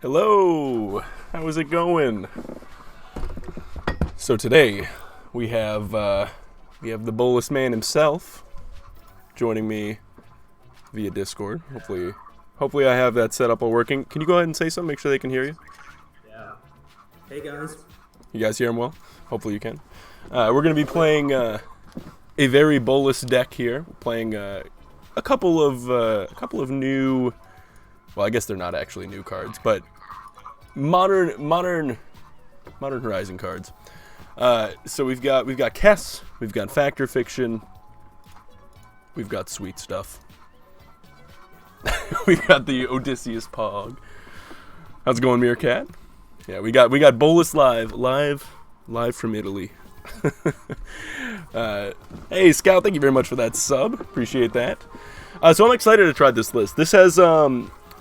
Hello, how is it going? So today we have the bolus man himself joining me via Discord. Hopefully I have that set up all working. Can you go ahead and say something? Make sure they can hear you. Yeah. Hey guys. You guys hear him well? Hopefully you can. We're gonna be playing a very bolus deck here. Playing a couple of new. Well, I guess they're not actually new cards, but modern Horizon cards. So we've got Kess, we've got Factor Fiction, we've got sweet stuff. We've got the Odysseus Pog. How's it going, Meerkat? Yeah, we got Bolus live from Italy. Hey Scout, thank you very much for that sub. Appreciate that. So I'm excited to try this list. This has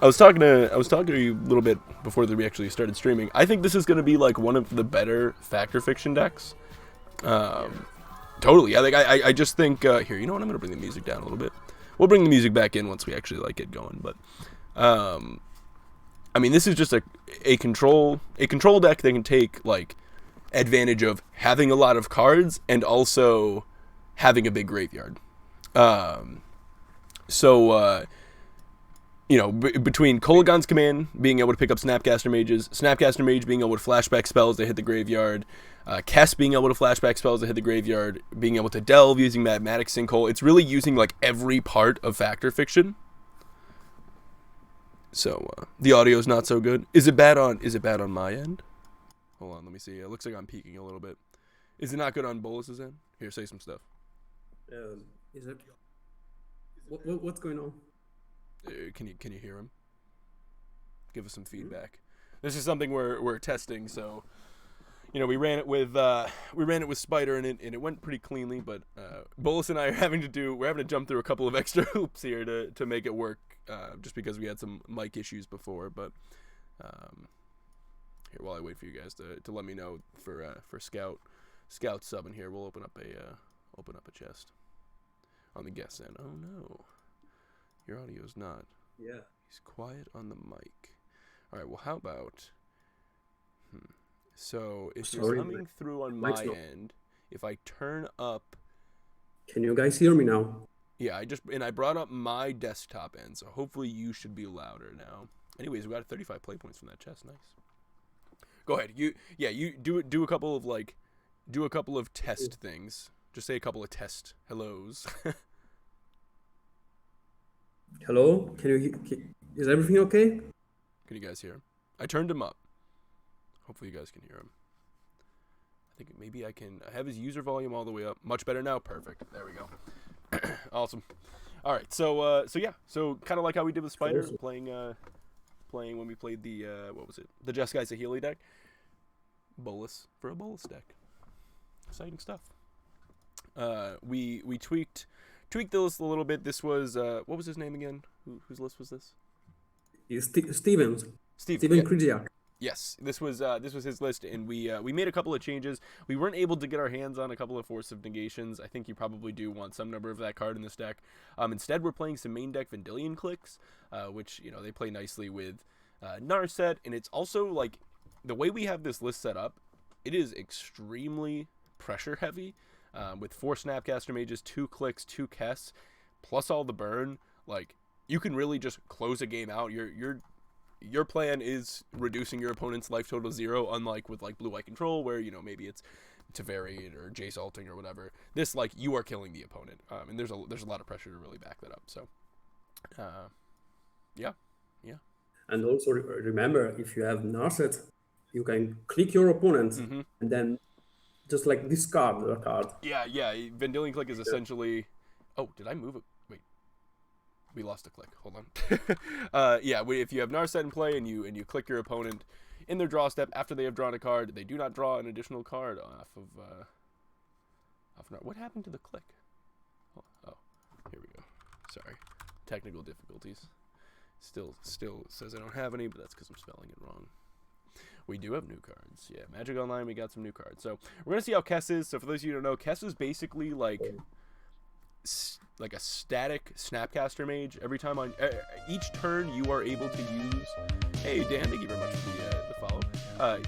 I was talking to you a little bit before we actually started streaming. I think this is going to be like one of the better Factor Fiction decks. Totally. I just think here. You know what? I'm going to bring the music down a little bit. We'll bring the music back in once we actually like get going. But I mean, this is just a control deck that can take like advantage of having a lot of cards and also having a big graveyard. You know, between Kolaghan's Command being able to pick up Snapcaster Mages, Snapcaster Mage being able to flashback spells that hit the graveyard, Kess being able to flashback spells that hit the graveyard, being able to delve using Mathematic Sinkhole, it's really using like every part of Factor Fiction. So the audio's not so good. Is it bad on my end? Hold on, let me see. It looks like I'm peeking a little bit. Is it not good on Bolus's end? Here, say some stuff. Is it? What's going on? Can you hear him? Give us some feedback. This is something we're testing, so you know we ran it with Spider and it went pretty cleanly, but Bolus and I are having to jump through a couple of extra hoops here to make it work, just because we had some mic issues before. But here, while I wait for you guys to let me know for Scout sub in here, we'll open up a chest on the guest end. Oh no. Your audio's not. Yeah. He's quiet on the mic. All right. Well, how about? So if you're coming through on my end, if I turn up. Can you guys hear me now? Yeah, I brought up my desktop end, so hopefully you should be louder now. Anyways, we got 35 play points from that chest. Nice. Go ahead. You do a couple of test things. Just say a couple of test hellos. Hello? Is everything okay? Can you guys hear him? I turned him up. Hopefully you guys can hear him. I think maybe I have his user volume all the way up. Much better now. Perfect. There we go. Awesome. All right. So yeah. So kind of like how we did with Spider, playing when we played the what was it? The Just Guys Healy deck. Bolus for a Bolus deck. Exciting stuff. We tweaked the list a little bit. This was what was his name again? Whose list was this? Steven Kridziak. Yes, this was his list, and we made a couple of changes. We weren't able to get our hands on a couple of Force of Negations. I think you probably do want some number of that card in this deck. Instead, we're playing some main deck Vendilion Clicks, which you know they play nicely with Narset, and it's also like the way we have this list set up. It is extremely pressure heavy. With 4 Snapcaster Mages, 2 Clicks, 2 Kess, plus all the burn, like you can really just close a game out. Your plan is reducing your opponent's life total to 0, unlike with like Blue White Control, where you know maybe it's Teferi or Jace Alting or whatever. This like you are killing the opponent, and there's a lot of pressure to really back that up. So, yeah. And also remember, if you have Narset, you can click your opponent and then just like discard the card. Yeah. Vendilion Click is essentially. Oh, did I move it? Wait, we lost a click. Hold on. If you have Narset in play and you click your opponent in their draw step after they have drawn a card, they do not draw an additional card off of. What happened to the click? Oh, here we go. Sorry, technical difficulties. Still says I don't have any, but that's because I'm spelling it wrong. We do have new cards. Yeah, Magic Online, we got some new cards. So we're going to see how Kess is. So for those of you who don't know, Kess is basically like a static Snapcaster Mage. Every time on each turn, you are able to use Hey Dan, thank you very much for the follow.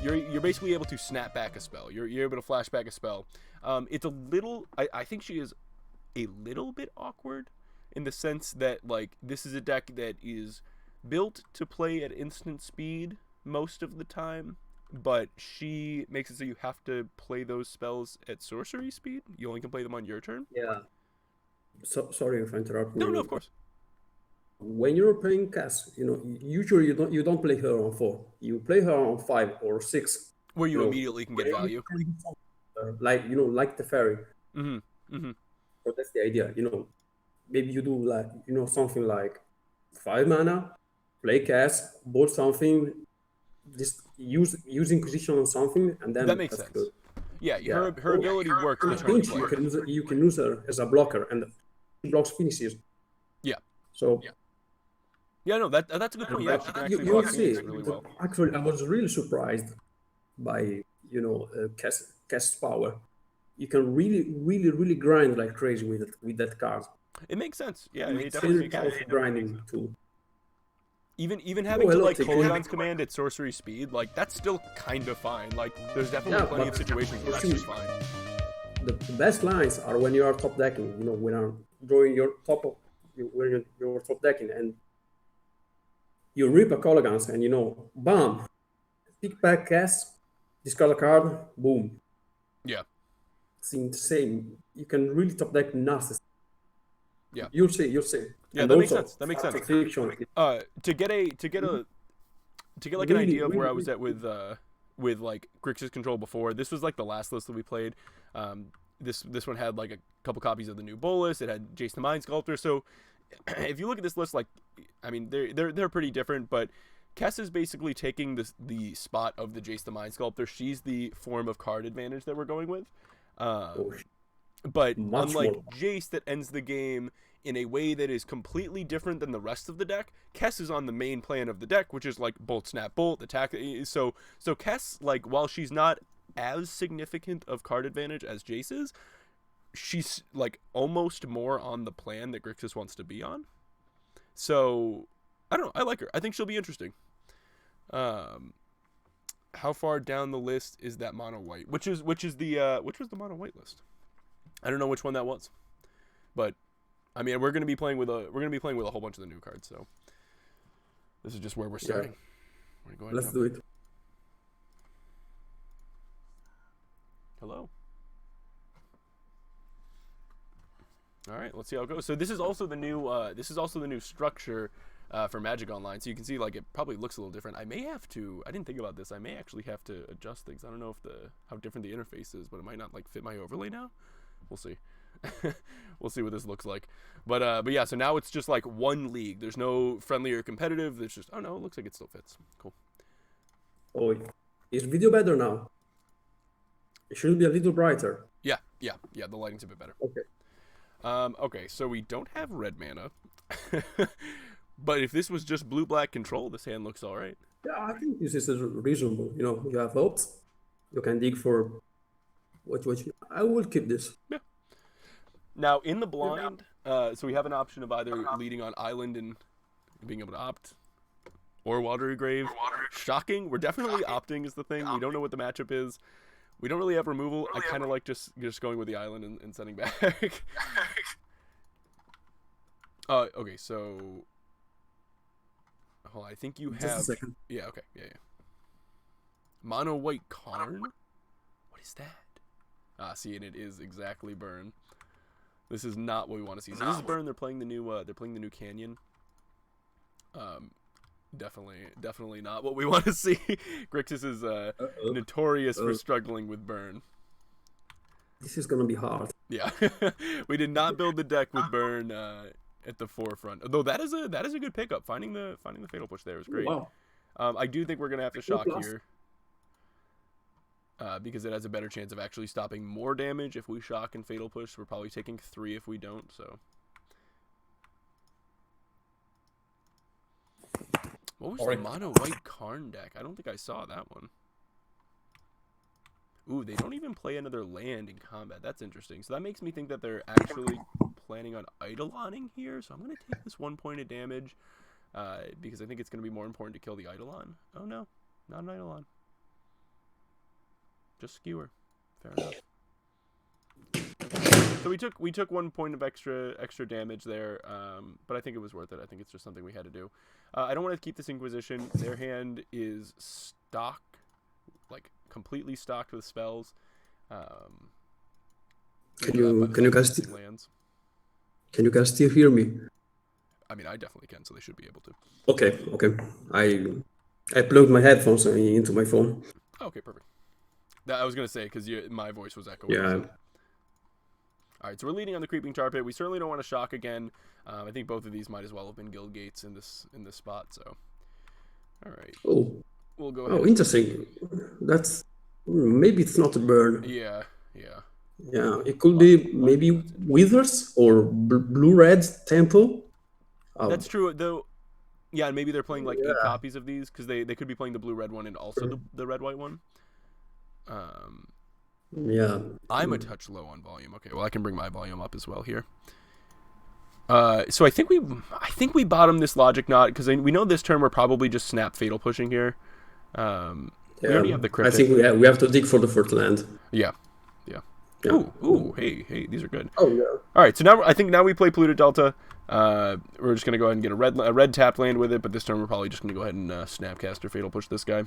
You're basically able to snap back a spell. You're able to flash back a spell. It's a little. I think she is a little bit awkward in the sense that like this is a deck that is built to play at instant speed most of the time, but she makes it so you have to play those spells at sorcery speed. You only can play them on your turn. Yeah. So sorry if I interrupt you. No, of course. When you're playing Kess, usually you don't play her on 4. You play her on 5 or 6. Where you immediately can get value. Like the fairy. Mm-hmm. Mm-hmm. So that's the idea. Maybe you do like something like 5 mana, play Kess, board something, just use Inquisition on something, and then that makes sense. Good. Yeah, her ability works. You can use her as a blocker, and she blocks finishes. Yeah. So. Yeah, no, that's a good point. Yeah, she can actually block really well. Actually, I was really surprised by Kess power. You can really grind like crazy with that card. It makes sense. Yeah, it definitely makes sense. Grinding too. Even having to like Kolaghan's command at sorcery speed, like that's still kind of fine. Like there's definitely plenty of situations where that's just fine. The best lines are when you are top decking. When you're drawing your when you're top decking and you rip a Kolaghan's and bam, pick back Kess, discard a card, boom. Yeah. It's insane. You can really top deck nasty. Yeah. You'll see. Yeah, and that makes sense. That makes sense. To get like an idea of where I was at with like Grixis control before. This was like the last list that we played. This one had like a couple copies of the new Bolus. It had Jace the Mind Sculptor. So if you look at this list, like, I mean, they're pretty different, but Kess is basically taking the spot of the Jace the Mind Sculptor. She's the form of card advantage that we're going with. But unlike Jace that ends the game in a way that is completely different than the rest of the deck, Kess is on the main plan of the deck, which is like bolt, snap, bolt, attack. So Kess, like, while she's not as significant of card advantage as Jace is, she's like almost more on the plan that Grixis wants to be on. So I don't know. I like her. I think she'll be interesting. How far down the list is that mono white? Which was the mono white list? I don't know which one that was, but I mean we're gonna be playing with a whole bunch of the new cards. So this is just where we're starting. Yeah. Let's do it. Hello. All right, let's see how it goes. So this is also the new structure for Magic Online. So you can see like it probably looks a little different. I didn't think about this. I may actually have to adjust things. I don't know how different the interface is, but it might not like fit my overlay now. We'll see. We'll see what this looks like. But yeah, so now it's just like one league. There's no friendly or competitive. There's just, oh no, it looks like it still fits. Cool. Oh, is video better now? It should be a little brighter. Yeah, the lighting's a bit better. Okay. Okay, so we don't have red mana. But if this was just blue-black control, this hand looks all right. Yeah, I think this is reasonable. You have votes. You can dig for what I will keep this. Yeah. Now, in the blind, so we have an option of either leading on Island and being able to opt, or Watery Grave. Shocking. We're definitely opting is the thing. We don't know what the matchup is. We don't really have removal. I kind of like just going with the Island and sending back. Okay, so... I think you have... Just a second. Yeah, okay. Yeah. Mono White Karn? What is that? See, and it is exactly Burn. This is not what we want to see. So this is Burn. They're playing the new Canyon. Definitely not what we want to see. Grixis is notorious for struggling with Burn. This is gonna be hard. Yeah, we did not build the deck with Burn at the forefront. Though that is a good pickup. Finding the Fatal Push there is great. Wow. I do think we're gonna have to shock here. Because it has a better chance of actually stopping more damage if we shock and Fatal Push. We're probably taking 3 if we don't, so. What was the Mono White Karn deck? I don't think I saw that one. Ooh, they don't even play another land in combat. That's interesting. So that makes me think that they're actually planning on Eidoloning here. So I'm going to take this 1 point of damage. because I think it's going to be more important to kill the Eidolon. Oh no, not an Eidolon. Just Skewer. Fair enough. So we took 1 point of extra damage there, but I think it was worth it. I think it's just something we had to do. I don't want to keep this Inquisition. Their hand is stocked, like completely stocked with spells. Can you guys still hear me? I mean, I definitely can, so they should be able to. Okay. I plugged my headphones into my phone. Okay, perfect. I was gonna say because my voice was echoing. Yeah. So. All right, so we're leading on the Creeping Tar Pit. We certainly don't want to shock again. I think both of these might as well have been guild gates in this spot. So, all right. Oh, we'll go ahead. Oh, interesting. That's maybe it's not a burn. Yeah. Yeah, it could be maybe Withers or Blue-Red Temple. That's true, though. Yeah, and maybe they're playing like 8 copies of these because they could be playing the blue-red one and also the red-white one. Yeah. I'm a touch low on volume. Okay, well I can bring my volume up as well here. So I think we bottom this Logic Knot because we know this turn we're probably just snap Fatal pushing here. We already have the Cryptic. I think we have to dig for the first land. Yeah. Ooh, hey, these are good. Oh yeah. All right, so now we play Polluted Delta. We're just gonna go ahead and get a red tapped land with it, but this turn we're probably just gonna go ahead and Snapcast or Fatal push this guy.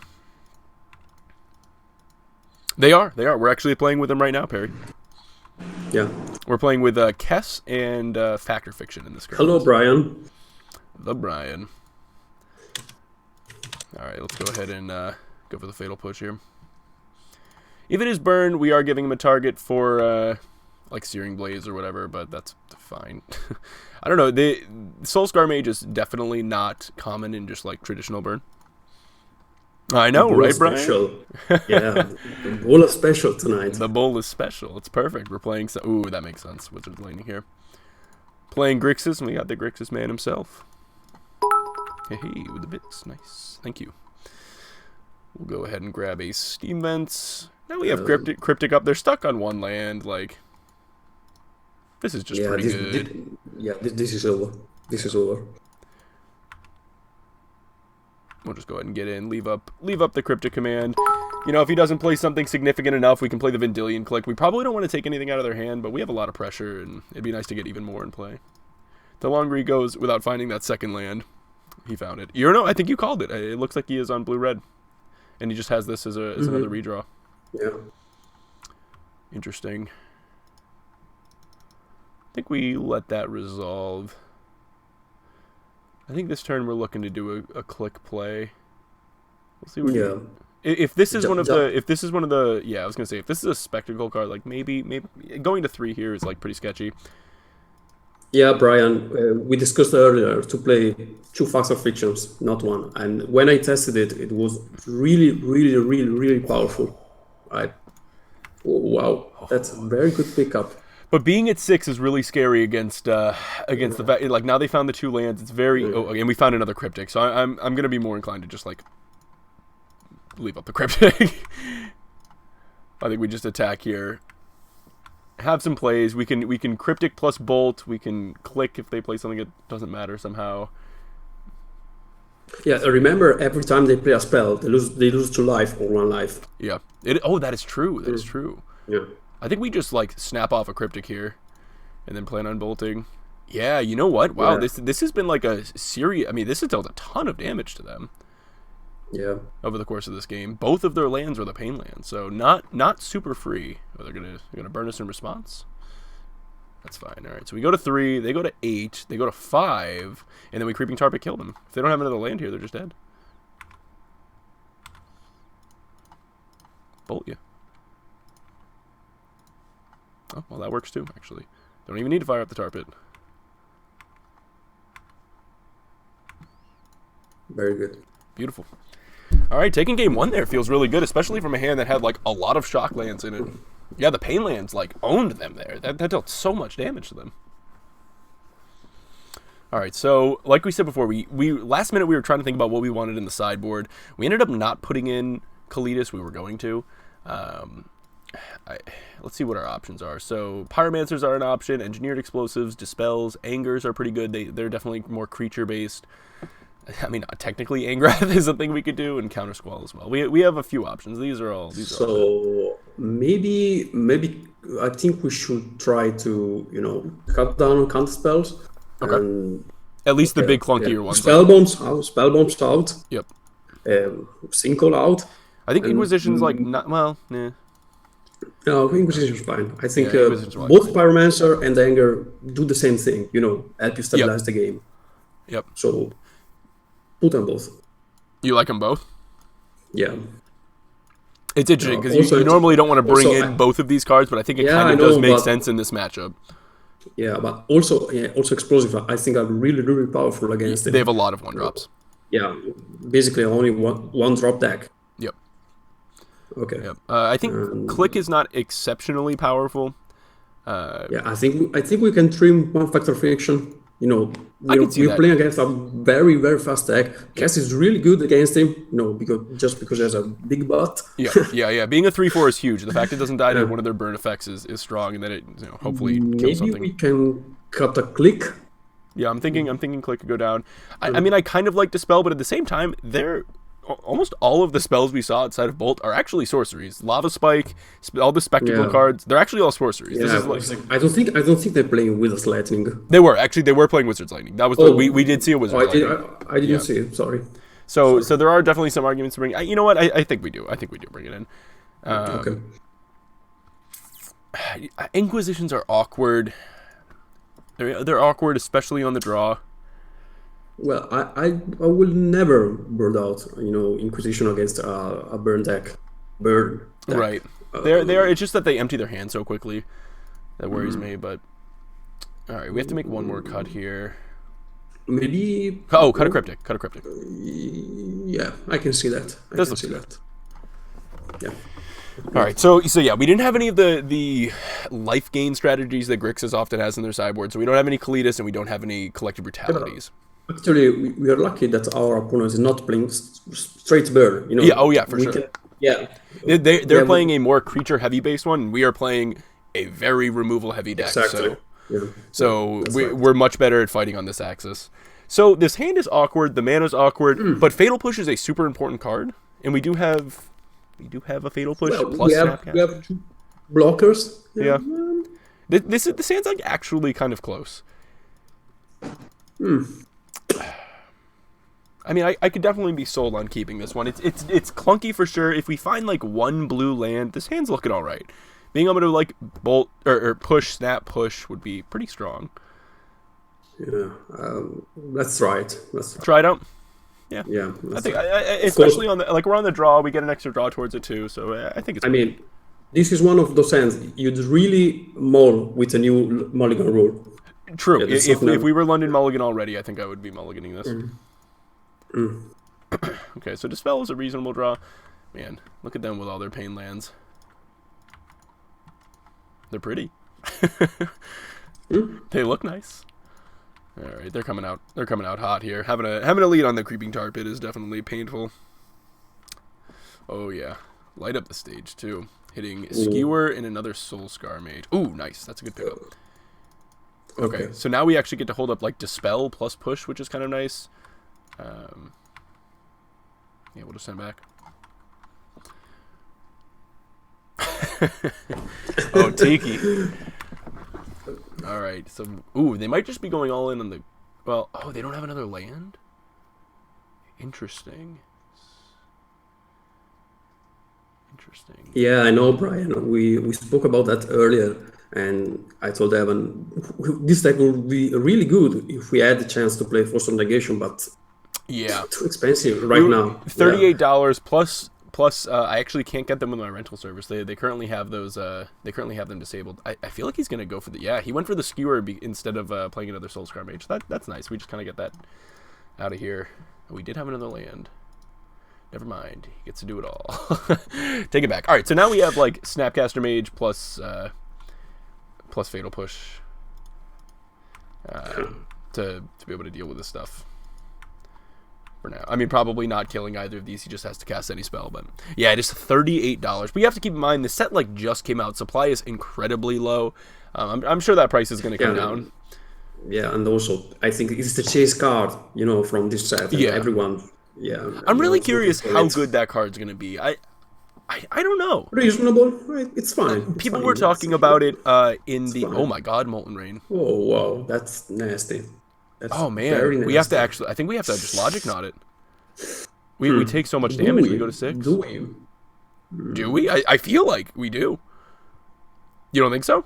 They are. We're actually playing with them right now, Perry. Yeah. We're playing with Kess and Factor Fiction in this game. Hello, Brian. The Brian. All right, let's go ahead and go for the Fatal push here. If it is burn, we are giving him a target for like Searing Blaze or whatever, but that's fine. I don't know. The Soulscar Mage is definitely not common in just like traditional burn. I know, right, Brian? Yeah, the bowl is special tonight. The bowl is special. It's perfect. We're playing... Ooh, that makes sense. Wizard's Landing here. Playing Grixis, and we got the Grixis man himself. Hey, with the bits. Nice. Thank you. We'll go ahead and grab a Steam Vents. Now we have Cryptic up. They're stuck on 1 land. Like, this is just pretty good. This is over. This is over. We'll just go ahead and get in, leave up the Cryptic command. You know, if he doesn't play something significant enough, we can play the Vendilion Click. We probably don't want to take anything out of their hand, but we have a lot of pressure, and it'd be nice to get even more in play. The longer he goes without finding that second land, he found it. You know, I think you called it. It looks like he is on blue-red, and he just has this as another redraw. Yeah. Interesting. I think we let that resolve. I think this turn we're looking to do a click play. We'll see what if this is one of the I was gonna say if this is a spectacle card, like maybe going to 3 here is like pretty sketchy. Yeah, Brian, we discussed earlier to play 2 Factor Fictions, not 1. And when I tested it, it was really powerful. Right? Oh, wow, that's a very good pickup. But being at 6 is really scary against the fact, like, now they found the 2 lands. It's very and we found another Cryptic, so I'm gonna be more inclined to just like leave up the Cryptic. I think we just attack here, have some plays. We can Cryptic plus Bolt. We can click if they play something that doesn't matter somehow. Yeah, remember every time they play a spell, they lose 2 life or 1 life. Yeah. That is true. That is true. Yeah. I think we just like snap off a Cryptic here, and then plan on bolting. Yeah, you know what? Wow, this has been like a series. I mean, this has dealt a ton of damage to them. Yeah. Over the course of this game, both of their lands were the pain lands, so not super free. Oh, they're gonna burn us in response. That's fine. All right, so we go to 3. They go to 8. They go to 5, and then we Creeping Tar Pit kill them. If they don't have another land here, they're just dead. Bolt you. Oh, well, that works too, actually. Don't even need to fire up the Tar Pit. Very good. Beautiful. All right, taking game 1 there feels really good, especially from a hand that had, like, a lot of shock lands in it. Yeah, the pain lands, like, owned them there. That dealt so much damage to them. All right, so, like we said before, we last minute we were trying to think about what we wanted in the sideboard. We ended up not putting in Kalitas. We were going to. Let's see what our options are. So Pyromancers are an option. Engineered Explosives, Dispels, Angers are pretty good. They're definitely more creature based. I mean, technically, Angrath is a thing we could do, and Counter Squall as well. We have a few options. These are all. So maybe I think we should try to cut down on counter spells. Okay. And, at least the big clunkier ones. Spell bombs out. Yep. Sinkhole out. I think Inquisition's like not well. Nah. No, Inquisition's fine. I think fine. both Pyromancer and Anger do the same thing. Help you stabilize the game. Yep. So put them both. You like them both? Yeah. It's interesting because you normally don't want to bring in both of these cards, but I think it kind of does make sense in this matchup. Yeah, but also explosive. I think are really, really powerful against it. They have a lot of 1-drops. Yeah, basically only one drop deck. Yep. Okay. Yep. I think Click is not exceptionally powerful. Yeah, I think we can trim one factor friction. We're playing against a very, very fast deck. Kess is really good against him, because he has a big butt. Yeah. Being a 3/4 is huge. The fact it doesn't die to one of their burn effects is strong, and that it hopefully kills something. Maybe we can cut a Click. Yeah, I'm thinking Click could go down. I mean, I kind of like Dispel, but at the same time, almost all of the spells we saw outside of Bolt are actually sorceries. Lava Spike, all the spectacle cards, they're actually all sorceries. Yeah, this is I don't think they're playing Wizard's Lightning. They were playing Wizard's Lightning. That was we did see a Wizard's Lightning. I didn't see it. Sorry. So there are definitely some arguments to bring. You know what? I think we do. I think we do bring it in. Okay. Inquisitions are awkward. They're awkward, especially on the draw. Well, I will never burn out, Inquisition against a burn deck. Right. They are. It's just that they empty their hand so quickly. That worries me. But all right, we have to make one more cut here. Maybe. Oh, cut a cryptic. Yeah, I can see that. I can see that. Yeah. All right, so yeah, we didn't have any of the life gain strategies that Grixis often has in their sideboard. So we don't have any Kalitas and we don't have any Collective Brutalities. Actually, we are lucky that our opponent is not playing straight burn. Yeah. Oh yeah, for sure. They're Yeah, playing a more creature heavy based one, and we are playing a very removal heavy deck. Exactly. So we're much better at fighting on this axis. So this hand is awkward. The mana's awkward, but Fatal Push is a super important card, and we do have a Fatal Push plus Snapcast. We have 2 blockers. Yeah. This hand's like actually kind of close. I mean, I could definitely be sold on keeping this one. It's clunky for sure. If we find like one blue land, this hand's looking all right. Being able to like bolt or push, snap, push would be pretty strong. Yeah, let's try it. Try it out. Yeah. Yeah. I think, especially on the we're on the draw, we get an extra draw towards it too. So I think it's. I mean, this is one of those hands you'd really mull with a new mulligan rule. True. Yeah, if we were London Mulligan already, I think I would be mulliganing this. Okay, so Dispel is a reasonable draw. Man, look at them with all their pain lands. They're pretty. They look nice. All right, they're coming out. They're coming out hot here. Having a lead on the Creeping Tar Pit is definitely painful. Oh yeah, light up the stage too. Hitting Skewer and another Soul Scar Mage. Ooh, nice. That's a good pickup. Okay, so now we actually get to hold up like Dispel plus Push, which is kind of nice. Yeah, we'll just send back. Oh, Tiki. All right, so they might just be going all in on the. Well, they don't have another land. Interesting. Yeah, I know, Brian. We spoke about that earlier, and I told Evan this deck would be really good if we had the chance to play Force of Negation, but yeah, too expensive right now. $38 plus. I actually can't get them with my rental service. They currently have those. They currently have them disabled. I feel like he's gonna go for the. Yeah, he went for the Skewer instead of playing another Soul Scar Mage. That's nice. We just kind of get that out of here. We did have another land. Never mind. He gets to do it all. Take it back. All right. So now we have like Snapcaster Mage plus Fatal Push to be able to deal with this stuff. For now, I mean, probably not killing either of these. He just has to cast any spell. But yeah, it is $38. But you have to keep in mind the set like just came out. Supply is incredibly low. I'm sure that price is going to come down. Yeah, and also I think it's the chase card, from this set, and Yeah. everyone, I'm really everyone's looking curious for how it. good that card's gonna be. I don't know. Reasonable, right? It's fine. It's People fine. were talking about it in It's the oh fine. my god, Molten Rain. Oh wow, that's nasty. That's Oh man, very we have to nasty. actually. I think we have to just logic knot it. We take so much damage. We go to 6. Do we? Do we? I feel like we do. You don't think so?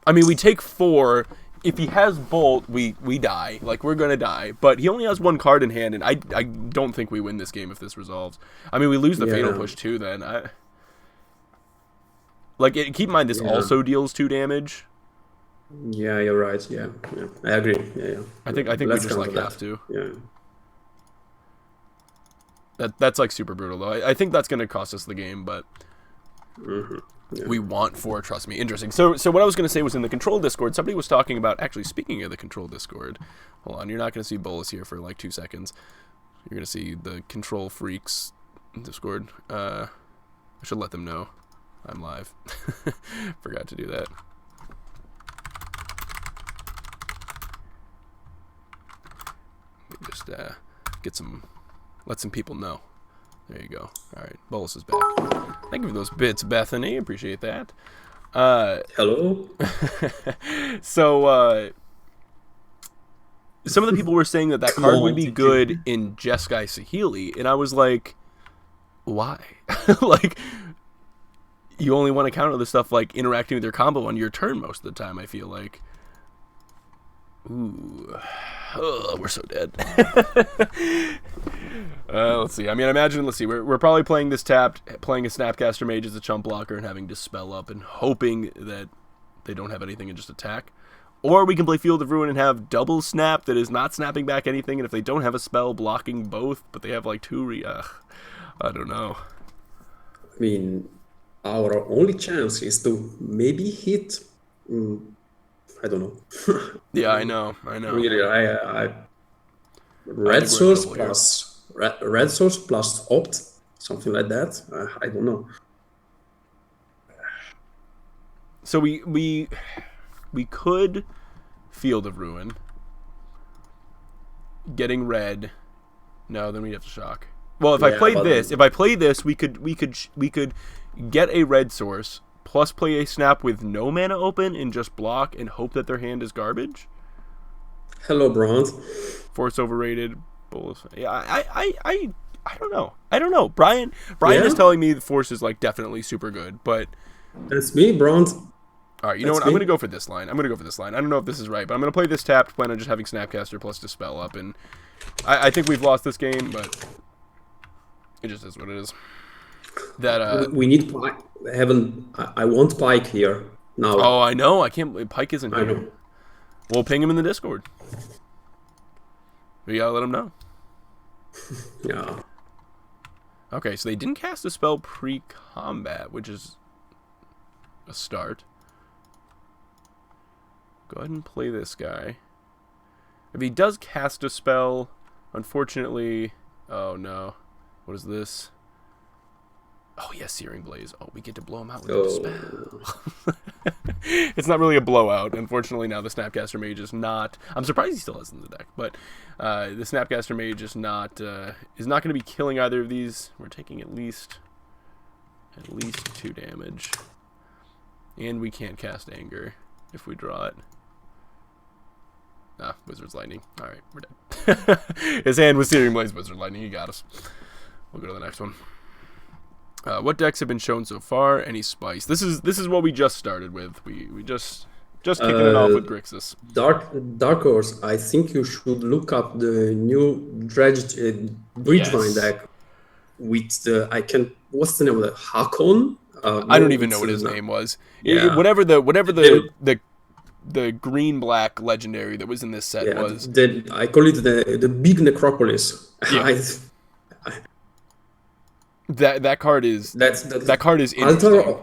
I mean, we take 4. If he has Bolt, we die. Like, we're gonna die. But he only has 1 card in hand, and I don't think we win this game if this resolves. I mean, we lose the Fatal Push too. Then keep in mind this also deals 2 damage. Yeah, you're right. Yeah, I agree. Yeah. I think we just have to. Yeah. That's like super brutal though. I think that's gonna cost us the game, but we want 4. Trust me. Interesting. So what I was gonna say was in the Control Discord, somebody was talking about actually speaking of the Control Discord. Hold on, you're not gonna see Bolus here for like 2 seconds. You're gonna see the Control Freaks Discord. I should let them know I'm live. Forgot to do that. Just let some people know. There you go. All right, Bolus is back. Thank you for those bits, Bethany. Appreciate that. Hello. So some of the people were saying that card would be good in Jeskai Sahili, and I was like, why? Like, you only want to counter the stuff like interacting with your combo on your turn most of the time. I feel like. Ooh. Oh, we're so dead. Let's see. I mean, let's see. We're probably playing this tapped, playing a Snapcaster Mage as a chump blocker and having Dispel up and hoping that they don't have anything and just attack. Or we can play Field of Ruin and have double snap that is not snapping back anything, and if they don't have a spell blocking both, but they have like 2 I don't know. I mean, our only chance is to maybe hit... I don't know. Yeah, I know. Really, red source plus opt, something like that. I don't know. So we could Field of Ruin, getting red. No, then we have to shock. Well, if I play this, we could get a red source. Plus play a snap with no mana open and just block and hope that their hand is garbage. Hello, Bronze. Force overrated. Bolus. Yeah, I don't know. I don't know. Brian is telling me the Force is like definitely super good, but that's me, Bronze. All right, you know what? I'm gonna go for this line. I don't know if this is right, but I'm gonna play this tapped. Plan on just having Snapcaster plus Dispel up, and I think we've lost this game, but it just is what it is. That we need Pike. I want Pike here now. Oh, I know. I can't. Pike isn't here. I know. We'll ping him in the Discord. We gotta let him know. Yeah. Okay, so they didn't cast a spell pre-combat, which is a start. Go ahead and play this guy. If he does cast a spell, unfortunately... Oh, no. What is this? Oh, yes, Searing Blaze. Oh, we get to blow him out with a spell. It's not really a blowout. Unfortunately, now the Snapcaster Mage is not... I'm surprised he still has in the deck, but the Snapcaster Mage is not going to be killing either of these. We're taking at least 2 damage. And we can't cast Anger if we draw it. Ah, Wizard's Lightning. Alright, we're dead. His hand was Searing Blaze, Wizard Lightning. He got us. We'll go to the next one. What decks have been shown so far? Any spice? This is what we just started with. We just kicking it off with Grixis. Dark Horse. I think you should look up the new Bridgevine deck with the what's the name of it? Hakon? I don't even know what his name was. Yeah. Whatever the green black legendary that was in this set was. I call it the big necropolis. Yeah. That card is that card is interesting.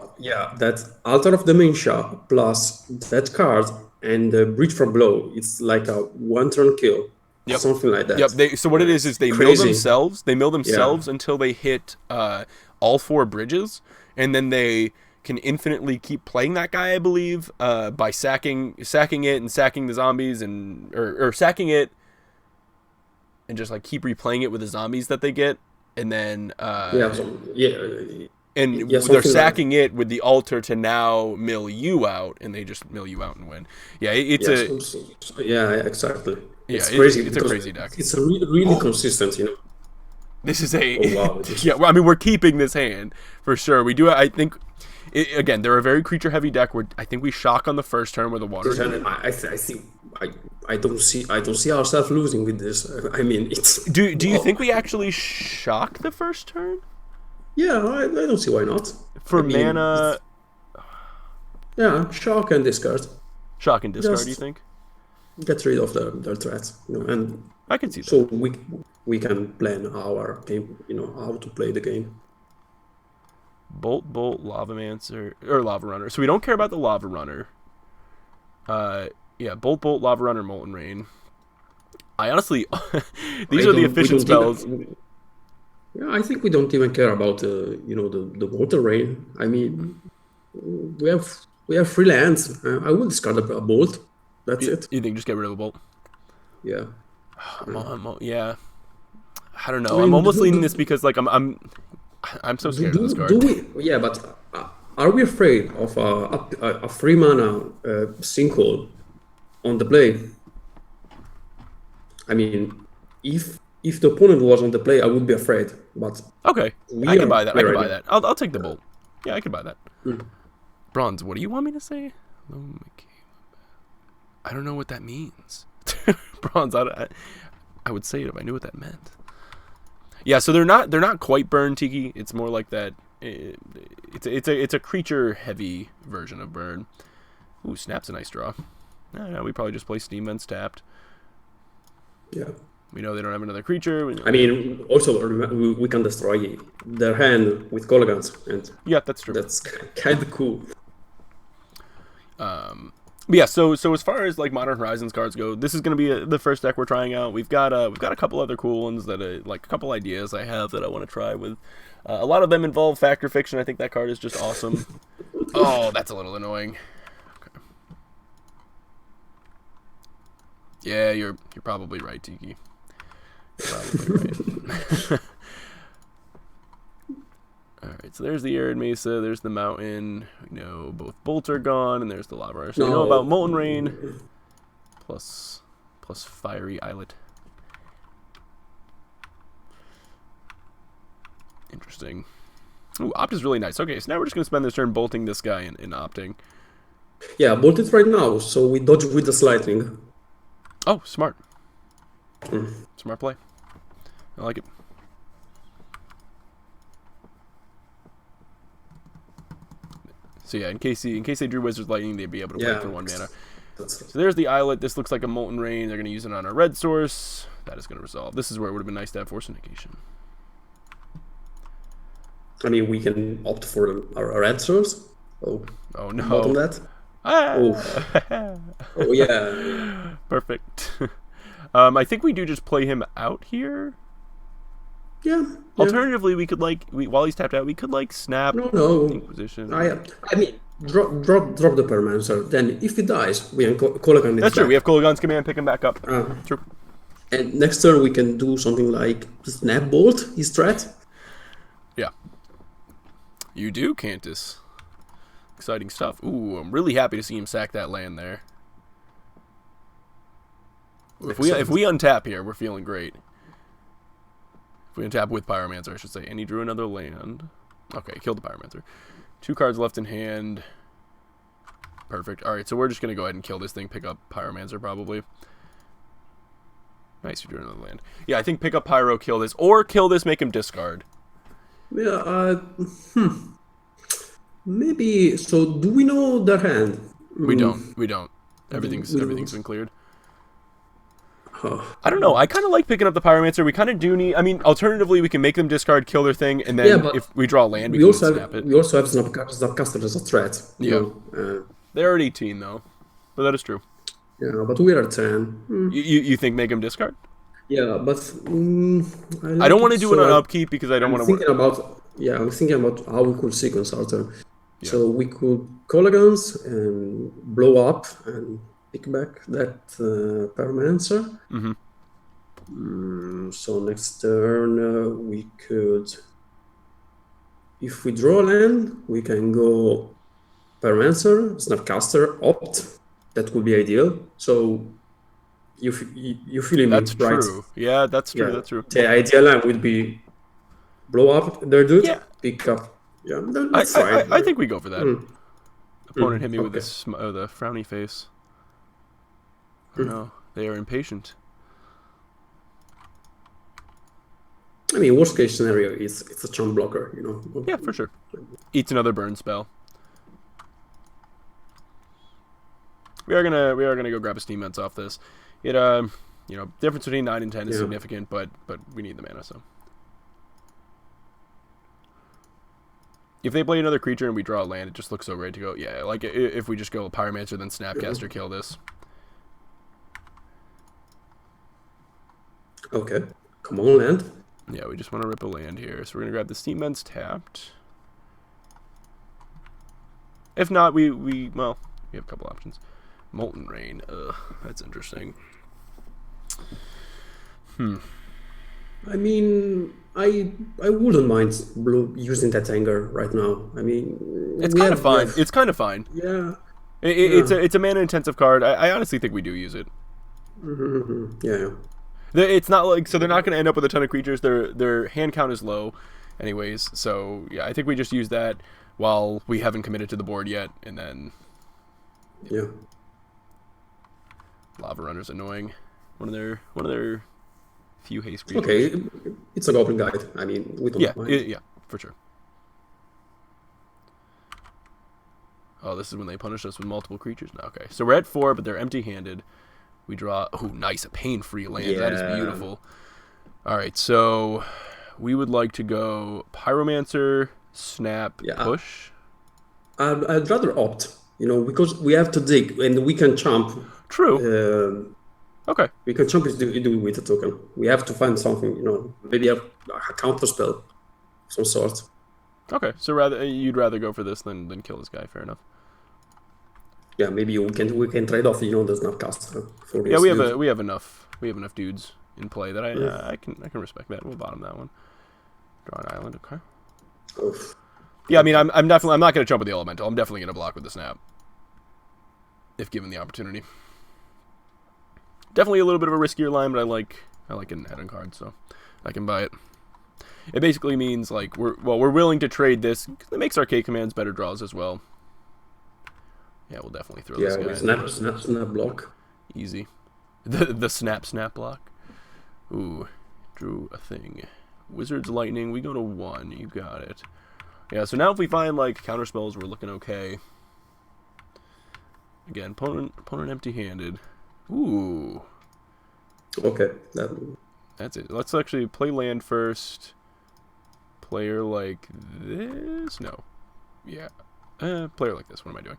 That's Altar of Dementia plus that card and Bridge from Blow. It's like a 1-turn kill. Yep. Something like that. Yep. So what it is they mill themselves. They mill themselves until they hit all 4 bridges, and then they can infinitely keep playing that guy, I believe, by sacking it and sacking the zombies and or sacking it and just like keep replaying it with the zombies that they get, and then and they're sacking it with the altar to now mill you out, and they just mill you out and win. Yeah, exactly. Yeah, it's crazy. It's a crazy deck. It's really consistent, This is yeah. Well, I mean, we're keeping this hand for sure. We do. I think. Again, they're a very creature-heavy deck. Where I think we shock on the first turn with the water. I don't see ourselves losing with this. I mean, it's. Do you think we actually shock the first turn? Yeah, I don't see why not. For mana. Yeah, shock and discard. Shock and discard. Do you think? Get rid of their threats, and I can see that. So we can plan our game. How to play the game. Bolt, Lavamancer, or Lava Runner. So we don't care about the Lava Runner. Yeah, Bolt, Lava Runner, Molten Rain. I honestly, these are the efficient spells. I think we don't even care about the Water Rain. I mean, we have free lands. I will discard a Bolt. That's it. You think just get rid of a Bolt? Yeah. Yeah. I don't know. I mean, I'm almost leaning this because like I'm so scared of this card. But are we afraid of a free mana sinkhole on the play? I mean, if the opponent was on the play, I would be afraid. But okay, I can buy that. I'll take the Bolt. Yeah, I can buy that. Bronze. What do you want me to say? I don't know what that means. Bronze. I would say it if I knew what that meant. Yeah, so they're not quite burn, Tiki. It's more like that. It's a creature heavy version of burn. Ooh, Snap's a nice draw. No, we probably just play Steam Vents tapped. Yeah. We know they don't have another creature. I mean, also we can destroy their hand with Colligans, and yeah, that's true. That's kind of cool. Yeah, so as far as like Modern Horizons cards go, this is going to be the first deck we're trying out. We've got a couple other cool ones that like a couple ideas I have that I want to try with. A lot of them involve Factor Fiction. I think that card is just awesome. Oh, that's a little annoying. Okay. Yeah, you're probably right, Tiki. You're probably right. Alright, so there's the Arid Mesa, there's the mountain. We know both Bolts are gone, and there's the Lava Runner. So we know about Molten Rain plus Fiery Islet. Interesting. Ooh, Opt is really nice. Okay, so now we're just going to spend this turn bolting this guy and opting. Yeah, bolt it right now, so we dodge with the Lightning. Oh, smart. Smart play. I like it. So yeah, in case they drew Wizard's Lightning, they'd be able to play for 1 mana. So there's the Islet. This looks like a Molten Rain. They're going to use it on our red source. That is going to resolve. This is where it would have been nice to have Force of Negation. I mean, we can opt for our red source. Oh no. Bottom that. Oh yeah. Perfect. I think we do just play him out here. Yeah. Alternatively, we could while he's tapped out, we could snap. No. Position. I mean, drop the Pyromancer. Then if he dies, we can Kolaghan. That's true. We have Kolaghan's command. Pick him back up. True. And next turn we can do something like Snap Bolt. His threat. Yeah. You do, Cantus. Exciting stuff. Ooh, I'm really happy to see him sack that land there. If we untap here, we're feeling great. If we untap with Pyromancer, I should say. And he drew another land. Okay, killed the Pyromancer. 2 cards left in hand. Perfect. Alright, so we're just going to go ahead and kill this thing. Pick up Pyromancer, probably. Nice, you drew another land. Yeah, I think pick up Pyro, kill this. Or kill this, make him discard. Yeah, maybe. So, do we know their hand? We don't. Everything's been cleared. I don't know. I kind of like picking up the Pyromancer. We kind of do need. I mean, alternatively, we can make them discard, kill their thing, and then if we draw land, we can snap it. We also have Snapcaster as a threat. Yeah. They're at 18 though, but that is true. Yeah, but we are at 10. You think make them discard? Yeah, but I don't want to do it on upkeep because I don't want to. I'm thinking about how we could sequence our turn. Yeah. So we could Colligans and blow up and pick back that Pyromancer. Mm-hmm. So next turn we could, if we draw land, we can go Pyromancer, Snapcaster, Opt. That would be ideal. So you feeling me, That's right? true. Yeah, that's true. Yeah. That's true. The ideal land would be blow up their dude, Yeah. pick up. Yeah, I, that's I, fine. I I think we go for that. Opponent hit me with Okay. the frowny face. Oh no, they are impatient. I mean, worst case scenario is it's a chump blocker, you know. Yeah, for sure. Eats another burn spell. We are gonna go grab a steam vents off this. It difference between 9 and 10 is significant, but we need the mana, so. If they play another creature and we draw a land, it just looks so great to go. Yeah, like if we just go Pyromancer, then Snapcaster, kill this. Okay. Come on, land. Yeah, we just want to rip a land here. So we're going to grab the Steam Vents tapped. If not, we have a couple options. Molten Rain. Ugh, that's interesting. I mean, I wouldn't mind using that anger right now. I mean, it's kind of fine. It's kind of fine. Yeah. It's a mana intensive card. I honestly think we do use it. Yeah. It's not like, so they're not going to end up with a ton of creatures. Their hand count is low, anyways. So yeah, I think we just use that while we haven't committed to the board yet, and then yeah. Lava Runner's annoying. One of their few haste creatures. Okay, it's a goblin guide. I mean, we don't mind. Yeah, for sure. Oh, this is when they punish us with multiple creatures now. Okay, so we're at 4, but they're empty-handed. We draw. Oh, nice, a pain-free land. Yeah. That is beautiful. All right, so we would like to go Pyromancer, Snap, push. I'd rather Opt, because we have to dig and we can chump. True. Okay. We can chump it with a token. We have to find something, maybe a counter spell of some sort. Okay, so you'd rather go for this than kill this guy. Fair enough. Yeah, maybe we can trade off, the Snapcaster for this. Yeah, we have enough dudes in play that I can respect that. We'll bottom that one. Draw an island. Okay. Oof. Yeah, I mean, I'm not going to jump with the elemental. I'm definitely going to block with the snap if given the opportunity. Definitely a little bit of a riskier line, but I like an add-on card, so I can buy it. It basically means like we're willing to trade this because it makes arcade commands better draws as well. Yeah, we'll definitely throw this guy. Snap block. Easy. The snap block. Ooh, drew a thing. Wizard's Lightning. We go to 1. You got it. Yeah. So now if we find like counter spells, we're looking okay. Again, opponent empty-handed. Ooh. Okay. That's it. Let's actually play land first. Player like this? No. Yeah. Player like this. What am I doing?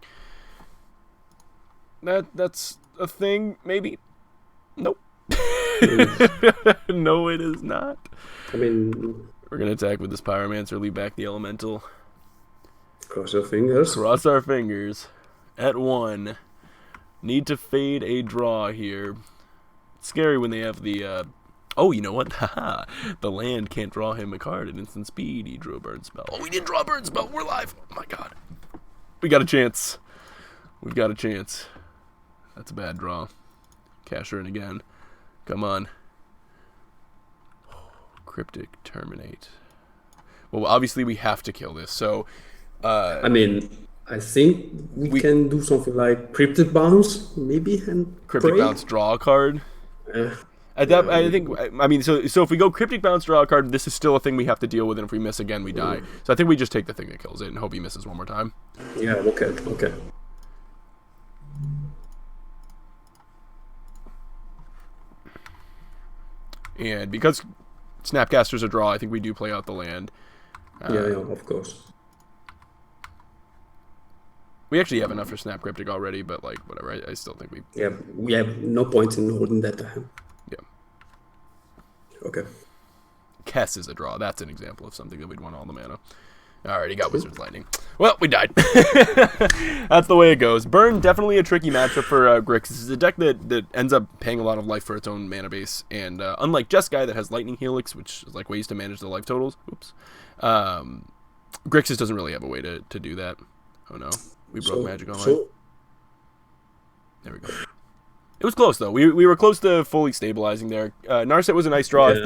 That's a thing, maybe? Nope. No, it is not. I mean, we're gonna attack with this Pyromancer, leave back the Elemental. Cross your fingers. Cross our fingers. At 1. Need to fade a draw here. It's scary when they have the oh, you know what? Haha. The land can't draw him a card at instant speed. He drew a burn spell. Oh, we didn't draw a burn spell. We're live. Oh my god. We got a chance. We've got a chance. That's a bad draw. Cash her in again. Come on. Oh, Cryptic Terminate. Well, obviously we have to kill this. So, I mean, I think we can do something like Cryptic Bounce, maybe, and Cryptic Bounce, draw a card. I think. I mean, so if we go Cryptic Bounce, draw a card, this is still a thing we have to deal with, and if we miss again, we die. So I think we just take the thing that kills it and hope he misses one more time. Yeah. Okay. And because Snapcaster's a draw, I think we do play out the land. Yeah, of course. We actually have enough for Snap Cryptic already, but like whatever. I still think we. Yeah, we have no point in holding that. Yeah. Okay. Kess is a draw. That's an example of something that we'd want all the mana. Alright, he got Wizard's Lightning. Well, we died. That's the way it goes. Burn, definitely a tricky matchup for Grixis. It's a deck that ends up paying a lot of life for its own mana base. And unlike Jeskai that has Lightning Helix, which is like ways to manage the life totals, Grixis doesn't really have a way to do that. Oh no, we broke Magic Online. There we go. It was close though. We were close to fully stabilizing there. Narset was a nice draw. Yeah. If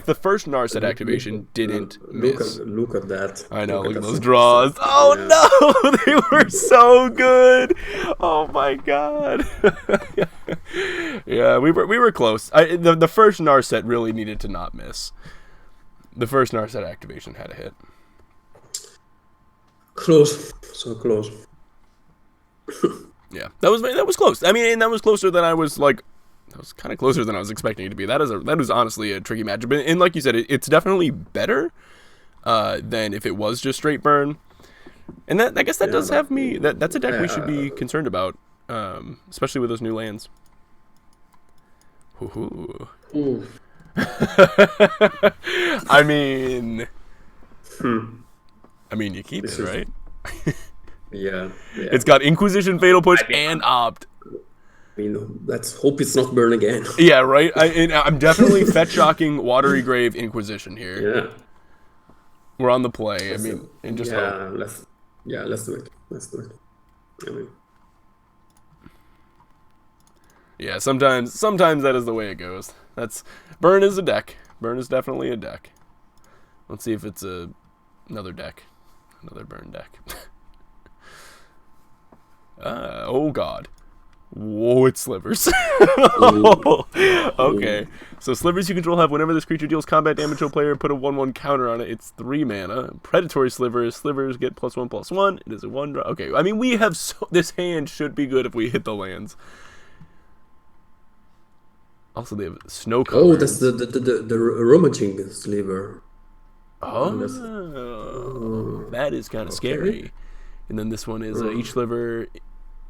the first Narset activation didn't miss. Look at that. I know. Look at those draws. Oh no, they were so good. Oh my god. Yeah, we were close. The first Narset really needed to not miss. The first Narset activation had a hit. Close. So close. Yeah, that was close. I mean, and that was closer than I was like. That was kind of closer than I was expecting it to be. That is honestly a tricky matchup, and like you said, it's definitely better than if it was just straight burn. And that I guess that does have me. That's a deck we should be concerned about, especially with those new lands. Ooh. I mean, you keep it, right? Yeah. It's got Inquisition, Fatal Push, and Opt. I mean, let's hope it's not burn again. Yeah, right? I'm definitely fetch shocking Watery Grave Inquisition here. Yeah. We're on the play. I mean, and just hope. Let's do it. Let's do it. I mean, yeah, sometimes that is the way it goes. Burn is a deck. Burn is definitely a deck. Let's see if it's another deck. Another burn deck. Oh god. Whoa, it's Slivers. Okay. So Slivers you control have whenever this creature deals combat damage to a player, put a 1/1 counter on it. It's 3 mana. Predatory Slivers get +1/+1. It is a 1 draw. Okay, I mean, we have this hand should be good if we hit the lands. Also, they have snow cover. Oh, that's the rummaging sliver. Oh, that is kind of scary. And then this one is each sliver.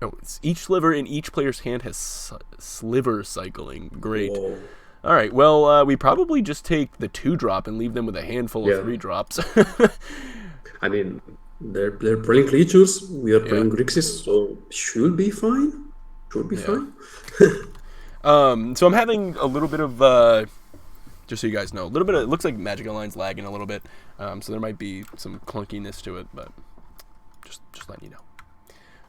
Oh, each sliver in each player's hand has sliver cycling. Great. Whoa. All right. Well, we probably just take the 2-drop and leave them with a handful of 3-drops. I mean, they're playing creatures. We are playing Grixis, so should be fine. Should be fine. So I'm having a little bit of, just so you guys know, a little bit of, it looks like Magic Online's lagging a little bit. So there might be some clunkiness to it, but just letting you know.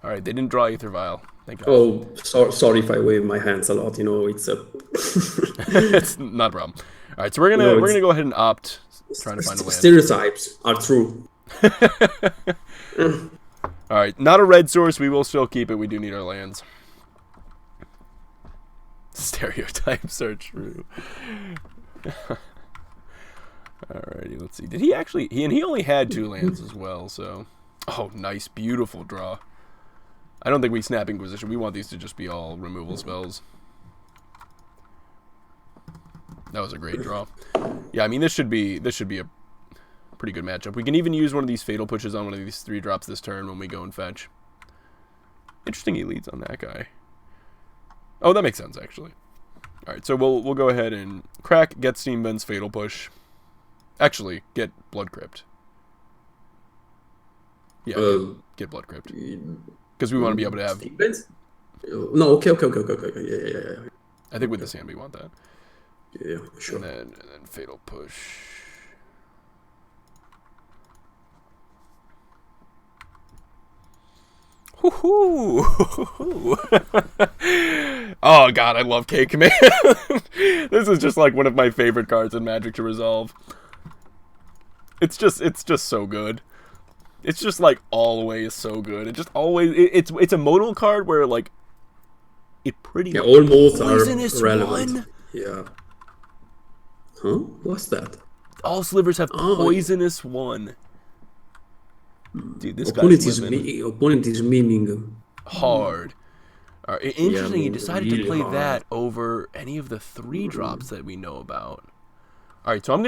All right, they didn't draw Aether Vial. Thank God. Oh, sorry if I wave my hands a lot. You know, it's a. It's not a problem. All right, so we're gonna go ahead and opt. Trying to find a land. Stereotypes are true. All right, not a red source. We will still keep it. We do need our lands. Stereotypes are true. Alrighty, let's see. Did he actually? He only had 2 lands as well. So, oh, nice, beautiful draw. I don't think we snap Inquisition. We want these to just be all removal spells. That was a great draw. Yeah, I mean this should be a pretty good matchup. We can even use one of these Fatal Pushes on one of these 3-drops this turn when we go and fetch. Interesting, he leads on that guy. Oh, that makes sense actually. All right, so we'll go ahead and crack, get Steamben's Fatal Push. Actually, get Blood Crypt. Yeah, get Blood Crypt. Because we want to be able to have. No, okay. Yeah. I think with this hand we want that. Yeah, sure. And then Fatal Push. Woohoo! Oh god, I love K Command. This is just like one of my favorite cards in Magic to resolve. It's just so good. It's just like always so good. It just always it's a modal card where like it pretty all modes are poisonous relevant. one. Yeah. Huh? What's that? All slivers have poisonous one. Dude, this opponent guy's opponent is memeing hard. All right, interesting. He decided really to play hard. that over any of the 3-drops that we know about. All right, so I'm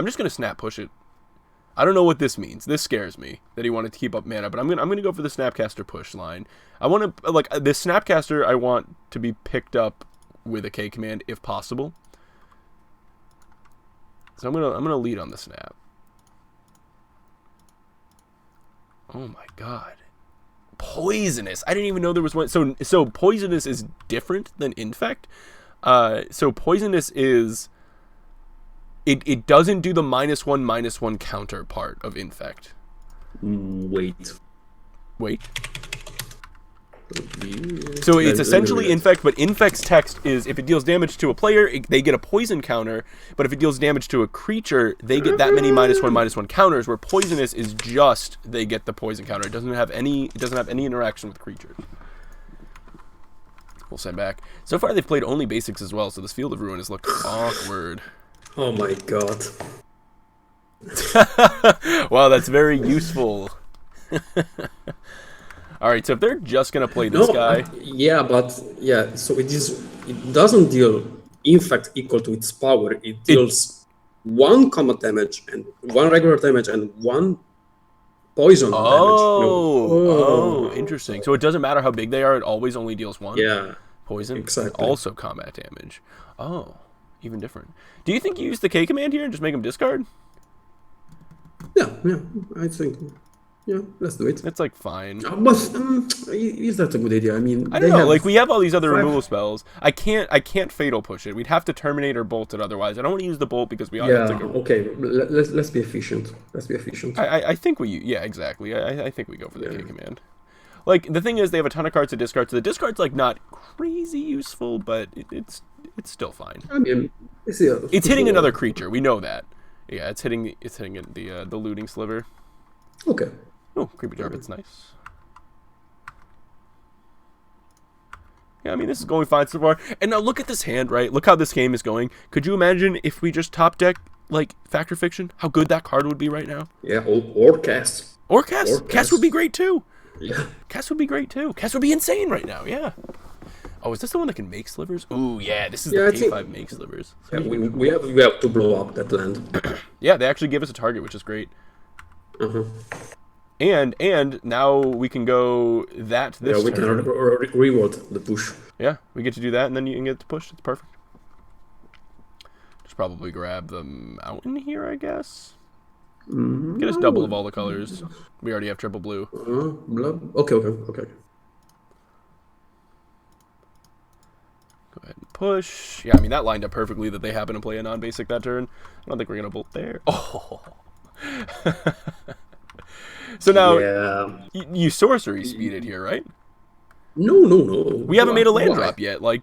just gonna snap push it. I don't know what this means. This scares me that he wanted to keep up mana, but I'm gonna go for the Snapcaster push line. I want to like this Snapcaster. I want to be picked up with a K command if possible. So I'm gonna lead on the snap. Oh my god. Poisonous. I didn't even know there was one. So poisonous is different than infect. So poisonous is it doesn't do the -1/-1 counter part of infect. Wait. So it's essentially infect, but infect's text is if it deals damage to a player, they get a poison counter. But if it deals damage to a creature, they get that many -1/-1 counters. Where poisonous is just they get the poison counter. It doesn't have any interaction with creatures. We'll send back. So far they've played only basics as well, so this Field of Ruin has looked awkward. Oh my god. Wow, that's very useful. All right, so if they're just gonna play this guy, so it doesn't deal infect equal to its power. It deals 1 combat damage and 1 regular damage and 1 poison damage. Oh, interesting. So it doesn't matter how big they are; it always only deals 1. Yeah, poison, exactly. And also combat damage. Oh, even different. Do you think you use the K command here and just make them discard? Yeah, I think. Yeah, let's do it. It's like fine. But is that a good idea? I mean, I don't know. Like we have all these other removal spells. I can't fatal push it. We'd have to terminate or bolt it otherwise. I don't want to use the bolt because we all have to go. Okay. Let's be efficient. I think exactly. I think we go for the K command. Like the thing is, they have a ton of cards to discard. So the discard's like not crazy useful, but it's still fine. I mean, it's hitting another creature. We know that. Yeah, it's hitting the looting sliver. Okay. Oh, creepy jar bit's nice. Yeah, I mean, this is going fine so far. And now look at this hand, right? Look how this game is going. Could you imagine if we just top deck, like, Fact or Fiction? How good that card would be right now? Yeah, or Kess. Or Kess. Kess would be great, too. Yeah. Kess would be great, too. Kess would be insane right now, yeah. Oh, is this the one that can make slivers? Ooh, yeah, this is the K5 make slivers. Yeah, we have to blow up that land. Yeah, they actually give us a target, which is great. Uh-huh. And now we can go that this we turn. can reward the push. Yeah, we get to do that, and then you can get to push. It's perfect. Just probably grab the mountain here, I guess. Get us double of all the colors. We already have triple blue. Okay. Go ahead and push. Yeah, I mean, that lined up perfectly that they happen to play a non-basic that turn. I don't think we're going to bolt there. Oh. So now, you sorcery speeded here, right? No. We haven't made a land drop yet. Like,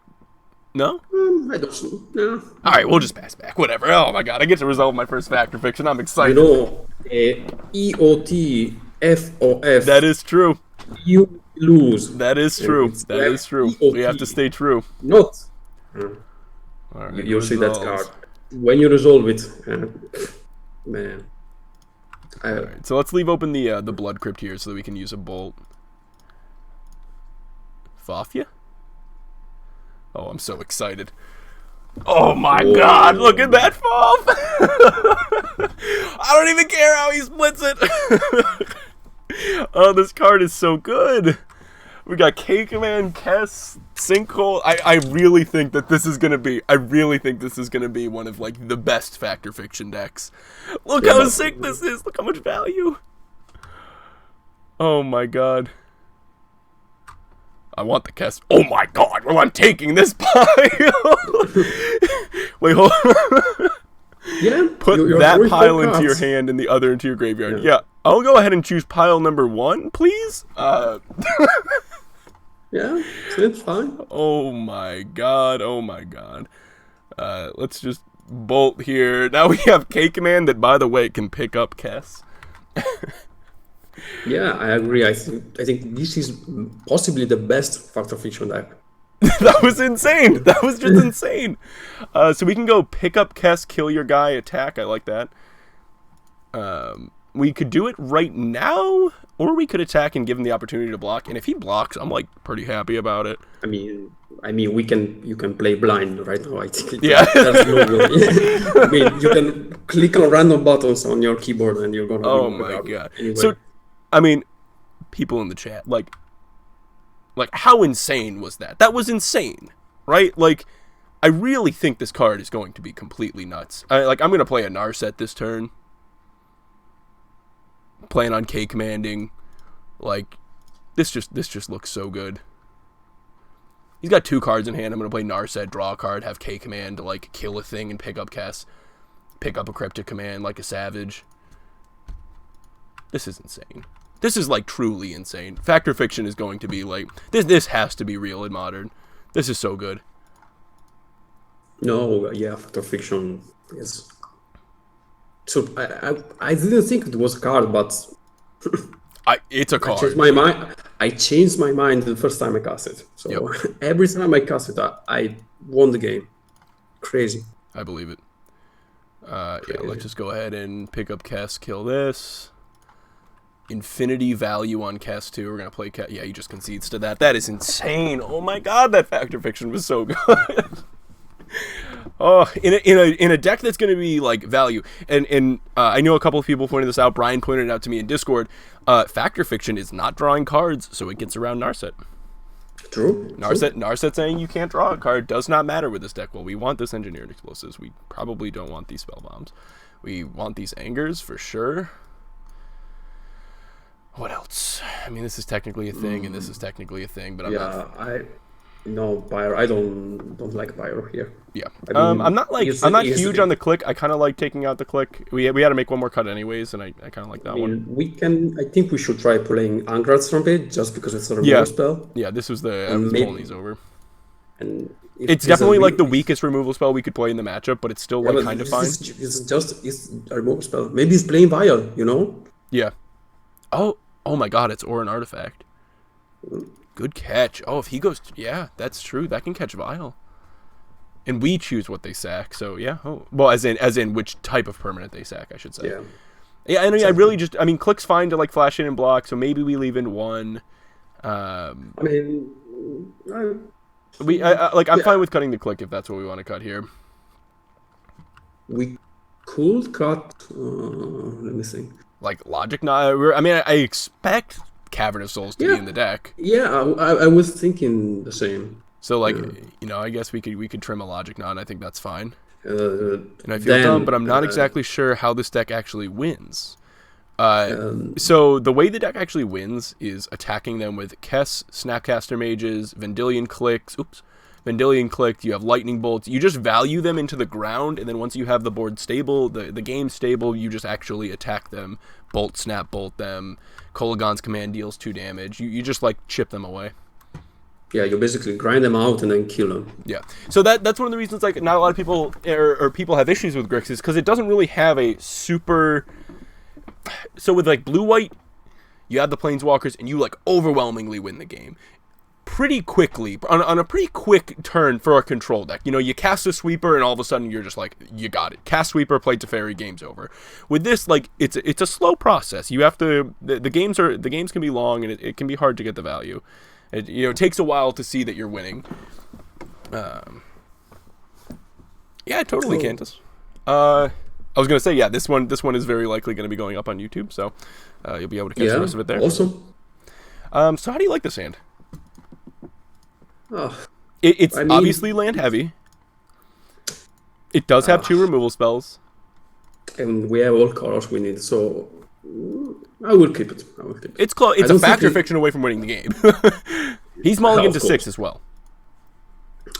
no? I don't know. No. All right, we'll just pass back. Whatever. Oh my god, I get to resolve my first Fact or Fiction. I'm excited. EOTFOF. That is true. You lose. That is true. That is true. We have to stay true. Not. All right, you'll see that card when you resolve it. Man. Alright, so let's leave open the blood crypt here so that we can use a bolt. Fafia? Oh, I'm so excited. Oh my god, look at that Faf! I don't even care how he splits it! Oh, this card is so good! We got K Command, Kess, Sinkhole. I really think that this is gonna be. One of like the best Fact or Fiction decks. Look how sick this is. Look how much value. Oh my god. I want the Kess. Oh my god. Well, I'm taking this pile. Wait, hold on. Yeah. Put that pile into your hand and the other into your graveyard. Yeah. I'll go ahead and choose pile number 1, please. Yeah, it's fine. Oh my god. Let's just bolt here. Now we have K Command that, by the way, can pick up Kess. Yeah, I agree. I think this is possibly the best Fact or Fiction deck. That was insane. That was just insane. So we can go pick up Kess, kill your guy, attack. I like that. We could do it right now, or we could attack and give him the opportunity to block. And if he blocks, I'm like pretty happy about it. I mean, you can play blind right now. I think. Yeah. There's no way. I mean, you can click on random buttons on your keyboard and you're gonna. Oh my god. Anyway. So, I mean, people in the chat, like, how insane was that? That was insane, right? Like, I really think this card is going to be completely nuts. I'm gonna play a Narset this turn. Playing on K commanding. Like, this just looks so good. He's got 2 cards in hand. I'm going to play Narset, draw a card, have K command to, like, kill a thing and pick up Kess. Pick up a Cryptic command like a savage. This is insane. This is, like, truly insane. Fact or Fiction is going to be, like... This has to be real in Modern. This is so good. No, yeah, Fact or Fiction is... So, I didn't think it was a card, but... It's a card. I changed my mind the first time I cast it. So yep. Every time I cast it, I won the game. Crazy. I believe it. Yeah, let's just go ahead and pick up Kess, kill this. Infinity value on Kess too. We're gonna play Kess. Yeah, he just concedes to that. That is insane. Oh my god, that Fact or Fiction was so good. Oh, in a deck that's going to be like value, and I know a couple of people pointed this out. Brian pointed it out to me in Discord. Fact or Fiction is not drawing cards, so it gets around Narset. True. Narset saying you can't draw a card does not matter with this deck. Well, we want this Engineered Explosives. We probably don't want these Spell Bombs. We want these Angers for sure. What else? I mean, this is technically a thing, and this is technically a thing, but I'm not. No, Pyro. I don't like Pyro here. Yeah, I mean, I'm not huge on the click. I kind of like taking out the click. We had to make one more cut anyways, and I kind of like that one. I think we should try playing Angra's Trumpet just because it's a removal spell. Yeah, this was I was pulling these over. And it's definitely like the weakest removal spell we could play in the matchup, but it's still like kind of fine. It's a removal spell. Maybe it's playing Vial, you know? Yeah. Oh my God! It's or an artifact. Good catch. Oh, if he goes... Yeah, that's true. That can catch Vial. And we choose what they sack, so yeah. Oh. Well, as in which type of permanent they sack, I should say. Yeah. Yeah, I really just... I mean, click's fine to, like, flash in and block, so maybe we leave in 1. I'm fine with cutting the click if that's what we want to cut here. We could cut... let me think. Like, Logic... I expect... Cavern of Souls to be in the deck. Yeah, I was thinking the same. So like, I guess we could trim a Logic Knot. I think that's fine. And I feel dumb, but I'm not exactly sure how this deck actually wins. So the way the deck actually wins is attacking them with Kess, Snapcaster Mages, Vendilion Clicks. Vendilion Click. You have Lightning Bolts. You just value them into the ground, and then once you have the board stable, the game stable, you just actually attack them. Bolt, Snap, Bolt them. Kolagon's command deals 2 damage. You just like chip them away. Yeah, you basically grind them out and then kill them. Yeah. So that's one of the reasons like not a lot of people or people have issues with Grixis because it doesn't really have a super. So with like blue-white, you have the Planeswalkers and you like overwhelmingly win the game. Pretty quickly, on a pretty quick turn for a control deck. You know, you cast a sweeper and all of a sudden you're just like, you got it. Cast sweeper, play Teferi, game's over. With this, like, it's a slow process. You have to, the games can be long and it can be hard to get the value. It takes a while to see that you're winning. Yeah, totally, cool. Cantus. I was gonna say, yeah, this one is very likely gonna be going up on YouTube, so you'll be able to catch the rest of it there. Awesome. So how do you like this hand? It's obviously land heavy. It does have 2 removal spells. And we have all colors we need, so I will keep it. It's close. It's a Fact or Fiction away from winning the game. He's mulligan to 6 as well.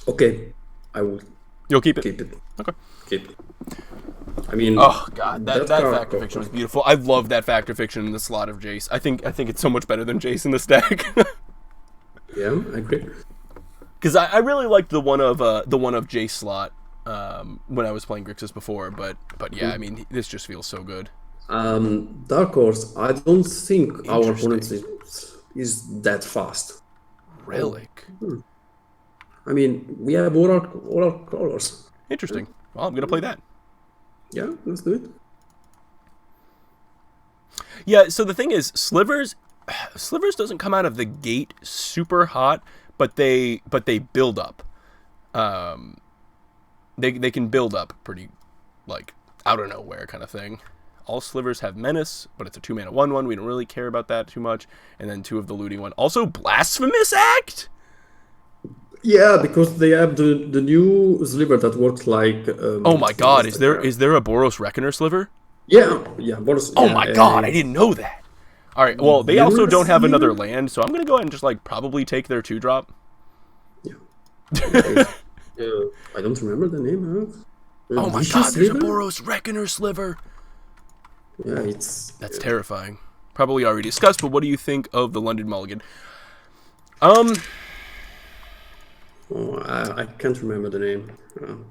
Okay, I will. You'll keep it? Keep it. Okay. Keep it. I mean... Oh, God. That Fact or Fiction was beautiful. I love that Fact or Fiction in the slot of Jace. I think it's so much better than Jace in this deck. Yeah, I agree. Because I really liked the one of Jace slot when I was playing Grixis before, but yeah, I mean this just feels so good. Dark Horse, I don't think our opponent is that fast. Relic. I mean, we have all our colors. Interesting. Well, I'm gonna play that. Yeah, let's do it. Yeah. So the thing is, Slivers doesn't come out of the gate super hot. But they build up. They can build up pretty, like, out of nowhere kind of thing. All Slivers have Menace, but it's a 2-mana 1/1. We don't really care about that too much. And then 2 of the looting one. Also, Blasphemous Act? Yeah, because they have the new sliver that works like... oh my god, is there a Boros Reckoner sliver? Yeah, Boros... Oh my god, I didn't know that. All right. Well, they also don't have Yes, another yeah. land, so I'm gonna go ahead and just like probably take their 2-drop. Okay. I don't remember the name. Oh my God! Vicious There's a River? Boros Reckoner Sliver. Yeah, it's That's terrifying. Probably already discussed, but what do you think of the London Mulligan? Um, oh, I can't remember the name.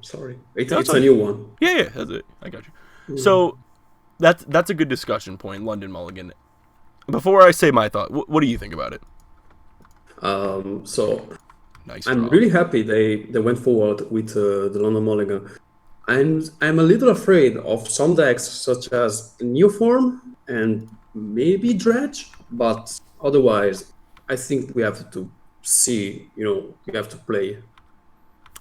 Sorry. no, It's a new one. yeah, that's it. I got you. So that's a good discussion point, London Mulligan. Before I say my thought, what do you think about it? So Nice I'm draw. really happy they went forward with the London Mulligan. I'm a little afraid of some decks such as Neoform and maybe Dredge, but otherwise, I think we have to see. We have to play.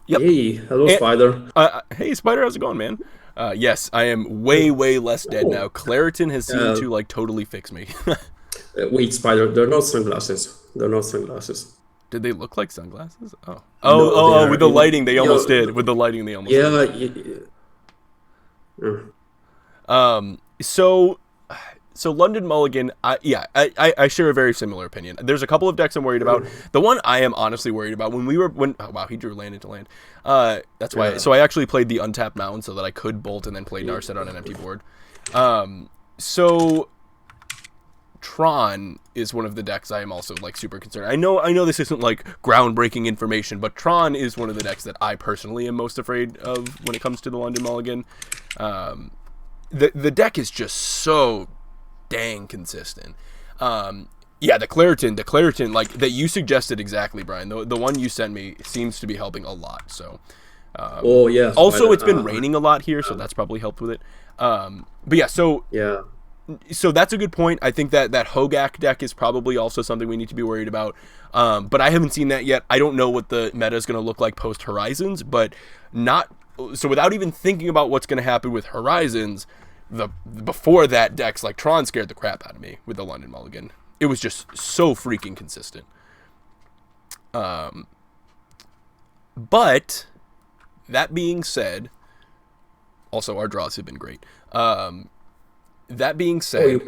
Yep. Hey, hello, And, Spider. hey, Spider, how's it going, man? Yes, I am way less dead Oh. now. Claritin has seemed to like totally fix me. Wait, Spider, they're not sunglasses. They're not sunglasses. Did they look like sunglasses? Oh, No, they with are the lighting, they almost yeah, did. With the lighting, they almost yeah, did. yeah. So London Mulligan, I share a very similar opinion. There's a couple of decks I'm worried about. The one I am honestly worried about oh wow, he drew land into land. That's why. Yeah. So I actually played the untapped mound so that I could bolt and then play Narset on an empty board. So Tron is one of the decks I am also like super concerned. I know this isn't like groundbreaking information, but Tron is one of the decks that I personally am most afraid of when it comes to the London Mulligan. The deck is just so dang consistent. The Claritin, like that you suggested exactly, Brian. The one you sent me seems to be helping a lot. So, Oh yeah. also Spider, it's been raining a lot here, so that's probably helped with it. But yeah, so that's a good point. I think that Hogak deck is probably also something we need to be worried about. But I haven't seen that yet. I don't know what the meta is going to look like post Horizons, but not so without even thinking about what's going to happen with Horizons. Before that, decks like Tron scared the crap out of me with the London Mulligan. It was just so freaking consistent. But that being said, also our draws have been great. That being said,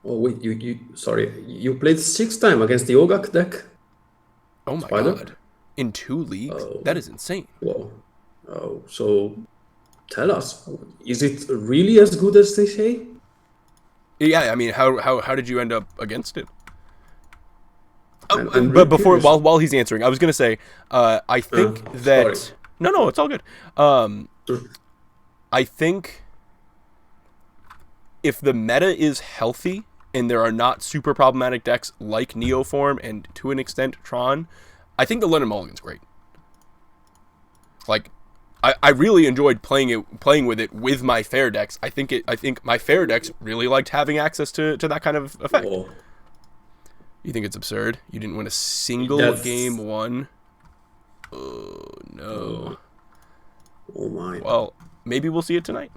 wait, sorry, you played 6 times against the Ogak deck? oh my Spider? God, in 2 leagues, that is insane. Whoa. Oh, so tell us, is it really as good as they say? Yeah, I mean, how did you end up against it? I'm But really before, curious. while he's answering, I was gonna say, I think that sorry. no, it's all good. I think if the meta is healthy and there are not super problematic decks like Neoform and to an extent Tron, I think the London Mulligan's great. Like, I really enjoyed playing with it with my fair decks. I think my fair decks really liked having access to that kind of effect. Whoa. You think it's absurd? You didn't win a single game one? Oh no. Oh my. Well, maybe we'll see it tonight.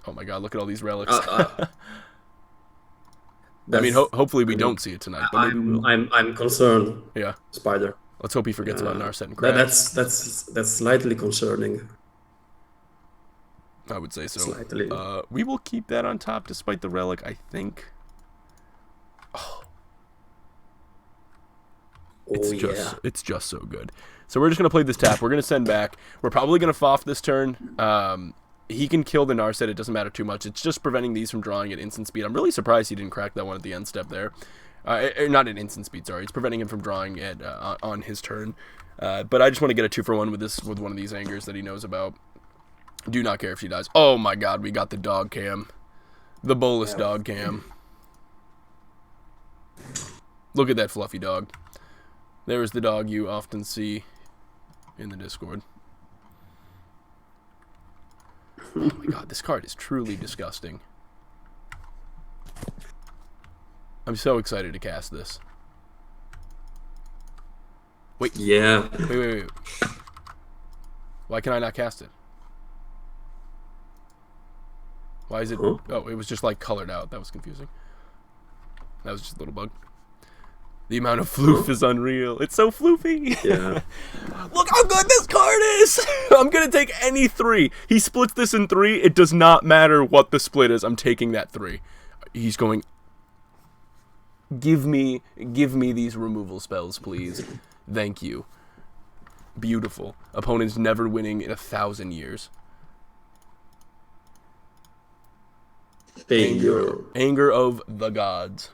Oh my God! Look at all these relics. I mean, hopefully we don't see it tonight, but maybe we'll. I'm concerned. Yeah. Spider. Let's hope he forgets about Narset and Crash. That's slightly concerning. I would say so. Slightly. We will keep that on top despite the relic, I think. Oh. It's just so good. So we're just gonna play this tap. We're gonna send back. We're probably gonna Foff this turn. He can kill the Narset. It doesn't matter too much. It's just preventing these from drawing at instant speed. I'm really surprised he didn't crack that one at the end step there. Not at instant speed. Sorry, it's preventing him from drawing it on his turn. But I just want to get a 2-for-1 with one of these angers that he knows about. Do not care if she dies. Oh my God, we got the dog cam, the bolus dog cam. Look at that fluffy dog. There is the dog you often see in the Discord. Oh my God, this card is truly disgusting. I'm so excited to cast this. Wait. Yeah. Wait. Why can I not cast it? Why is it... Huh? Oh, it was just like colored out. That was confusing. That was just a little bug. The amount of floof is unreal. It's so floofy. Yeah. Look how good this card is. I'm going to take any 3. He splits this in 3. It does not matter what the split is. I'm taking that 3. He's going... Give me these removal spells, please. Thank you. Beautiful. Opponents never winning in 1,000 years. Anger of the gods.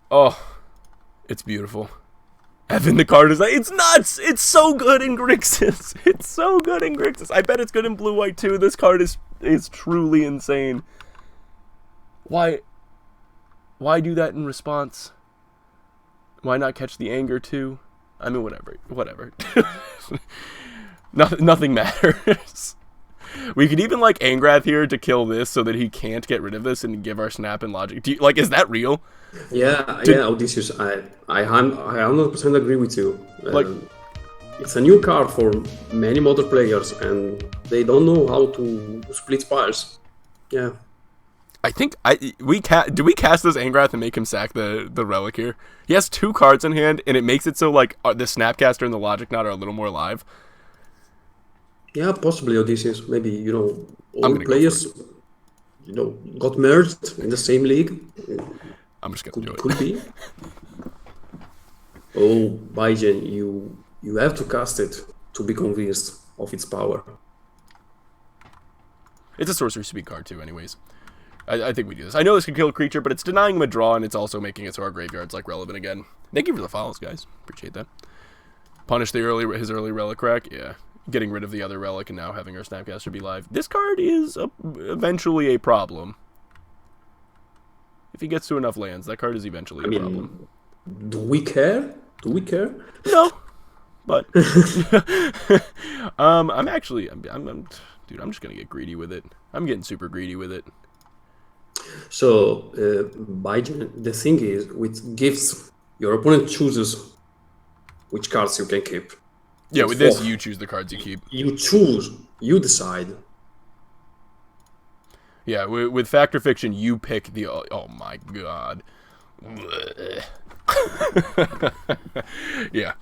Oh, it's beautiful. Evan, the card is like, it's nuts! It's so good in Grixis. It's so good in Grixis. I bet it's good in blue-white too. This card is truly insane. Why do that in response? Why not catch the anger too? I mean, whatever. Nothing matters. We could even like Angrath here to kill this so that he can't get rid of this and give our snap and logic. Is that real? Yeah, Odysseus, I 100% agree with you. It's a new card for many modern players, and they don't know how to split spires. Yeah. I think do we cast this Angrath and make him sack the relic here? He has 2 cards in hand, and it makes it so like the Snapcaster and the Logic Knot are a little more live. Yeah, possibly Odysseus. Maybe all players got merged in the same league. I'm just gonna do it. Could be. Oh, Baijen, you have to cast it to be convinced of its power. It's a sorcery speed card too, anyways. I think we do this. I know this can kill a creature, but it's denying him a draw, and it's also making it so our graveyard's like relevant again. Thank you for the follows, guys. Appreciate that. Punish his early relic rack. Yeah, getting rid of the other relic and now having our Snapcaster be live. This card is eventually a problem. If he gets to enough lands, that card is eventually a problem. Do we care? No, but I'm just gonna get greedy with it. I'm getting super greedy with it. So, Baijen, the thing is, with gifts, your opponent chooses which cards you can keep. Yeah, with this, you choose the cards you keep. You choose. You decide. Yeah, with Fact or Fiction, you pick the... Oh, my God. Yeah.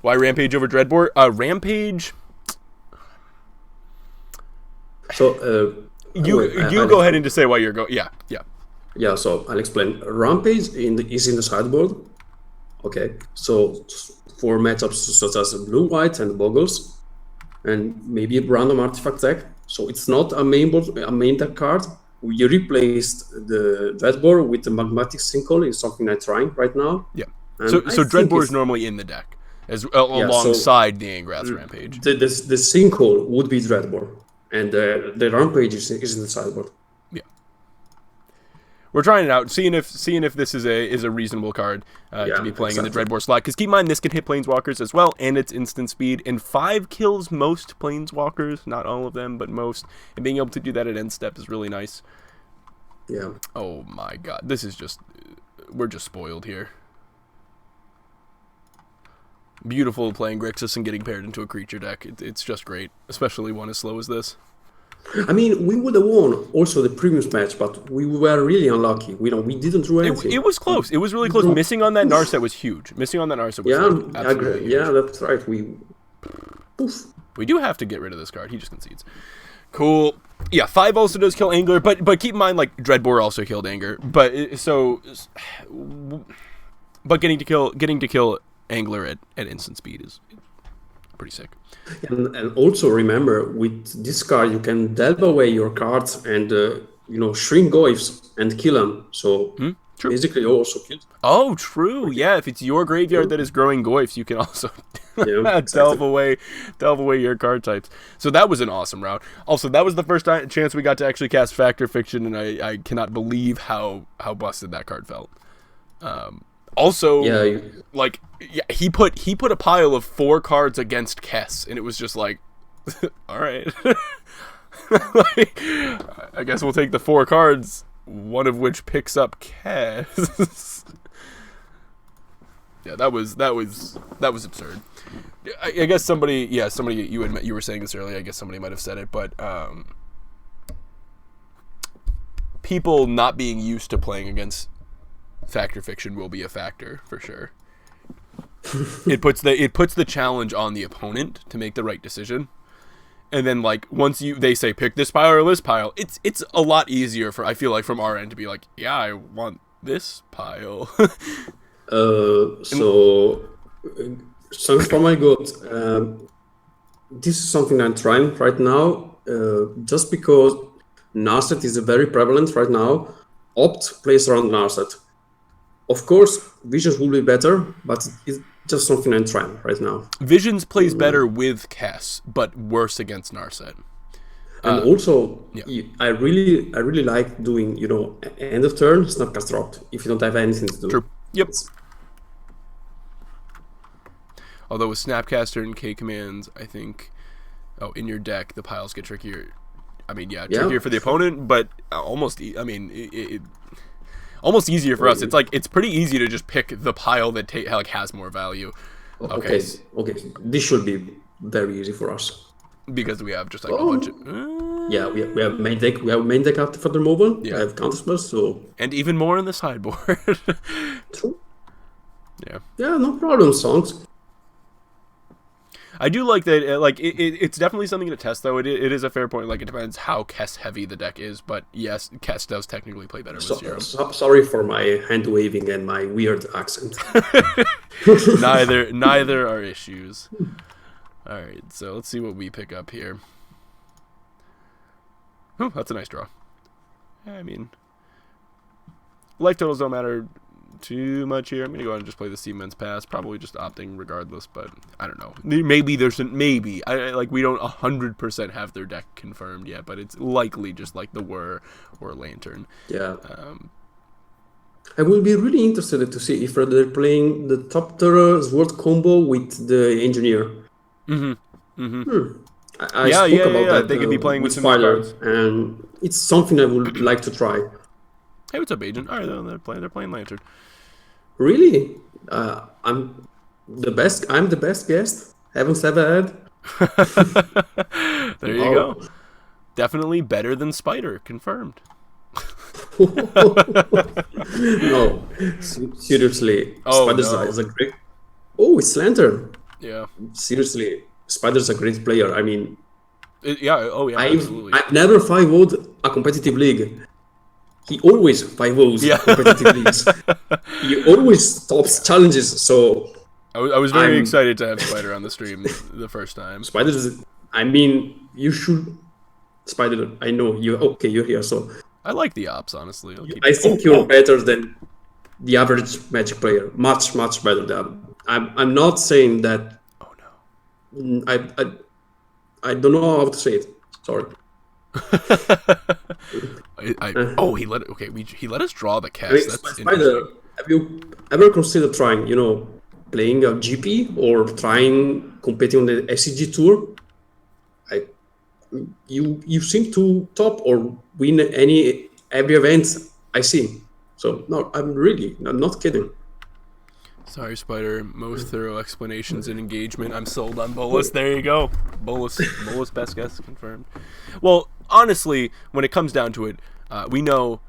Why Rampage over Dreadbore? Rampage... So, you go ahead and just say why you're going... Yeah. Yeah, so I'll explain. Rampage is in the sideboard. Okay, so for matchups such as blue-white and boggles, and maybe a random artifact deck. So it's not a main deck card. We replaced the Dreadbore with the Magmatic Sinkhole. Is something I'm trying right now. Yeah. So Dreadbore is normally in the deck alongside the Angrath's Rampage. The Sinkhole would be Dreadbore, and the Rampage is in the sideboard. Yeah. We're trying it out, seeing if this is a reasonable card to be playing in the Dreadbore slot. Because keep in mind, this can hit Planeswalkers as well, and it's instant speed. And 5 kills most Planeswalkers, not all of them, but most. And being able to do that at end step is really nice. Yeah. Oh my God, this is we're just spoiled here. Beautiful playing Grixis and getting paired into a creature deck. It's just great, especially one as slow as this. I mean, we would have won also the previous match, but we were really unlucky. We didn't do anything. It was close. It was really close. Missing on that Narset was huge. Huge. Yeah, that's right. We do have to get rid of this card. He just concedes. Cool. Yeah, 5 also does kill Angler, but keep in mind, like, Dreadbore also killed Anger. But getting to kill Angler at instant speed is pretty sick. And also remember, with this card, you can delve away your cards and shrink Goyfs and kill them. So basically, you also kill. Oh, true. Yeah, if it's your graveyard that is growing Goyfs, you can also delve away your card types. So that was an awesome route. Also, that was the first chance we got to actually cast Fact or Fiction, and I cannot believe how busted that card felt. Also, he put a pile of 4 cards against Kess, and it was just like, all right. I guess we'll take the 4 cards, one of which picks up Kess. Yeah, that was absurd. I guess somebody you were saying this earlier. I guess somebody might have said it, but people not being used to playing against Fact or Fiction will be a factor for sure. It puts the challenge on the opponent to make the right decision, And then like once they say pick this pile or this pile, it's a lot easier I feel like from our end to be like, yeah, I want this pile. So for my good, this is something I'm trying right now. Just because Narset is very prevalent right now, Opt plays around Narset. Of course, Visions will be better, but it's just something I'm trying right now. Visions plays better with Kess, but worse against Narset. And also, I really like doing, end of turn, Snapcast dropped, if you don't have anything to do. True. Yep. Although with Snapcaster and K commands, I think, in your deck, the piles get trickier. I mean, trickier for the opponent, but almost easier for us. It's like it's pretty easy to just pick the pile that has more value. Okay. This should be very easy for us because we have just like a bunch of. We have main deck. We have main deck after for the removal. Yeah. We have counterspells, so and even more in the sideboard. True. Yeah. Yeah, no problem, songs. I do like that. It's definitely something to test, though. It is a fair point. Like, it depends how Kess heavy the deck is, but yes, Kess does technically play better with Zero. Sorry for my hand waving and my weird accent. Neither are issues. All right, so let's see what we pick up here. Oh, that's a nice draw. I mean, life totals don't matter too much here. I'm gonna go ahead and just play the Seaman's Pass, probably just opting regardless, but I don't know. Maybe we don't 100% have their deck confirmed yet, but it's likely just like the Whir or Lantern. Yeah. I will be really interested to see if they're playing the top tier Sword combo with the Engineer. I spoke about that. They could be playing with some Spider, cards, and it's something I would like to try. Hey, what's up, Agent? All right, they're playing Lantern. Really? I'm the best guest Heaven's ever had. There you go. Definitely better than Spider, confirmed. No, seriously. Spider's a great. Oh, it's Lantern. Yeah. Seriously, Spider's a great player. I mean, absolutely. I've never 5-0'd a competitive league. He always 5-0s competitive leagues. He always tops challenges. So I was very excited to have Spider on the stream the first time. You should. Spider, I know you. Okay, you're here. So I like the ops, honestly. I think you're better than the average Magic player. Much better than. I'm not saying that. Oh no. I don't know how to say it. Sorry. He let us draw the Kess. That's Spider, have you ever considered trying, playing a GP or trying competing on the SCG tour? You seem to top or win every event I see. So no, I'm not kidding. Sorry, Spider. Most thorough explanations and engagement. I'm sold on Bolus. There you go. Bolus best guess confirmed. Well, honestly, when it comes down to it, we know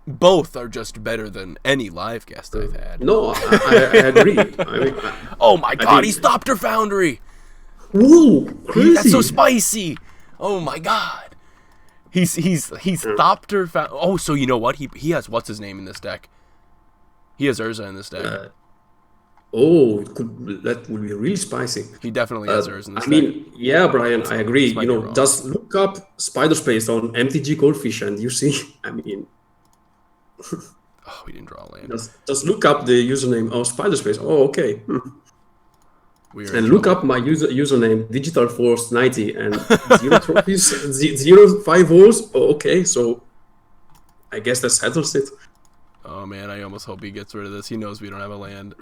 both are just better than any live guest I've had. No, I agree. Oh my God, he stopped her Foundry. Whoa, crazy. That's so spicy. Oh my God. He's stopped her Foundry. Oh, so you know what? He has what's his name in this deck? He has Urza in this deck. That would be really spicy. He definitely has Urza in this deck. Yeah, Brian, I agree. Just look up Spider Space on MTG Goldfish and you see, Oh, we didn't draw land. Just look up the username of Spider Space. Oh, okay. And look up my username, Digital Force 90, and 0 trophies, 0 5-0s. Oh, okay, so I guess that settles it. Oh man, I almost hope he gets rid of this. He knows we don't have a land.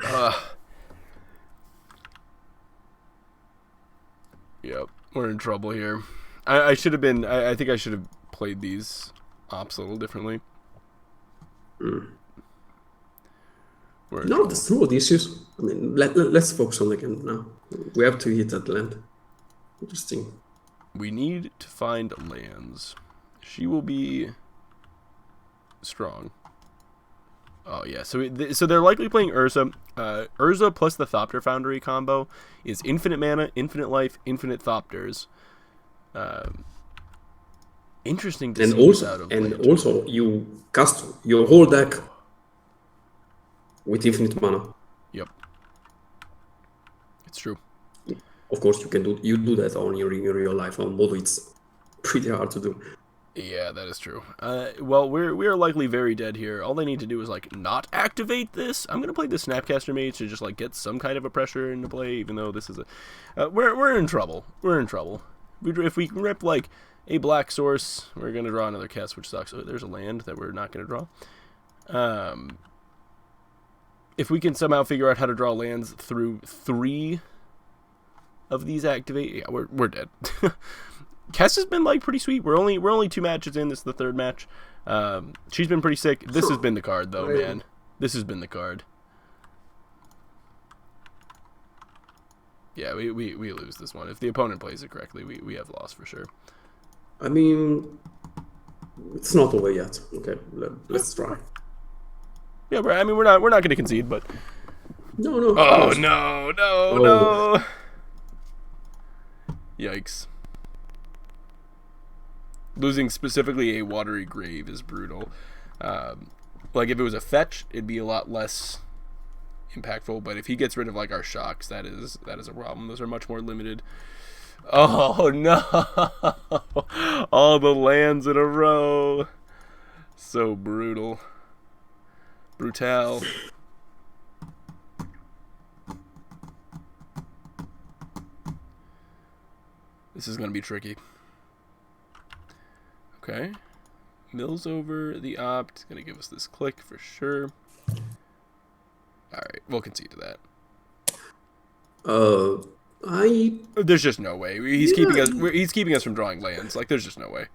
Yep, we're in trouble here. I should have been. I think I should have played these ops a little differently. No, that's true. The issues. Let's focus on the game now. We have to hit that land. Interesting. We need to find lands. She will be strong. Oh yeah, so they're likely playing Urza. Urza plus the Thopter Foundry combo is infinite mana, infinite life, infinite Thopters. Interesting to And see this out also, of and Lantern. also, you cast your whole deck with infinite mana. Yep. It's true. Of course, you do that on in real life. On Modo, it's pretty hard to do. Yeah, that is true. Well, we are likely very dead here. All they need to do is like not activate this. I'm gonna play the Snapcaster Mage to just like get some kind of a pressure into play, even though this is a we're in trouble. We're in trouble. If we can rip like a black source, we're gonna draw another Kess, which sucks. So there's a land that we're not gonna draw. If we can somehow figure out how to draw lands through 3 of these activate, yeah, we're dead. Kess has been like pretty sweet. We're only 2 matches in. This is the 3rd match. She's been pretty sick. This has been the card though, man. This has been the card. Yeah, we lose this one. If the opponent plays it correctly, we have lost for sure. I mean, it's not over yet. Okay, let's try. Yeah, I mean we're not going to concede, but No. oh no. Yikes. Losing specifically a watery grave is brutal. Like if it was a fetch, it'd be a lot less impactful. But if he gets rid of like our shocks, that is a problem. Those are much more limited. Oh no! All the lands in a row. So brutal. Brutal. This is gonna be tricky. Okay. Mills over the opt. Gonna give us this click for sure. Alright, we'll concede to that. There's just no way. He's keeping us from drawing lands. Like there's just no way.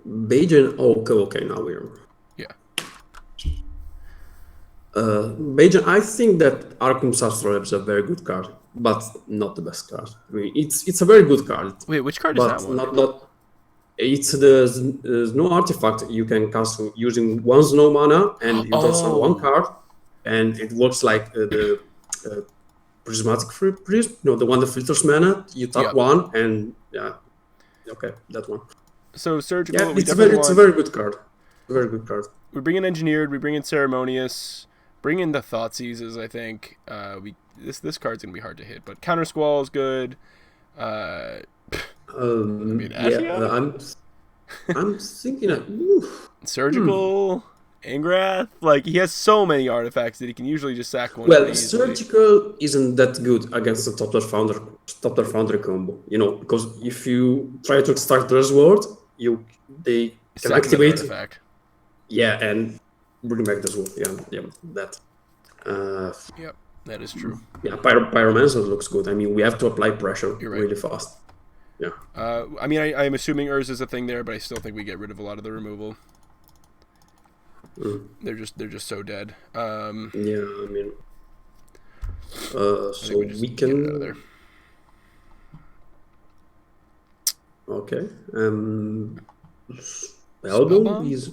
Bajan. Okay, now we're. Yeah. Bajan, I think that Arkham Astrolabe is a very good card, but not the best card. I mean, it's a very good card. Wait, which card is that one? Not. It's the snow artifact you can cast using 1 snow mana, and you draw some 1 card, and it works like the prismatic prism. No, the one that filters mana. You tap 1, and yeah, okay, that one. So surgical. Yeah, it's a very good card. Very good card. We bring in engineered. We bring in ceremonious. Bring in the Thoughtseizes. I think this card's gonna be hard to hit, but counter squall is good. I'm thinking of surgical, Angrath. Like he has so many artifacts that he can usually just sack one. Well, surgical isn't that good against the Top Founder combo. You know, because if you try to extract the sword, they can activate. Yeah, and bring back the sword. Yeah, that. Yep, that is true. Yeah, Pyromancer looks good. I mean, we have to apply pressure really fast. Yeah. I mean, I'm assuming Urza is a thing there, but I still think we get rid of a lot of the removal. They're just so dead. Yeah, I mean. So we can. Get it out of there. Okay. Spellbomb is.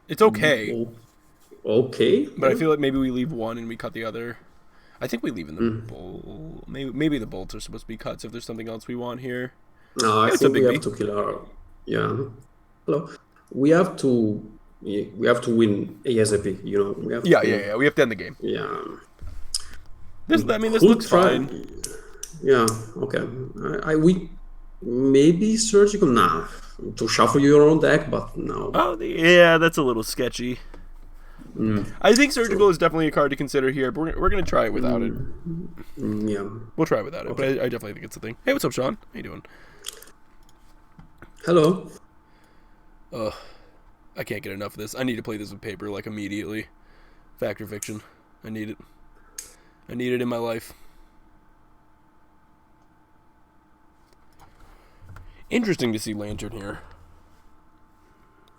It's okay. Okay. But I feel like maybe we leave one and we cut the other. I think we leave in the bowl. Maybe the bolts are supposed to be cuts if there's something else we want here. No, I think we have to kill our. Yeah. Hello. We have to win ASAP. You know. We have yeah. We have to end the game. Yeah. This looks fine. Yeah. Okay. We maybe surgical. Nah. To shuffle your own deck, but no. Oh, yeah. That's a little sketchy. I think surgical is definitely a card to consider here, but we're gonna try it without it. Yeah, we'll try it without it, but I definitely think it's a thing. Hey, what's up, Sean? How you doing? Hello. I can't get enough of this. I need to play this with paper like immediately. Fact or fiction? I need it. I need it in my life. Interesting to see Lantern here.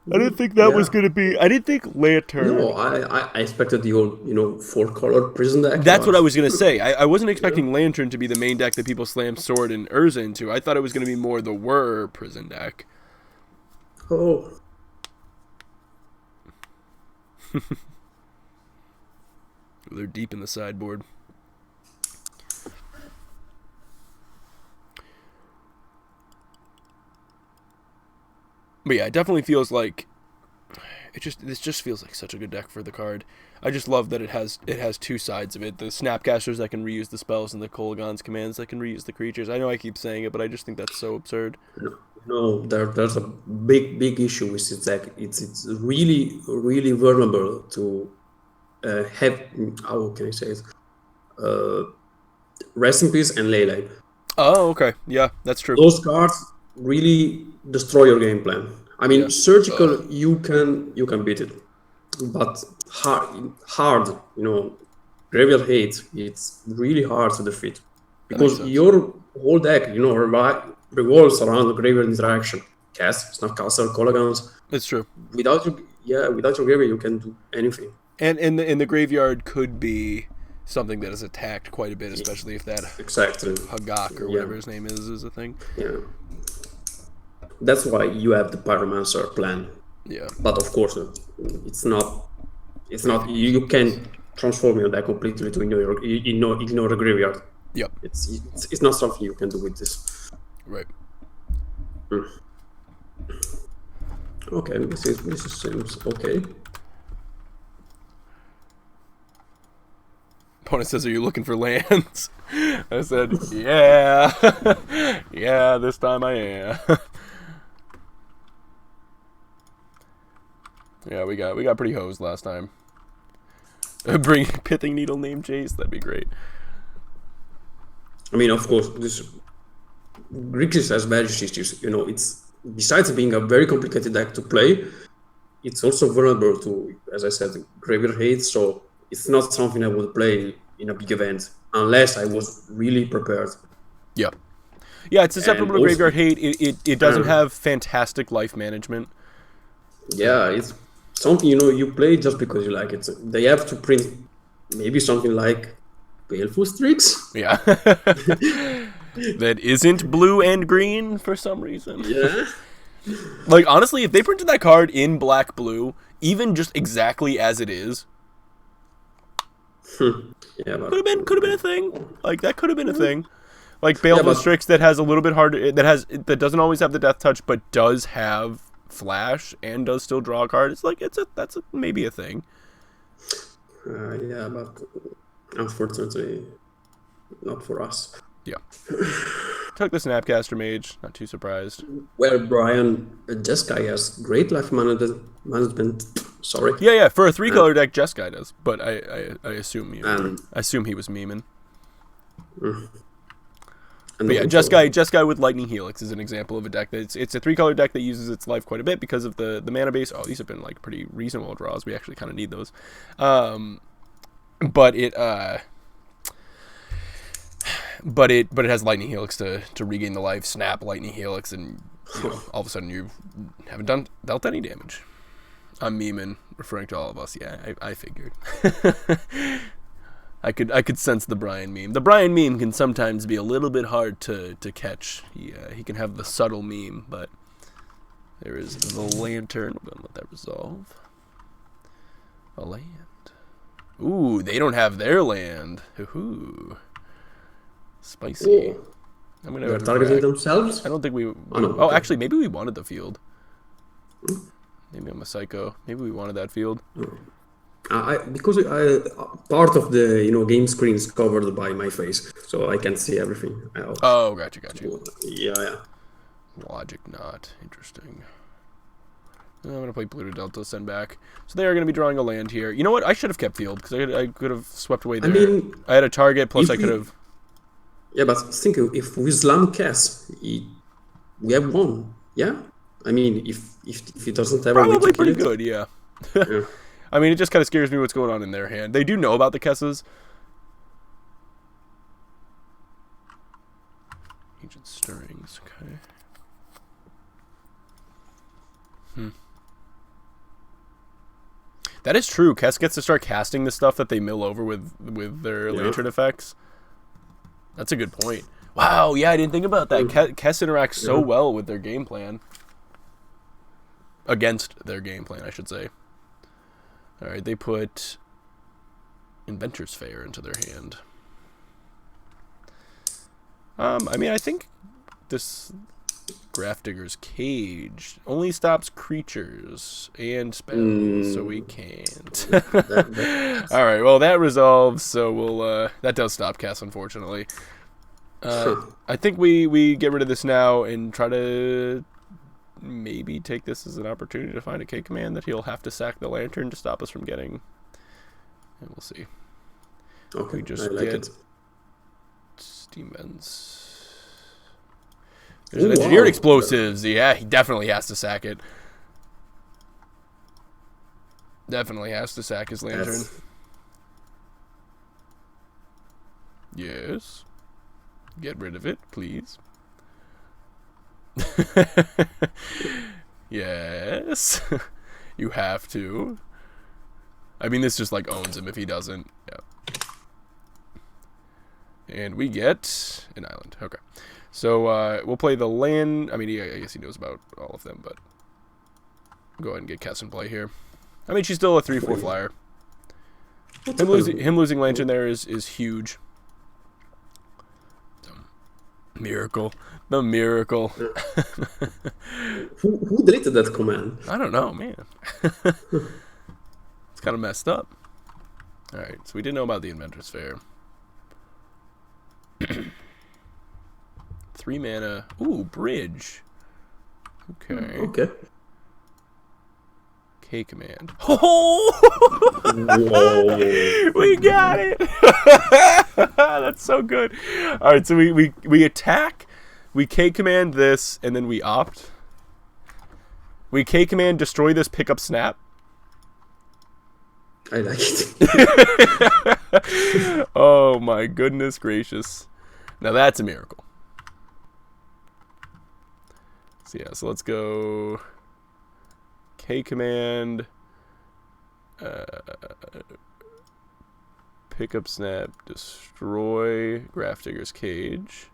I didn't think that was gonna be. I didn't think Lantern. No, I expected the old 4-color prison deck. That's what I was gonna say. I wasn't expecting Lantern to be the main deck that people slam Sword and Urza into. I thought it was gonna be more the Whir prison deck. Oh. They're deep in the sideboard. But yeah, it definitely feels like this just feels like such a good deck for the card. I just love that it has two sides of it: the Snapcasters that can reuse the spells, and the Kolaghan's commands that can reuse the creatures. I know I keep saying it, but I just think that's so absurd. No, there's a big issue with this deck. It's really vulnerable to have, how can I say it? Rest in Peace and Ley. Oh, okay. Yeah, that's true. Those cards really destroy your game plan. I mean, Yeah. surgical, you can beat it, but hard, Graveyard Hate, it's really hard to defeat because your whole deck, revolves around the graveyard interaction. Kess, Snapcaster, Kolaghan's. It's true. Without your graveyard, you can do anything. And in the graveyard could be something that is attacked quite a bit, especially if that Hagak or whatever his name is a thing. Yeah. That's why you have the Pyromancer plan. Yeah. But of course, it's not. You can transform your deck completely to ignore the graveyard. Yep. It's not something you can do with this. Right. Okay, this seems okay. Opponent says, "Are you looking for lands?" I said, "Yeah, yeah. This time I am." Yeah, we got pretty hosed last time. Bring Pithing Needle named Jace. That'd be great. I mean, of course, this Grixis has various issues. It's besides being a very complicated deck to play, it's also vulnerable to, as I said, Graveyard Hate. So it's not something I would play in a big event unless I was really prepared. Yeah, yeah. It's susceptible to Graveyard Hate. It doesn't have fantastic life management. Yeah, it's something you play just because you like it. They have to print maybe something like Baleful Strix. Yeah. That isn't blue and green for some reason. Yeah. Like, honestly, if they printed that card in black blue, even just exactly as it is, yeah, could have been a thing. Like, that could have been a thing. Like Baleful Strix that has a little bit harder, that doesn't always have the death touch, but does have flash and does still draw a card. It's like that's maybe a thing. Yeah, but unfortunately, not for us. Yeah. Took the Snapcaster Mage. Not too surprised. Well, Brian, Jeskai has great life management. Sorry. Yeah. For a 3-color deck, Jeskai does. But I assume he was memeing. But yeah, Jeskai with Lightning Helix is an example of a deck that it's a 3-color deck that uses its life quite a bit because of the mana base. Oh, these have been like pretty reasonable draws. We actually kind of need those. But it has Lightning Helix to regain the life, snap Lightning Helix, and all of a sudden you haven't dealt any damage. I'm memeing, referring to all of us. Yeah, I figured. I could sense the Brian meme. The Brian meme can sometimes be a little bit hard to catch. He can have the subtle meme, but there is the Lantern. We're gonna let that resolve. A land. Ooh, they don't have their land. Hoo-hoo. Spicy. I'm gonna They're targeting themselves? I don't think we... Oh, actually, maybe we wanted the field. Maybe I'm a psycho. Maybe we wanted that field. Because part of the game screen is covered by my face, so I can't see everything. Oh, gotcha. Yeah. Logic not. Interesting. I'm going to play Pluto Delta, send back. So they are going to be drawing a land here. You know what? I should have kept field, because I could have swept away there. I mean, I had a target, plus I could have... Yeah, but think if we slam Kess, we have won. Yeah? I mean, if he doesn't have probably pretty good, yeah. I mean, it just kind of scares me what's going on in their hand. They do know about the Kesses. Ancient Stirrings, okay. That is true. Kess gets to start casting the stuff that they mill over with their Lantern effects. That's a good point. Wow, yeah, I didn't think about that. Kess interacts so well with their game plan. Against their game plan, I should say. All right, they put Inventor's Fair into their hand. I mean, I think this Grafdigger's Cage. Only stops creatures and spells, so we can't. Alright, well, that resolves, so we'll, that does stop Kess, unfortunately. I think we get rid of this now and try to maybe take this as an opportunity to find a K command that he'll have to sack the Lantern to stop us from getting. And we'll see. Okay, we just I like get it. Steam Vents. There's an Engineered Explosives. Yeah, he definitely has to sack it. Definitely has to sack his Lantern. Yes. Get rid of it, please. Yes. You have to. I mean, this just like owns him if he doesn't. Yeah. And we get an island. Okay. So we'll play the land. I mean, I guess he knows about all of them, but go ahead and get Kess in play here. I mean, she's still a 3/4 flyer. Him losing Lantern there is huge. Miracle. The miracle. Who deleted that command? I don't know, man. It's kind of messed up. Alright, so we didn't know about the Inventor's Fair. 3 mana. Ooh, bridge. Okay. Okay. K command. Oh! We got it! That's so good. Alright, so we attack, we K command this, and then we opt. We K command destroy this, pick up snap. I like it. Oh my goodness gracious. Now that's a miracle. So yeah, so let's go K command, pick up snap, destroy Grafdigger's Cage.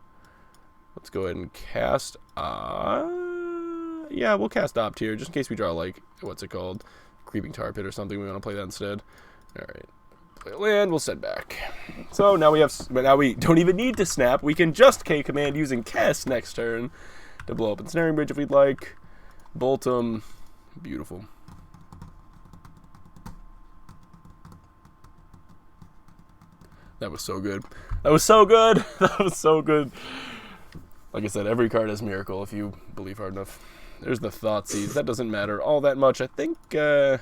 Let's go ahead and cast yeah, we'll cast Opt here just in case we draw like what's it called? Creeping Tar Pit or something. We want to play that instead. Alright. Play land, we'll send back. So now we have, but now we don't even need to snap. We can just K command using Kess next turn to blow up Ensnaring Bridge if we'd like. Bolt him. Beautiful. That was so good. That was so good. That was so good. Like I said, every card has Miracle if you believe hard enough. There's the Thoughtseize. That doesn't matter all that much. I think, I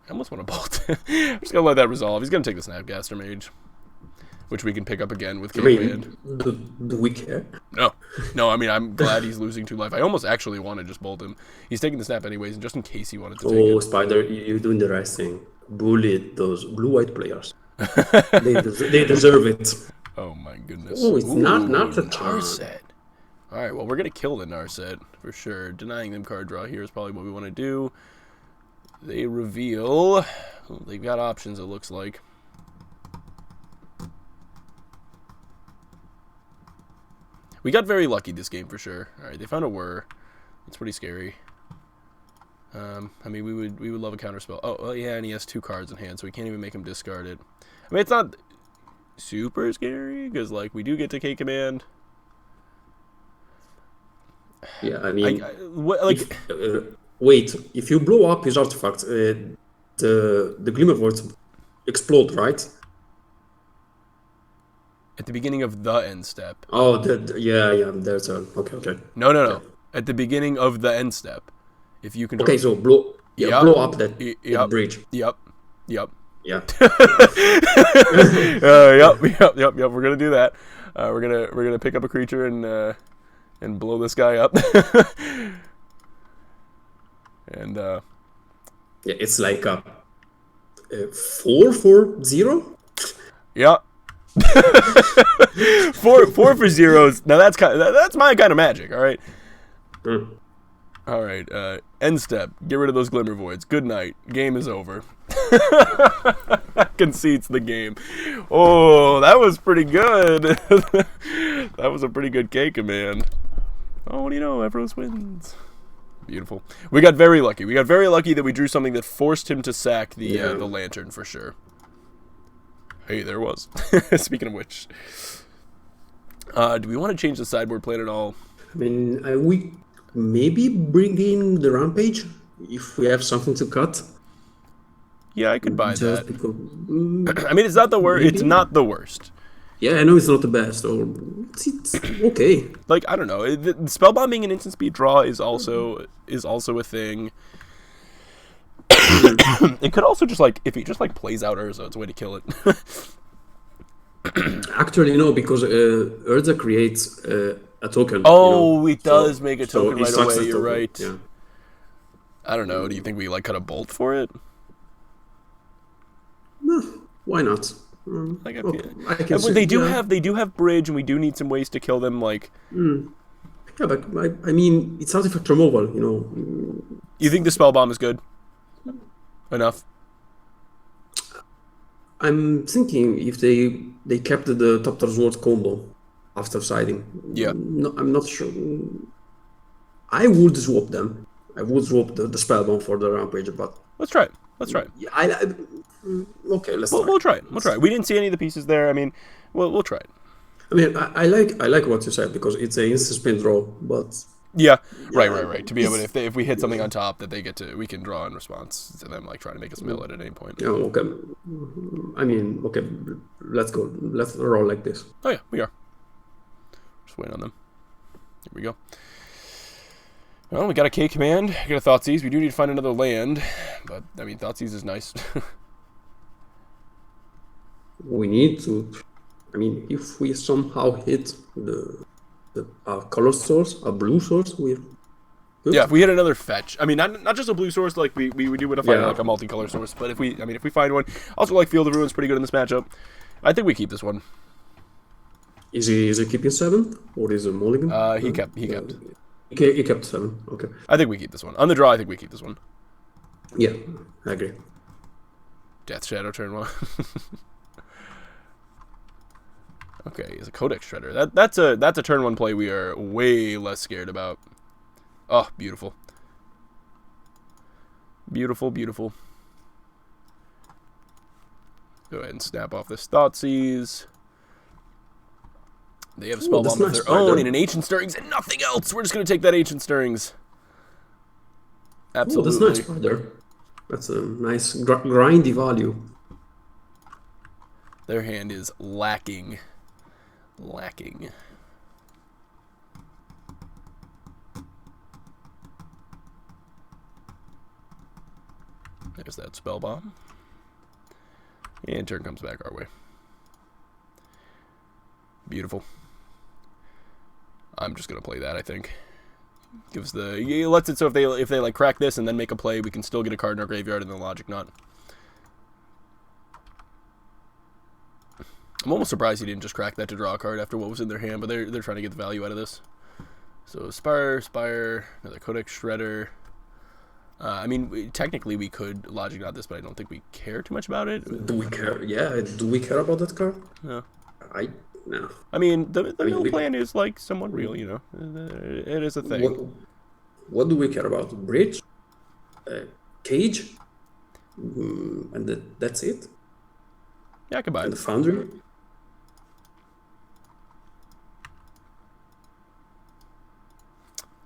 almost want to bolt. I'm just going to let that resolve. He's going to take the Snapcaster Mage, which we can pick up again with K-Command. Do we care? No. No, I mean, I'm glad he's losing 2 life. I almost actually want to just bolt him. He's taking the snap anyways, and just in case he wanted to take it. Oh, Spider, you're doing the right thing. Bully those blue-white players. They deserve it. Oh my goodness. Oh, it's not a Narset. Alright, well, we're going to kill the Narset for sure. Denying them card draw here is probably what we want to do. They reveal. Oh, they've got options, it looks like. We got very lucky this game for sure. Alright, they found a Whir. That's pretty scary. I mean, we would love a counterspell. Oh, well, yeah, and he has 2 cards in hand, so we can't even make him discard it. I mean, it's not super scary, because, like, we do get to K-Command. Yeah, I mean... wait, if you blow up his artifact, the Glimmerwords explode, right? At the beginning of the end step. Oh, yeah, there's a... Okay. No. Yeah. At the beginning of the end step. If you can... Okay, so blow up that bridge. Yep. Yeah. Yep. We're gonna do that. We're gonna pick up a creature and blow this guy up. And yeah, it's like a 4/0. Yeah. 4 for zeros. Now that's my kind of magic. All right. All right. End step. Get rid of those Glimmer Voids. Good night. Game is over. Concedes the game. Oh, that was pretty good. That was a pretty good K command. Oh, what do you know? Evaros wins. Beautiful. We got very lucky. We got very lucky that we drew something that forced him to sack the Lantern for sure. Hey, there was. Speaking of which, do we want to change the sideboard plan at all? mean, we maybe bring in the Rampage if we have something to cut. Yeah, I could buy Just that. because. I mean, it's not the worst. It's Maybe? not the worst. Yeah, I know it's not the best, or it's okay. Like, I don't know. The spell bombing and instant speed draw is also a thing. It could also just like if he just like plays out Urza, it's a way to kill it. Actually, no, because Urza creates a token. Oh, it does make a token it right sucks away. the You're token, right. Yeah. I don't know. Do you think we like cut a bolt for it? No, why not? Like, I can see, they do have bridge, and we do need some ways to kill them. Like, yeah, but I mean, it's artifact removal. you think the spell bomb is good enough? I'm thinking if they kept the top sword combo after siding. Yeah. No, I'm not sure. I would swap them. I would swap the spellbomb for the Rampage, but Let's try it. Let's try it. yeah, okay, let's try. We'll try it. We'll try it. We didn't see any of the pieces there. I mean, we'll try it. I mean, I like what you said because it's an instant spin draw, but Yeah, right. To be able to, if we hit something on top that we can draw in response to them like trying to make us mill it at any point. yeah, okay. I mean, okay, let's go. Let's roll like this. Oh yeah, we are. Just waiting on them. Here we go. Well, we got a K command. We got a Thoughtseize. We do need to find another land, but I mean, Thoughtseize is nice. We need to. I mean, if we somehow hit the color source, a blue source, we're good. Yeah, if we hit another fetch. I mean, not just a blue source like we do with a find Yeah. like a multicolor source, but if we find one, also like Field of Ruin's pretty good in this matchup. I think we keep this one. Is he keeping 7 or is it mulligan? He kept. He kept 7. Okay. I think we keep this one. On the draw, I think we keep this one. Yeah, I agree. Death Shadow turn 1. Okay, he's a Codex Shredder. That's a turn 1 play we are way less scared about. Oh, beautiful. Beautiful. Go ahead and snap off this Thoughtseize. They have Spell Bomb of their own and an Ancient Stirrings and nothing else. We're just going to take that Ancient Stirrings. Absolutely. Oh, that's nice, brother. That's a nice grindy value. Their hand is lacking. There's that Spell Bomb. And turn comes back our way. Beautiful. I'm just gonna play that, I think. Gives it lets it so if they like crack this and then make a play, we can still get a card in our graveyard and the Logic Knot. I'm almost surprised he didn't just crack that to draw a card after what was in their hand, but they're trying to get the value out of this. So Spire, another Codex Shredder. I mean, technically we could Logic Knot this, but I don't think we care too much about it. Do we care? Yeah, do we care about that card? No. No. I mean, the middle plan is like somewhat real, you know. It is a thing. What do we care about? Bridge? Cage? And that's it? Yeah, I can buy And it. the Foundry?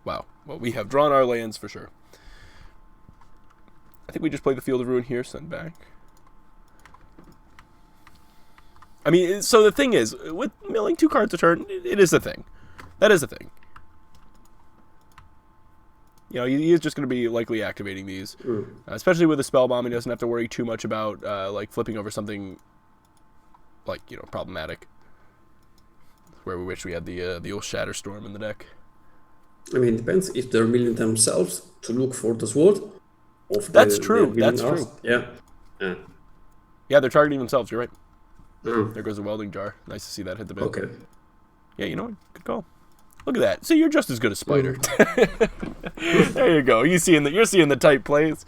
Wow. Well, we have drawn our lands for sure. I think we just play the Field of Ruin here, send back. I mean, so the thing is, with milling 2 cards a turn, it is a thing. That is a thing. You know, he is just going to be likely activating these. Especially with the Spell Bomb, he doesn't have to worry too much about, like, flipping over something, like, you know, problematic. Where we wish we had the old Shatterstorm in the deck. I mean, it depends if they're milling themselves to look for the sword. That's true. That's true. Yeah. Yeah, they're targeting themselves. You're right. There goes a welding jar. Nice to see that hit the bit. Okay. Yeah, you know what? Good call. Look at that. See, you're just as good as Spider. There you go. You're seeing the tight plays.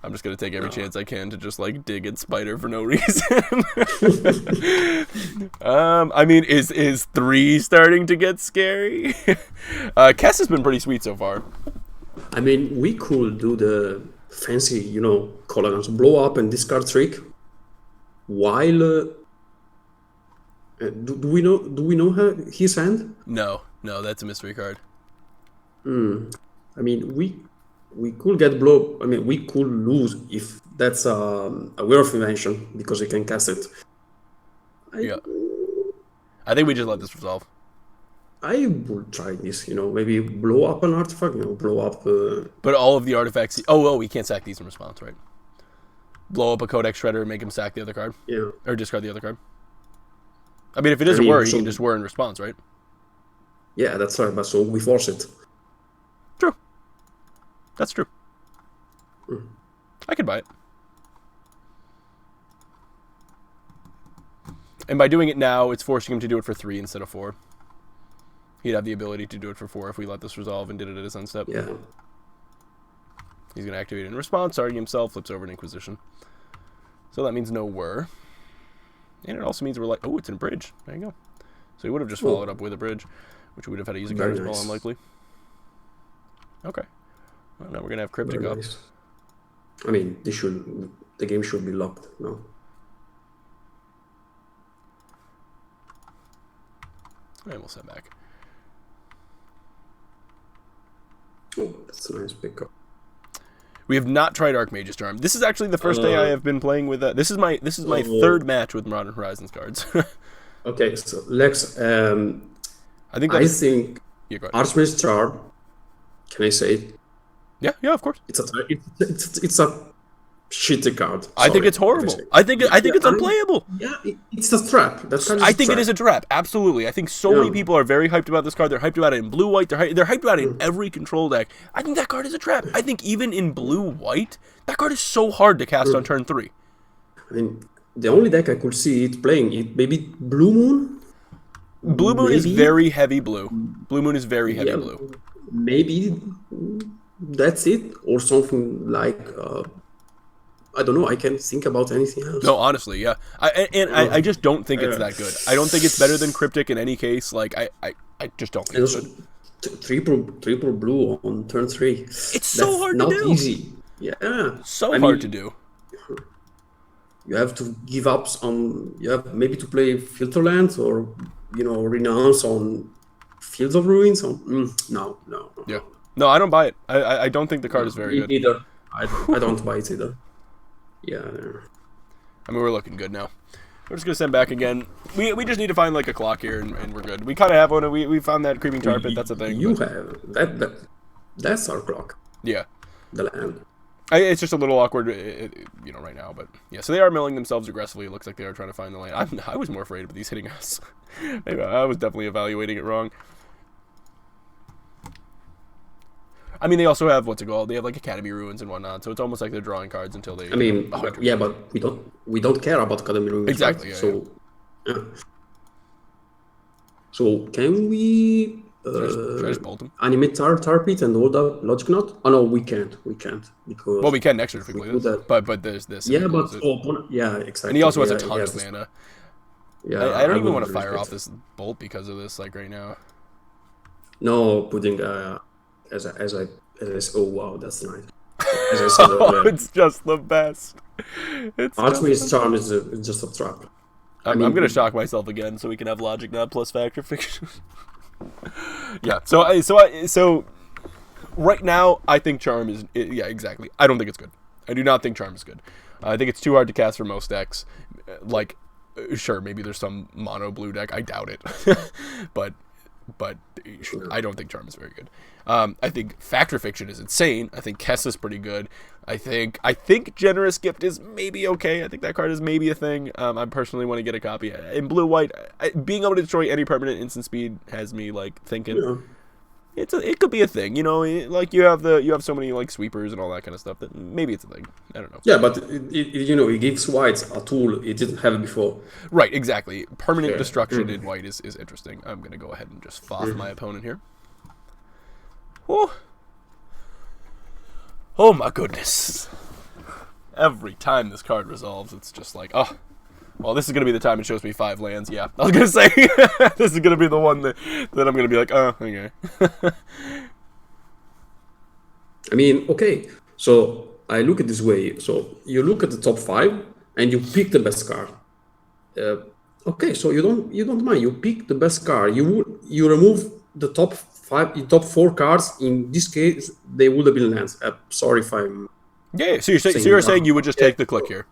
I'm just gonna take every chance I can to just like dig at Spider for no reason. I mean, is 3 starting to get scary? Kess has been pretty sweet so far. I mean, we could do the fancy, you know, Cologans blow up and discard trick while Do we know his hand? No, that's a mystery card. I mean, we could get blow. I mean, we could lose if that's a Will of Invention because he can cast it. Yeah. I think we just let this resolve. I would try this. Maybe blow up an artifact. Blow up. But all of the artifacts. Oh, we can't sack these in response, right? Blow up a Codex Shredder and make him sack the other card. Yeah. Or discard the other card. I mean, if it doesn't whir, he can just whir in response, right? Yeah, that's right. But so we force it. True. That's true. I could buy it. And by doing it now, it's forcing him to do it for 3 instead of 4. He'd have the ability to do it for 4 if we let this resolve and did it at his end step. Yeah. He's going to activate it in response, target himself, flips over an Inquisition. So that means no whir. And it also means we're like, oh, it's in a bridge. There you go. So he would have just followed up with a bridge, which we would have had to use a card as well, unlikely. Okay. Well, now we're going to have Cryptic up. Nice. I mean, the game should be locked now. And we'll set back. Oh, that's a nice pickup. We have not tried Archmage's Charm. This is actually the first day I have been playing with. This is my third match with Modern Horizons cards. Okay, so Lex, I think Archmage's Charm. Can I say it? Yeah, of course. It's a shitty card. Sorry, I think it's horrible. I think it's unplayable. Yeah, it's a trap. I think it is a trap. Absolutely. I think so many people are very hyped about this card. They're hyped about it in blue-white. They're hyped about it in every control deck. I think that card is a trap. I think even in blue-white, that card is so hard to cast on turn 3. I mean, the only deck I could see it playing it maybe Blue Moon. Blue Moon is very heavy blue. Blue Moon is very heavy blue. Maybe that's it, or something like. I don't know. I can't think about anything else. No, honestly, yeah. I just don't think it's that good. I don't think it's better than Cryptic in any case. Like I just don't think it's good. Triple blue on turn 3. It's so hard to do. Not easy. Yeah. So hard to do. You have to give up on. You have maybe to play Filterlands or renounce on Fields of Ruins. No. Yeah. No, I don't buy it. I don't think the card is very good. Either. I don't buy it either. Yeah. I mean, we're looking good now. We're just gonna send back again. We just need to find like a clock here, and we're good. We kind of have one. We found that Creeping Tar Pit. That's a thing. You have that. That's our clock. Yeah. The land. It's just a little awkward, right now. But yeah, so they are milling themselves aggressively. It looks like they are trying to find the land. I was more afraid of these hitting us. Maybe I was definitely evaluating it wrong. I mean, they also have what's it called? They have like Academy Ruins and whatnot, so it's almost like they're drawing cards until they. I mean, yeah, but we don't care about Academy Ruins. Exactly. Right? Yeah, yeah. So can we just bolt them? Animate Tar Pit and hold up Logic Knot? Oh no, we can't because. Well, we can next turn if we play this. But there's this. Yeah, but exactly. And he also has a ton of mana. Yeah, I don't even want to fire off this bolt because of this, like right now. No, putting as oh wow, that's nice. As I said, it's just the best. Archmage's Charm is just a trap. I'm gonna shock myself again so we can have Logic Knot plus Factor Fiction. Yeah. So right now I think Charm is exactly. I don't think it's good. I do not think Charm is good. I think it's too hard to cast for most decks. Like, sure, maybe there's some mono blue deck. I doubt it, but I don't think Charm is very good. I think Factor Fiction is insane. I think Kess is pretty good. I think Generous Gift is maybe okay. I think that card is maybe a thing. I personally want to get a copy. In blue-white, being able to destroy any permanent instant speed has me like thinking it could be a thing. Like you have so many like sweepers and all that kind of stuff that maybe it's a thing. I don't know. Yeah, but it gives white a tool it didn't have before. Right, exactly. Permanent destruction in white is interesting. I'm gonna go ahead and just foff my opponent here. Oh my goodness. Every time this card resolves, it's just like, oh, well, this is going to be the time it shows me 5 lands. Yeah, I was going to say, this is going to be the one that I'm going to be like, oh, okay. I mean, okay, so I look at this way. So you look at the top 5, and you pick the best card. Okay, so you don't mind. You pick the best card. You remove the top 4 cards. In this case, they would have been lands. Sorry if I'm Yeah. So saying you're saying wrong. you would just Yeah, take the click here.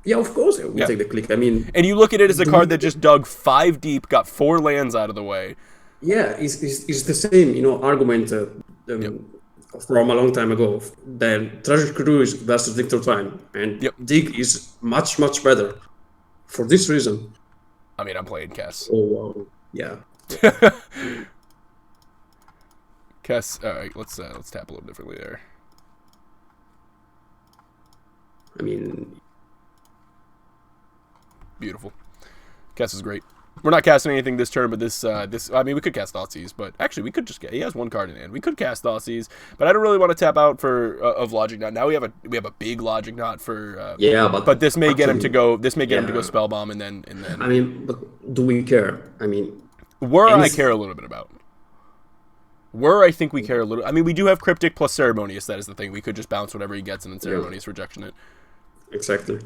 yeah, of course I will Yeah. take the click. I mean, And you look at it as a do card we, that just dug 5 deep, got 4 lands out of the way. yeah, it's the same, argument Yep. from a long time ago. Then Treasure Cruise versus Victor Time, and Yep. Dig is much much better for this reason. I mean, I'm playing Kess. Oh wow, yeah. Kess. All right, let's tap a little differently there. I mean, Beautiful. Kess is great. We're not casting anything this turn, but this I mean, we could cast Thoughtseize, but actually we could just he has 1 card in hand. We could cast Thoughtseize, but I don't really want to tap out for of Logic Knot. Now we have a big Logic Knot for yeah, but this may get him to go. This may get him to go yeah. Spellbomb and then. I mean, but do we care? I mean, I care a little bit about. I think we care a little. I mean, we do have Cryptic plus Ceremonious. That is the thing. We could just bounce whatever he gets and then Ceremonious rejection it. Exactly.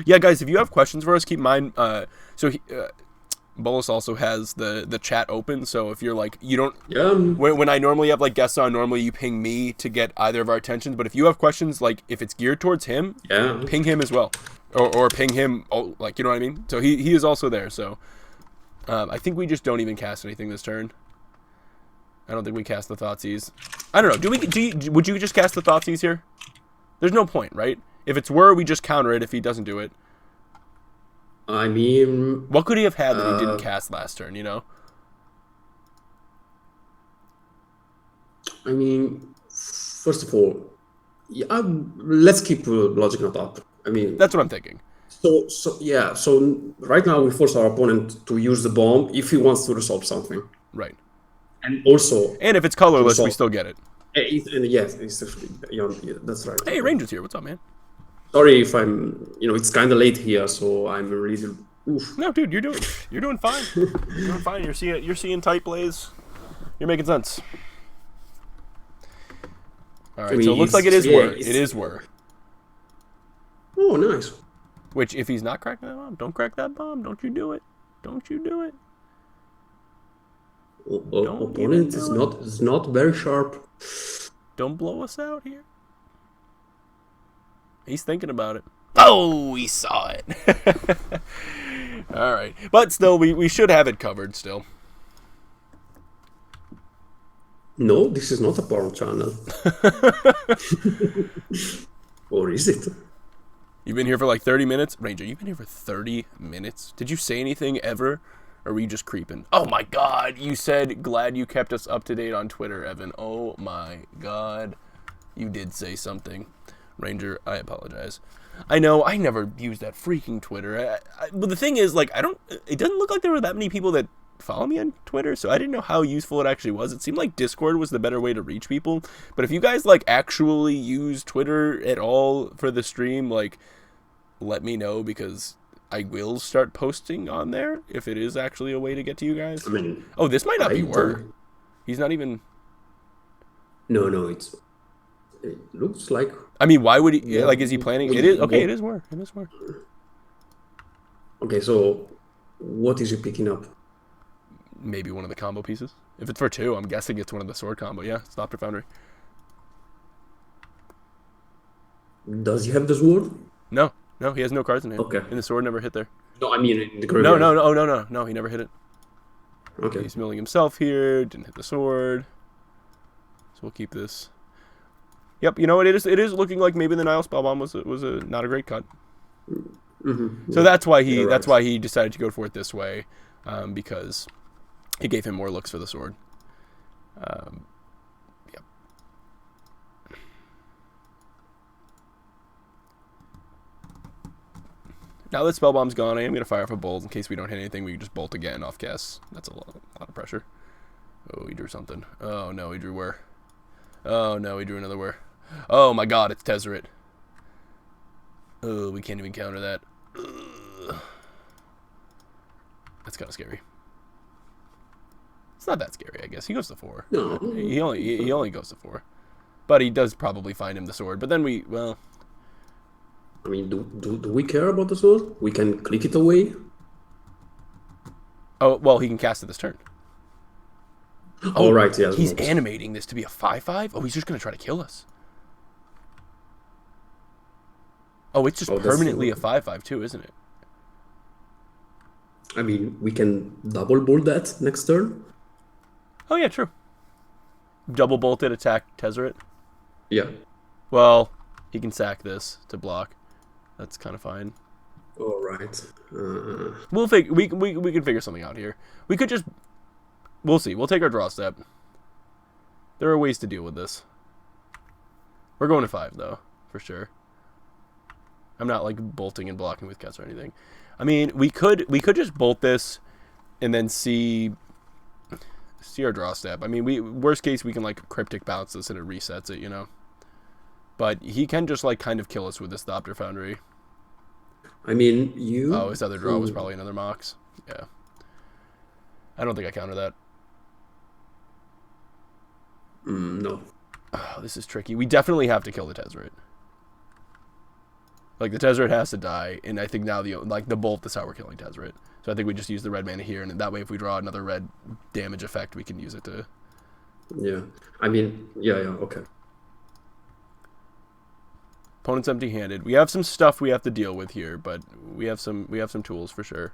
Yeah, guys, if you have questions for us, keep in mind. Bolus also has the chat open, so if you're like you don't. Yeah. When I normally have like guests on, normally you ping me to get either of our attentions. But if you have questions, like if it's geared towards him, Yeah. ping him as well, or ping him. Oh, like you know what I mean. So he is also there. So I think we just don't even cast anything this turn. I don't think we cast the Thoughtseize. I don't know. Would you just cast the Thoughtseize here? There's no point, right? If it's we just counter it if he doesn't do it. I mean, What could he have had that he didn't cast last turn, you know? I mean, first of all, yeah, let's keep Logic Not up. I mean, That's what I'm thinking. So right now we force our opponent to use the bomb if he wants to resolve something, Right. and also, And if it's colorless, we resolve. still get it. And yes, yeah, that's right. Hey, Ranger's here. What's up, man? Sorry if I'm, it's kind of late here, so I'm really. Oof. No, dude, you're doing fine. You're doing fine. You're seeing tight plays. You're making sense. All right, I mean, so it looks like it is It is Whir. Oh, nice. Which, if he's not cracking that bomb, don't crack that bomb. Don't you do it. Don't you do it. Opponent is not very sharp. Don't blow us out here. He's thinking about it. Oh, he saw it. All right. But still, we should have it covered still. No, this is not a porn channel. Or is it? You've been here for like 30 minutes? Ranger, you've been here for 30 minutes? Did you say anything ever? Or were you just creeping? Oh my god, you said glad you kept us up to date on Twitter, Evan. Oh my god. You did say something. Ranger, I apologize. I know, I never use that freaking Twitter. But the thing is, like, it doesn't look like there were that many people that follow me on Twitter, so I didn't know how useful it actually was. It seemed like Discord was the better way to reach people. But if you guys, like, actually use Twitter at all for the stream, like, let me know, because I will start posting on there if it is actually a way to get to you guys. I mean, oh, this might not be Whir. He's not even... No, it looks like... I mean, why would he... Yeah, like, is he planning... It is... Okay, it is Whir. It is Whir. Okay, so what is he picking up? Maybe one of the combo pieces. If it's for 2, I'm guessing it's one of the sword combo. Yeah, Stop your Foundry. Does he have the sword? No, he has no cards in hand. Okay. And the sword never hit there. No, I mean in the graveyard. No, he never hit it. Okay. He's milling himself here, didn't hit the sword. So we'll keep this. Yep, you know what, it is looking like maybe the Nile Spellbomb was a not a great cut. Mm-hmm. So that's why he Right. decided to go for it this way, because it gave him more looks for the sword. Yep. Now that Spellbomb's gone, I am going to fire off a bolt in case we don't hit anything. We can just bolt again off Kess. That's a lot of pressure. Oh, he drew something. Oh no, he drew Whir. Oh no, he drew another Whir. Oh my god, it's Tezzeret. Oh, we can't even counter that. Ugh. That's kind of scary. It's not that scary, I guess. He goes to 4. No. He only goes to 4. But he does probably find him the sword. But then I mean, do we care about the sword? We can click it away. Oh, well, he can cast it this turn. Oh, right, yeah. He's animating this to be a 5/5? Oh, he's just going to try to kill us. Oh, it's just permanently a 5/5 too, isn't it? I mean, we can double bolt that next turn. Oh, yeah, true. Double bolted, attack Tezzeret. Yeah. Well, he can sack this to block. That's kind of fine. All right. We can figure something out here. We could just... We'll see. We'll take our draw step. There are ways to deal with this. We're going to 5, though, for sure. I'm not, like, bolting and blocking with Kess or anything. I mean, we could just bolt this and then see our draw step. I mean, worst case, we can, like, cryptic bounce this and it resets it, you know? But he can just, like, kind of kill us with this Thopter Foundry. I mean, Oh, his other draw was probably another Mox. Yeah. I don't think I counter that. No. Oh, this is tricky. We definitely have to kill the Tezzeret. Like, the Tezzeret has to die, and I think now the bolt is how we're killing Tezzeret. So I think we just use the red mana here, and that way if we draw another red damage effect, we can use it to... Yeah. I mean, yeah, okay. Opponent's empty-handed. We have some stuff we have to deal with here, but we have some tools for sure.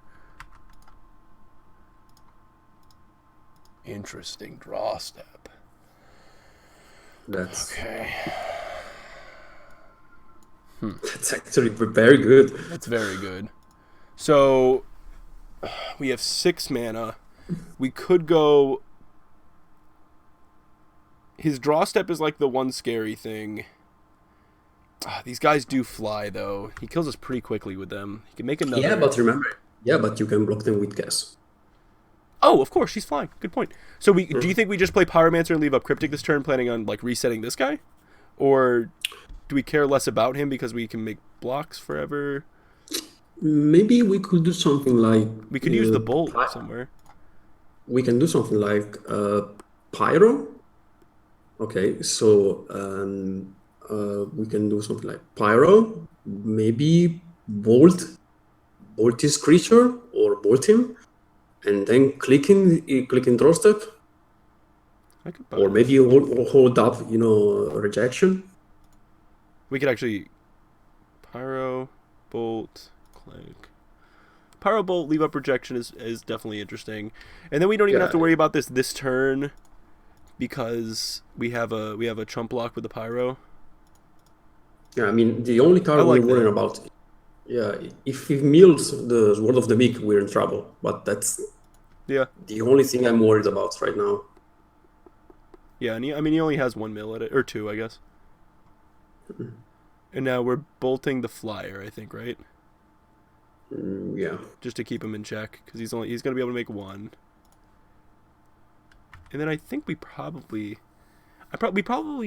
Interesting draw step. That's okay. That's actually very good. That's very good. So we have 6 mana. We could go... His draw step is like the one scary thing. These guys do fly, though. He kills us pretty quickly with them. He can make another... Yeah, but remember... Yeah, but you can block them with Kess. Oh, of course, she's flying. Good point. So do you think we just play Pyromancer and leave up Cryptic this turn, planning on like resetting this guy? Or do we care less about him because we can make blocks forever? Maybe we could do something like... We could use the bolt somewhere. We can do something like Pyro. Okay, so we can do something like Pyro, maybe bolt his creature or bolt him, and then clicking draw step. Or maybe hold up, rejection. We could actually Pyro, bolt, click. Pyro, bolt, leave up rejection is definitely interesting. And then we don't even have to worry about this turn because we have a chump block with the Pyro. Yeah, I mean, the only card we're worrying about... Yeah, if he mills the Sword of the Meek, we're in trouble. But that's the only thing I'm worried about right now. Yeah, and he only has 1 mill at it, or 2, I guess. And now we're bolting the flyer, I think, right? Yeah. Just to keep him in check, because he's going to be able to make 1. And then I think we probably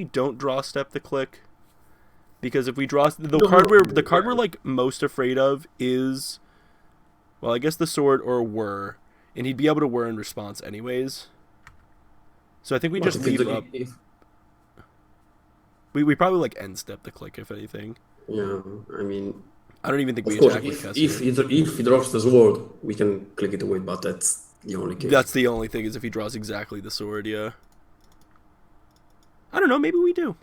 don't draw step the click, because if we draw the card we're like most afraid of is, well, I guess the sword or whir, and he'd be able to whir in response anyways. So I think we just leave up. We probably like end step the click if anything. Yeah, I mean, I don't even think we attack with Kess. If he drops the sword, we can click it away, but that's the only case. That's the only thing, is if he draws exactly the sword. Yeah. I don't know. Maybe we do.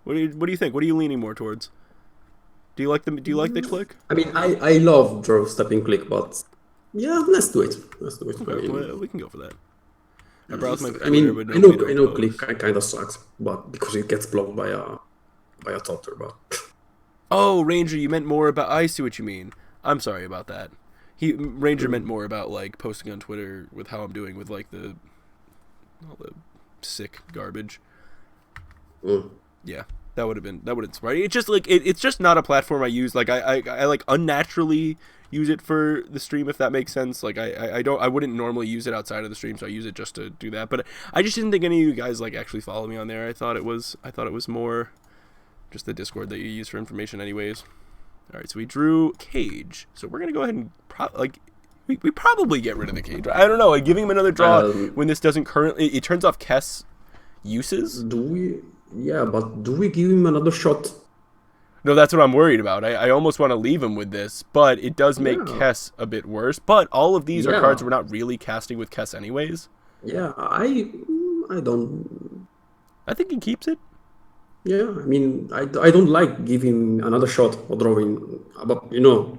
What do you think? What are you leaning more towards? Do you like the click? I mean, I love draw stepping click, but yeah, let's do it. Okay, well, we can go for that. I know click kind of sucks, but because it gets blocked by a Thopter, but... Oh, Ranger, you meant more about... I see what you mean. I'm sorry about that. Ranger meant more about, like, posting on Twitter with how I'm doing with, like, all the sick garbage. Yeah, that would have smart. It's just, like, it's just not a platform I use. Like, I like, unnaturally use it for the stream, if that makes sense. Like, I wouldn't normally use it outside of the stream, so I use it just to do that. But I just didn't think any of you guys, like, actually follow me on there. I thought it was more just the Discord that you use for information anyways. All right, so we drew Cage. So we're going to go ahead and, we probably get rid of the Cage. I don't know, like, giving him another draw when this doesn't currently... It turns off Kess uses. Do we... Yeah, but do we give him another shot? No, that's what I'm worried about. I almost want to leave him with this, but it does make Yeah, Kess a bit worse. But all of these are yeah, cards we're not really casting with Kess anyways. yeah. I don't. I think he keeps it. Yeah, I mean, I don't like giving another shot or drawing, but you know,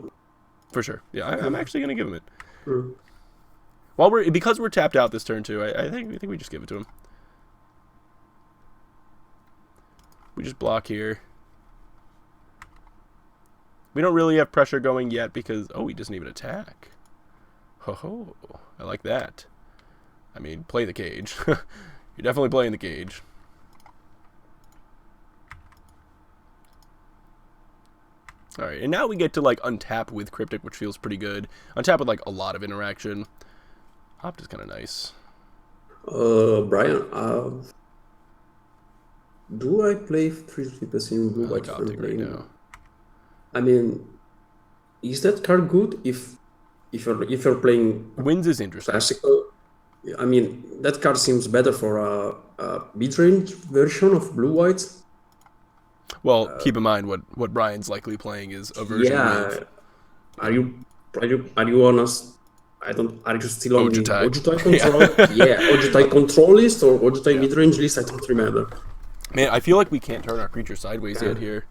For sure. Yeah, I'm mm, actually gonna give him it. mm. Because we're tapped out this turn too. I think we just give it to him. We just block here. We don't really have pressure going yet because he doesn't even attack. Ho ho! I like that. I mean, play the cage. You're definitely playing the cage. All right, and now we get to like untap with Cryptic, which feels pretty good. Untap with like a lot of interaction. Opt is kind of nice. Brian, do I play 3% blue I white like when optic right playing? now. I mean, is that card good if you're playing Wins is interesting. classical? I mean, that card seems better for a mid-range version of blue white. Well, keep in mind what Brian's likely playing is a version Yeah, with are you are you on us? I don't. Are you still on the Ojutai. Ojutai control? Yeah, Ojutai control list or Ojutai Yeah. mid-range list? I don't remember. Man, I feel like we can't turn our creature sideways yet here.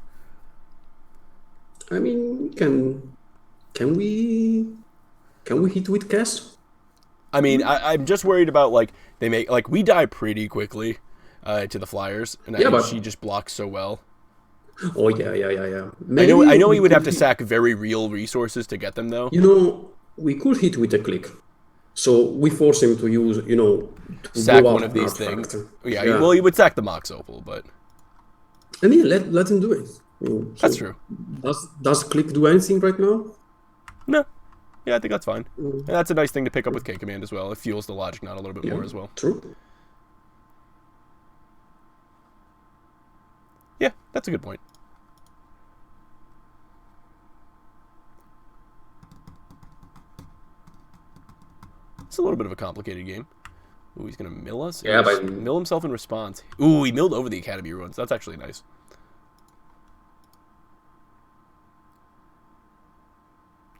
I mean, can we hit with Kess? I mean, I'm just worried about like they make like we die pretty quickly to the Flyers, and Yeah, but she just blocks so well. oh yeah. I Maybe know we he would have could to sack very real resources to get them though. we could hit with a click. So we force him to use, to Sack blow one up of an these artifact. things. Yeah, Yeah. well, he would sack the Mox Opal, but I mean, let him do it. that's So true. does click do anything right now? No, yeah, I think that's fine. Mm, And that's a nice thing to pick up with K Command as well. It fuels the logic not a little bit yeah, more as well. true. Yeah, that's a good point. It's a little bit of a complicated game. Ooh, he's gonna mill us. Yeah, but Mill himself in response. Ooh, he milled over the Academy ruins. That's actually nice.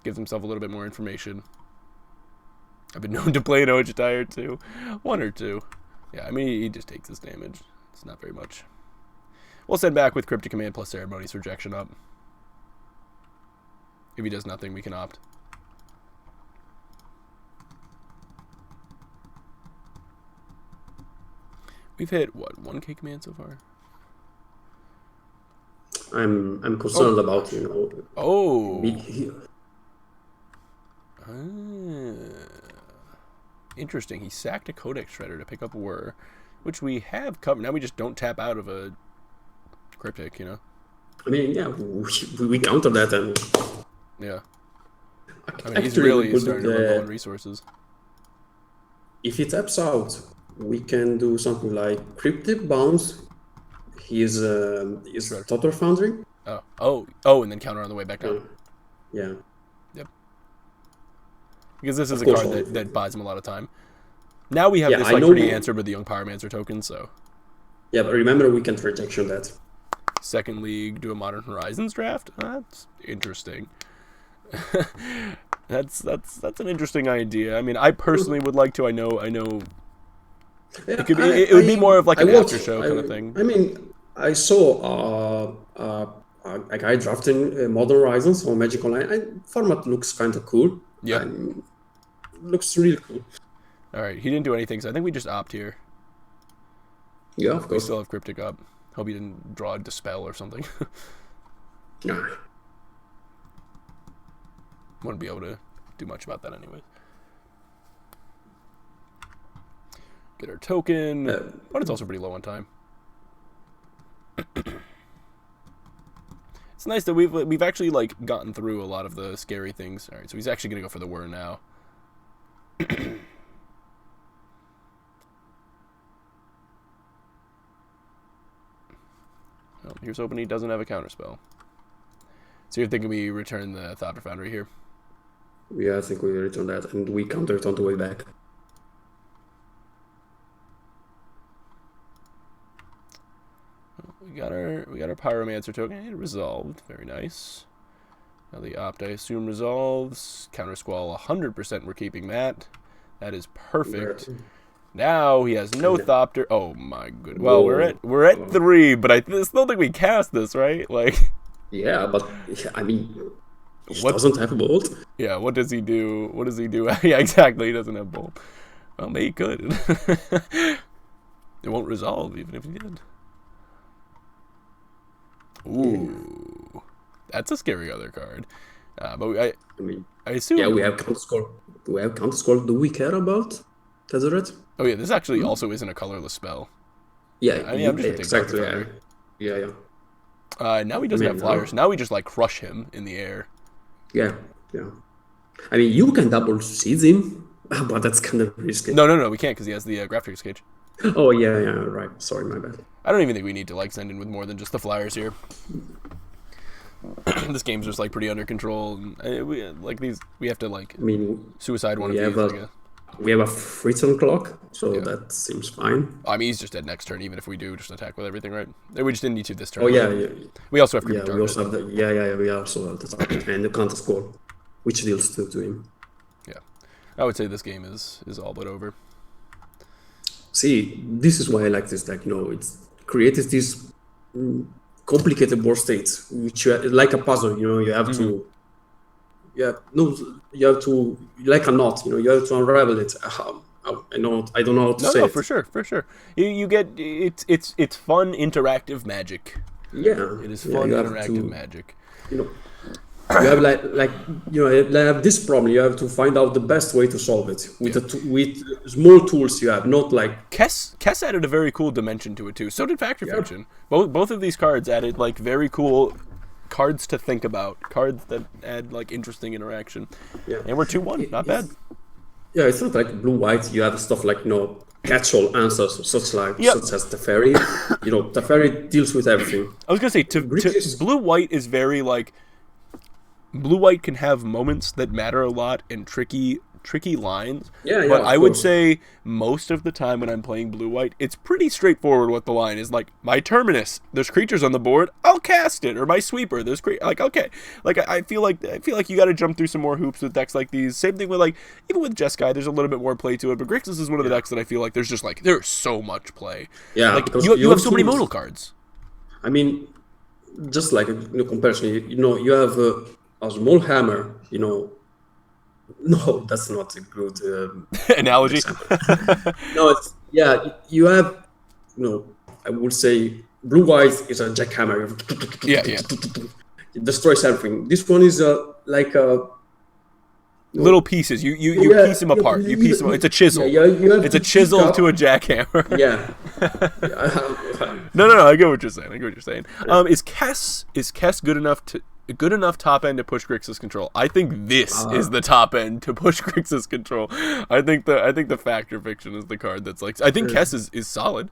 Gives himself a little bit more information. I've been known to play an Ojutai or two. One or two. Yeah, I mean, he just takes his damage. It's not very much. We'll send back with Cryptic Command plus Ceremonies Rejection up. If he does nothing, we can opt. We've hit, what, 1K Command so far? I'm concerned about, Oh. big. Interesting. He sacked a Codex Shredder to pick up Whir, which we have covered. Now we just don't tap out of a Cryptic, you know? I mean, yeah, we counter that, and Yeah. I mean, he's actually we really could, starting to run low on resources. if he taps out, we can do something like Cryptic bounce his Shredder. Totter Foundry. Oh, and then counter on the way back down. Yeah. Yep. Because this is Of a course. card that buys him a lot of time. Now we have Yeah, this I like know pretty we- answer with the Young Pyromancer token, so Yeah, but remember we can't rejection that. second league, do a Modern Horizons draft. That's interesting. that's an interesting idea. I mean, I personally would like to. I know. Yeah, It would be more of like an watched- after show kind of thing. I mean, I saw a guy drafting Modern Horizons on Magic Online. Format looks kind of cool. Yeah. Looks really cool. All right, he didn't do anything, so I think we just opt here. Yeah, of We course. still have Cryptic up. Hope he didn't draw a Dispel or something. Nah. Wouldn't be able to do much about that anyway. Get our token, but it's also pretty low on time. It's nice that we've actually like gotten through a lot of the scary things. All right, so he's actually gonna go for the Whir now. Well, here's hoping he doesn't have a counterspell. So you're thinking we return the Thopter Foundry here? Yeah, I think we return that, and we counter it on the way back. we got our Pyromancer token and resolved. Very nice. Now the Opt, I assume, resolves. Counter Squall 100%. We're keeping that. That is perfect. Now he has no Thopter. Oh my goodness. Well, we're at 3, but I still think we cast this, right? Like. Yeah, but I mean, he doesn't have a bolt. Yeah. What does he do? What does he do? Yeah, exactly. He doesn't have bolt. Well, maybe he could. It won't resolve even if he did. Ooh, that's a scary other card. But I assume. Yeah, we have counter score. We have counter score. Do we care about Tezzeret? Oh yeah, this actually also isn't a colorless spell. Yeah, I mean, I'm just exactly. Yeah. Now he doesn't have flyers. Now we just like crush him in the air. Yeah. I mean, you can double seed him, but that's kind of risky. No, we can't because he has the Graphics Cage. Oh yeah, right. Sorry, my bad. I don't even think we need to like send in with more than just the flyers here. This game's just like pretty under control. And, we have to like. I mean, suicide one of these. We have a freeze-on clock, so that seems fine. I mean, he's just dead next turn, even if we do just attack with everything, right? We just didn't need to this turn. Oh yeah. We also have we also have we also have the target and the counter score, which deals to him. Yeah, I would say this game is all but over. See, this is why I like this deck. It's created this complicated board states, which like a puzzle. You have to. Yeah, no, you have to, like a knot, you have to unravel it. I don't know how to say it. No, for sure. You get, it's fun, interactive magic. Yeah. It is fun, interactive magic. You have you have this problem, you have to find out the best way to solve it with small tools you have, not like... Kess added a very cool dimension to it too. So did Factor Fiction. Both of these cards added like very cool... cards to think about, cards that add like interesting interaction. Yeah, and we're 2-1, not bad. Yeah, it's not like blue-white. You have stuff like catch-all answers, such as Teferi. Teferi deals with everything. I was gonna say blue-white is very like blue-white can have moments that matter a lot and tricky lines. But I would say most of the time when I'm playing blue-white, it's pretty straightforward what the line is. Like, my Terminus, there's creatures on the board, I'll cast it. Or my Sweeper, there's okay. Like, I feel like you got to jump through some more hoops with decks like these. Same thing with even with Jeskai, there's a little bit more play to it. But Grixis is one of the decks that I feel like there's so much play. Yeah, like you have so many modal cards. I mean, just like a comparison, you have a small hammer, No, that's not a good analogy. No, you have, I would say blue-white is a jackhammer. Yeah. It destroys everything. This one is like a little pieces. You piece them apart. You piece them. It's a chisel. It's a chisel to a jackhammer. Yeah. No. I get what you're saying. Is Kess good enough top end to push Grixis control? I think this is the top end to push Grixis control. I think the Factor Fiction is the card that's like. I think Kess is solid.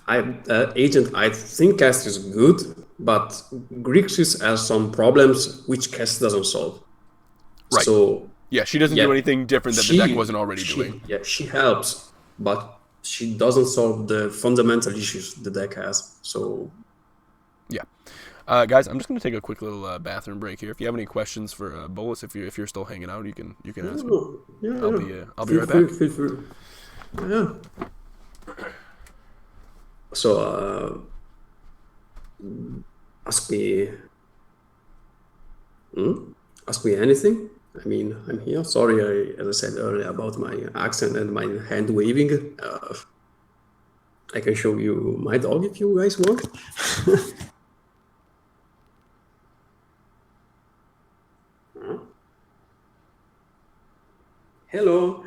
I think Kess is good, but Grixis has some problems which Kess doesn't solve. Right. So yeah, she doesn't do anything different that the deck wasn't already doing. Yeah, she helps, but she doesn't solve the fundamental issues the deck has. So yeah. Guys, I'm just gonna take a quick little bathroom break here. If you have any questions for Bolus, if you're still hanging out, you can ask me. Yeah, I'll be right back. Feel free. Yeah. So ask me anything. I mean, I'm here. Sorry, as I said earlier about my accent and my hand waving. I can show you my dog if you guys want. Hello.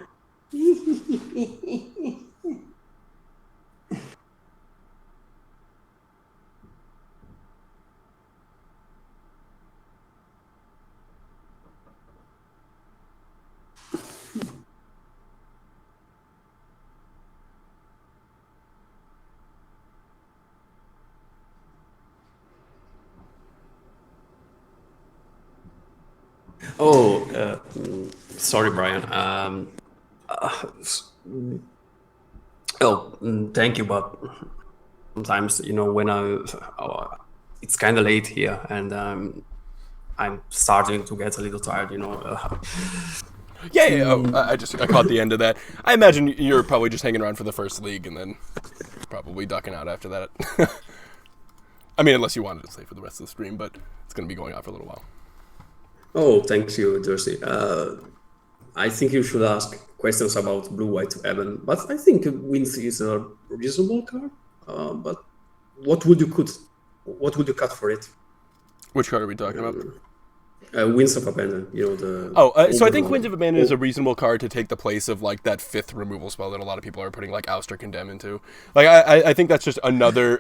Oh, sorry, Brian. Thank you, but sometimes, you know, when it's kind of late here, and I'm starting to get a little tired, you know. Yeah. Oh, I caught the end of that. I imagine you're probably just hanging around for the first league and then probably ducking out after that. I mean, unless you wanted to stay for the rest of the stream, but it's going to be going on for a little while. Oh, thank you, Jersey. I think you should ask questions about blue-white to Evan, but I think Winds is a reasonable card. But what would you cut for it? Which card are we talking about? Winds of Abandon, you know, so I think Winds of Abandon is a reasonable card to take the place of like that 5th removal spell that a lot of people are putting like Oust or Condemn into. Like I think that's just another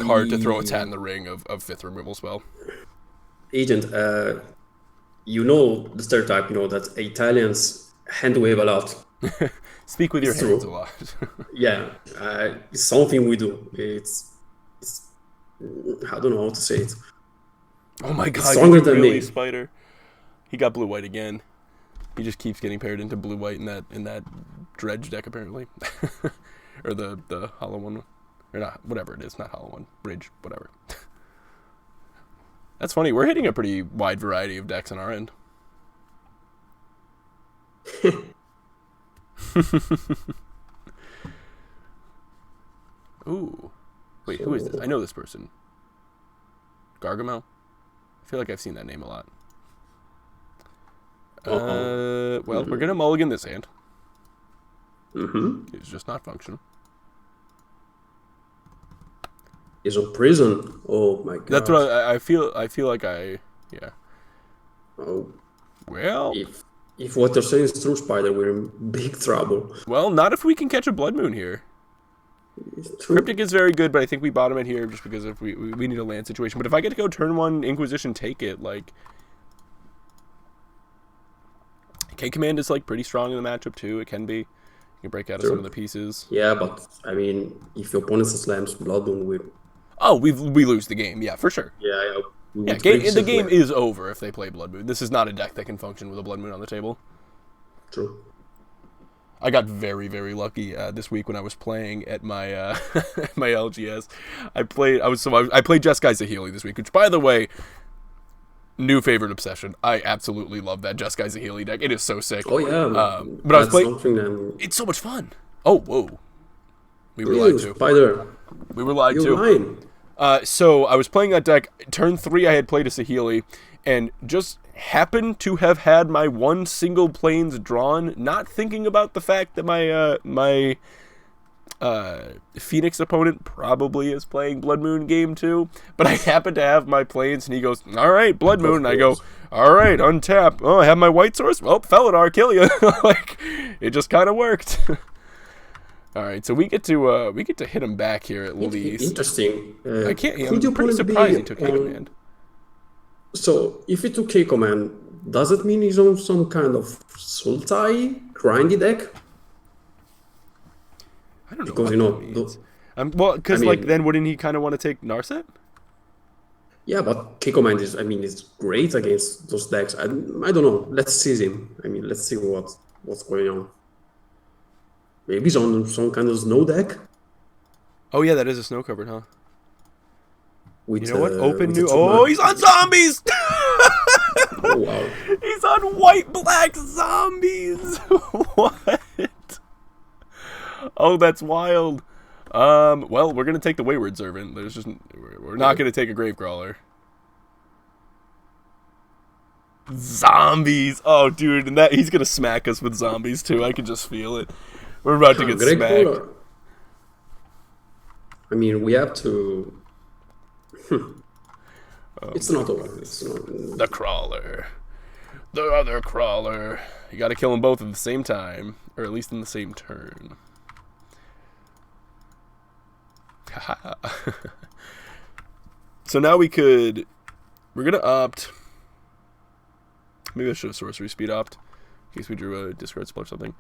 card to throw its hat in the ring of 5th removal spell. Agent, you know the stereotype, you know, that Italians hand wave a lot. Speak with your hands a lot. Yeah, it's something we do. It's I don't know how to say it. Oh my god, stronger than me. Spider. He got blue-white again. He just keeps getting paired into blue-white in that dredge deck apparently. Or the hollow one. Or not, whatever it is, not hollow one. Bridge, whatever. That's funny. We're hitting a pretty wide variety of decks on our end. Ooh. Wait, who is this? I know this person. Gargamel? I feel like I've seen that name a lot. Well, we're going to mulligan this hand. It's just not functional. Is a prison. Oh my god. That's what I feel. I feel like yeah. Oh. Well, if what you're saying is true, Spider, we're in big trouble. Well, not if we can catch a Blood Moon here. Cryptic is very good, but I think we bottom it here just because if we need a land situation. But if I get to go turn 1 Inquisition, take it. Like K Command is like pretty strong in the matchup too. It can be. You can break out of some of the pieces. Yeah, but I mean, if your opponent slams Blood Moon, we lose the game. Yeah, for sure. Yeah. The game is over if they play Blood Moon. This is not a deck that can function with a Blood Moon on the table. True. I got very, very lucky this week when I was playing at my my LGS. I played Jeskai Zahili this week, which, by the way, new favorite obsession. I absolutely love that Jeskai Zahili deck. It is so sick. Oh yeah, but I was playing. It's so much fun. Oh whoa, we were lied to. Spider. We were lied to. You're lying. So I was playing that deck. Turn 3, I had played a Saheeli, and just happened to have had my 1 single planes drawn, not thinking about the fact that my Phoenix opponent probably is playing Blood Moon game 2, but I happen to have my planes, and he goes, all right, Blood Moon, and I go, all right, untap. Oh, I have my white source. Well, Felidar, kill you. Like, it just kind of worked. All right, so we get to hit him back here at least. Interesting. I can't. I'm pretty surprised he took K Command. So if he took K Command, does it mean he's on some kind of Sultai grindy deck? I don't know. Because you know, well, because like then wouldn't he kind of want to take Narset? Yeah, but K Command is great against those decks. I don't know. Let's see him. I mean, let's see what's going on. Maybe he's on some kind of snow deck. Oh yeah, that is a snow covered, huh? With, you know what? Open new. Oh, he's on zombies. Oh wow. He's on white-black zombies. What? Oh, that's wild. Well, we're gonna take the Wayward Servant. We're not gonna take a Gravecrawler. Zombies. Oh, dude, and that he's gonna smack us with zombies too. I can just feel it. We're about to get smacked. I mean, we have to. It's not over. It's not. The Crawler. The other Crawler. You gotta kill them both at the same time. Or at least in the same turn. So now we're gonna opt. Maybe I should have sorcery speed opt. In case we drew a discard spell or something.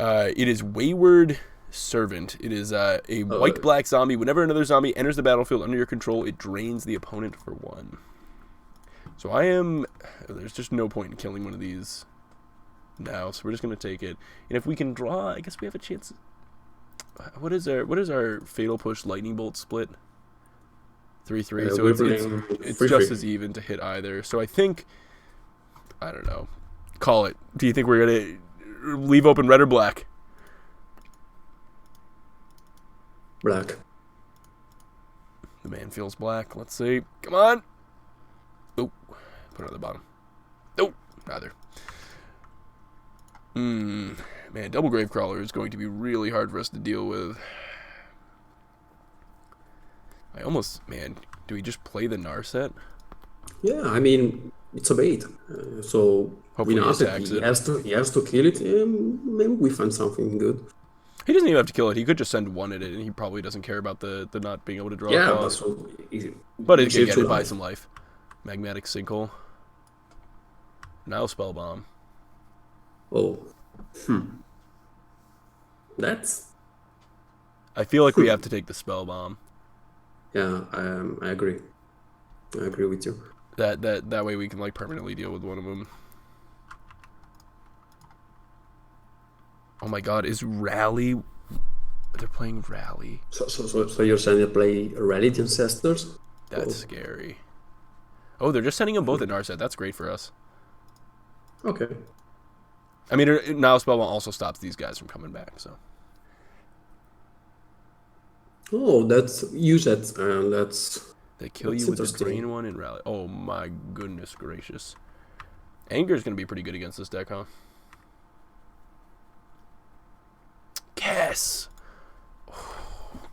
It is Wayward Servant. It is a white-black zombie. Whenever another zombie enters the battlefield under your control, it drains the opponent for 1. So there's just no point in killing one of these now, so we're just going to take it. And if we can draw, I guess we have a chance. What is our Fatal Push Lightning Bolt split? 3-3. So we're it's playing just 3-3. as even to hit either. So I think, I don't know. Call it. Do you think we're gonna leave open red or black? Black. The man feels black. Let's see. Come on. Oh, put it on the bottom. Nope, neither. Man, double Gravecrawler is going to be really hard for us to deal with. Man, do we just play the Narset? Yeah, I mean, it's a bait. So Hopefully we know he that attacks he has to kill it. Maybe we find something good. He doesn't even have to kill it. He could just send one at it, and he probably doesn't care about the not being able to draw a Yeah, card. but so But it can can get it by some life. Magmatic Sinkhole. Now Spellbomb. Oh. That's... I feel like we have to take the Spellbomb. Yeah, I agree. I agree with you. That way we can like permanently deal with one of them. Oh my god, is Rally... They're playing Rally. So you're saying they play Relic Ancestors? That's scary. Oh, they're just sending them both at Narset. That's great for us. Okay. I mean, now Spellbomb also stops these guys from coming back, so... Oh, that's... Use that, and that's... They kill you with the green one and Rally. Oh my goodness gracious. Anger's going to be pretty good against this deck, huh? Kess!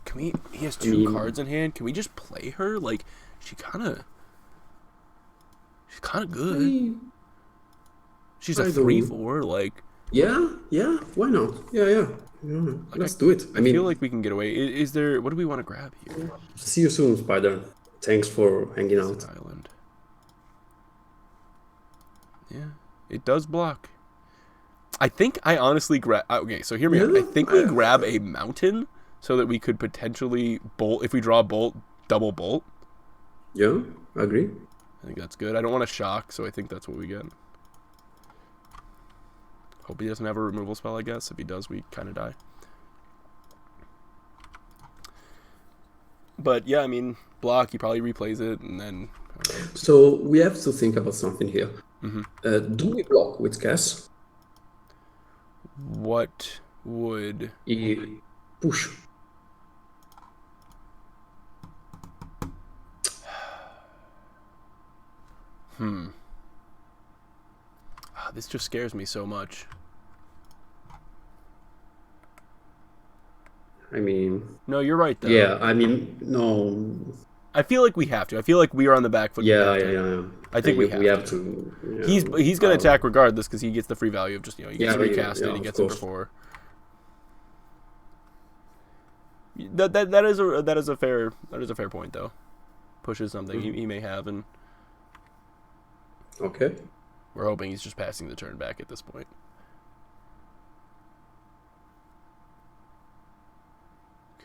Can we... He has two cards in hand. Can we just play her? Like, she's kind of good. She's a 3/4, like... Yeah, why not? Yeah. Like Let's do it. I feel like we can get away. Is there... What do we want to grab here? See you soon, Spider. Thanks for hanging out. Island. Yeah, it does block. I think I honestly grab... Okay, so hear me out. I think we grab a mountain so that we could potentially bolt... If we draw a bolt, double bolt. Yeah, I agree. I think that's good. I don't want to shock, so I think that's what we get. Hope he doesn't have a removal spell, I guess. If he does, we kind of die. But yeah, I mean, block, he probably replays it, and then... So we have to think about something here. Mm-hmm. Do we block with Kess? What would... Push. This just scares me so much. I mean... No, you're right, though. Yeah, I mean, no... I feel like we have to. I feel like we are on the back foot. Yeah. I think we have to. Yeah. He's going to attack regardless because he gets the free value of just, he gets recast it, he gets it for 4. That is a fair point, though. Pushes something he may have, and okay. We're hoping he's just passing the turn back at this point.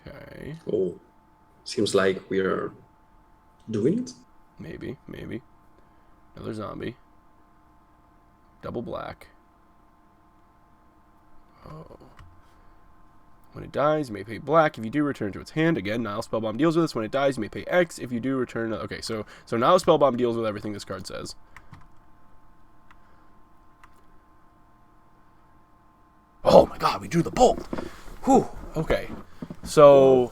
Okay. Oh, seems like we are doing it. Maybe. Another zombie. Double black. Oh. When it dies, you may pay black. If you do, return to its hand. Again, Nile Spellbomb deals with this. When it dies, you may pay X. If you do, return... Okay, so Nile Spellbomb deals with everything this card says. Oh my god, we drew the bolt! Whew, okay. So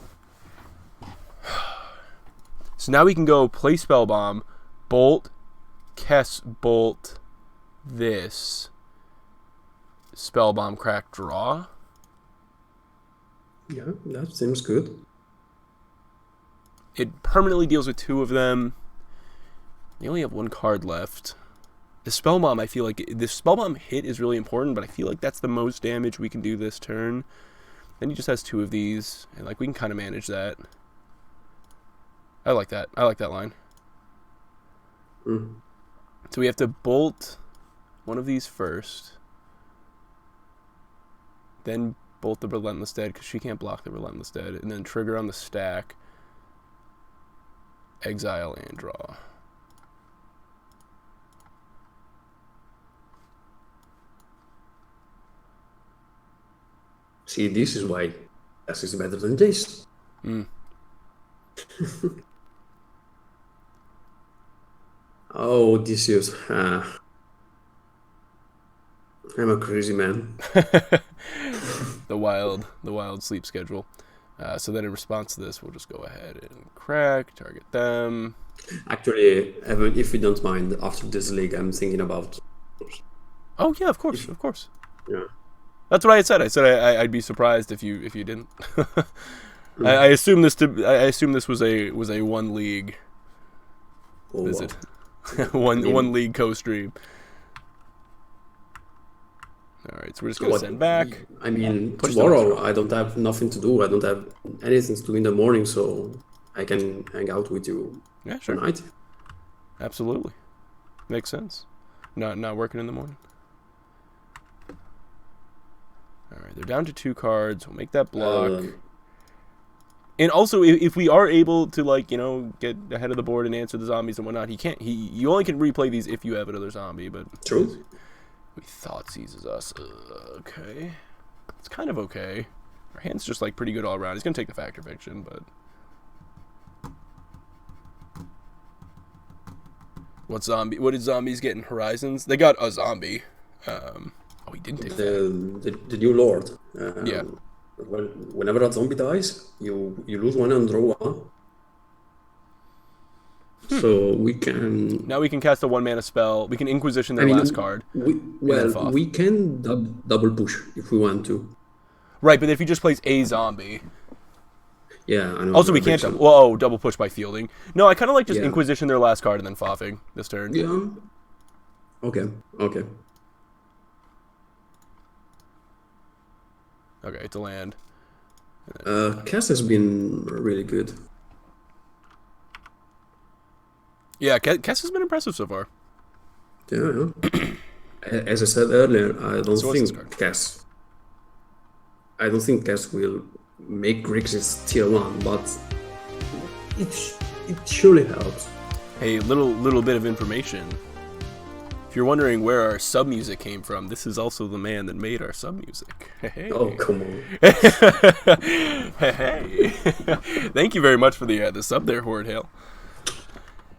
now we can go play Spellbomb, bolt, Kess, bolt, this, Spellbomb, crack, draw. Yeah, that seems good. It permanently deals with 2 of them. They only have 1 card left. The Spellbomb, I feel like... The Spellbomb hit is really important, but I feel like that's the most damage we can do this turn. Then he just has 2 of these, and like we can kind of manage that. I like that. I like that line. So we have to bolt one of these first. Then bolt the Relentless Dead, because she can't block the Relentless Dead. And then trigger on the stack. Exile and draw. See, this is why Kess is better than Jace. Mm. Oh, Odysseus. I'm a crazy man. The wild sleep schedule. So then in response to this, we'll just go ahead and crack, target them. Actually, if you don't mind, after this league, I'm thinking about. Oh yeah, of course. Yeah. That's what I said. I said I'd be surprised if you didn't. I assume this was a 1 league visit, wow. one league co-stream. All right, so we're just gonna send back. I mean, tomorrow I don't have nothing to do. I don't have anything to do in the morning, so I can hang out with you. Yeah, sure. Tonight. Absolutely, makes sense. Not working in the morning. All right, they're down to 2 cards. We'll make that block. And also, if we are able to, like, you know, get ahead of the board and answer the zombies and whatnot, you only can replay these if you have another zombie. But true. We thought seizes us. Okay, it's kind of okay. Our hand's just like pretty good all around. He's gonna take the Factor Fiction, but what did zombies get in Horizons? They got a zombie. Oh, he didn't take the new Lord. Yeah. Whenever a zombie dies, you lose 1 and draw 1. So we can. Now we can cast a 1-mana spell. We can Inquisition their last card. We can double push if we want to. Right, but if he just plays a zombie. Yeah, I know. Also, we can't double push by fielding. No, I kind of like just Inquisition their last card and then foffing this turn. Yeah. Okay. Okay, it's a land. Kess has been really good. Yeah, Kess has been impressive so far. Yeah. As I said earlier, I don't think Kess will make Grixis tier 1, but it surely helps. Hey, little bit of information. If you're wondering where our sub music came from, this is also the man that made our sub music. Hey. Oh, come on. Hey. Thank you very much for the sub there, Horde Hale.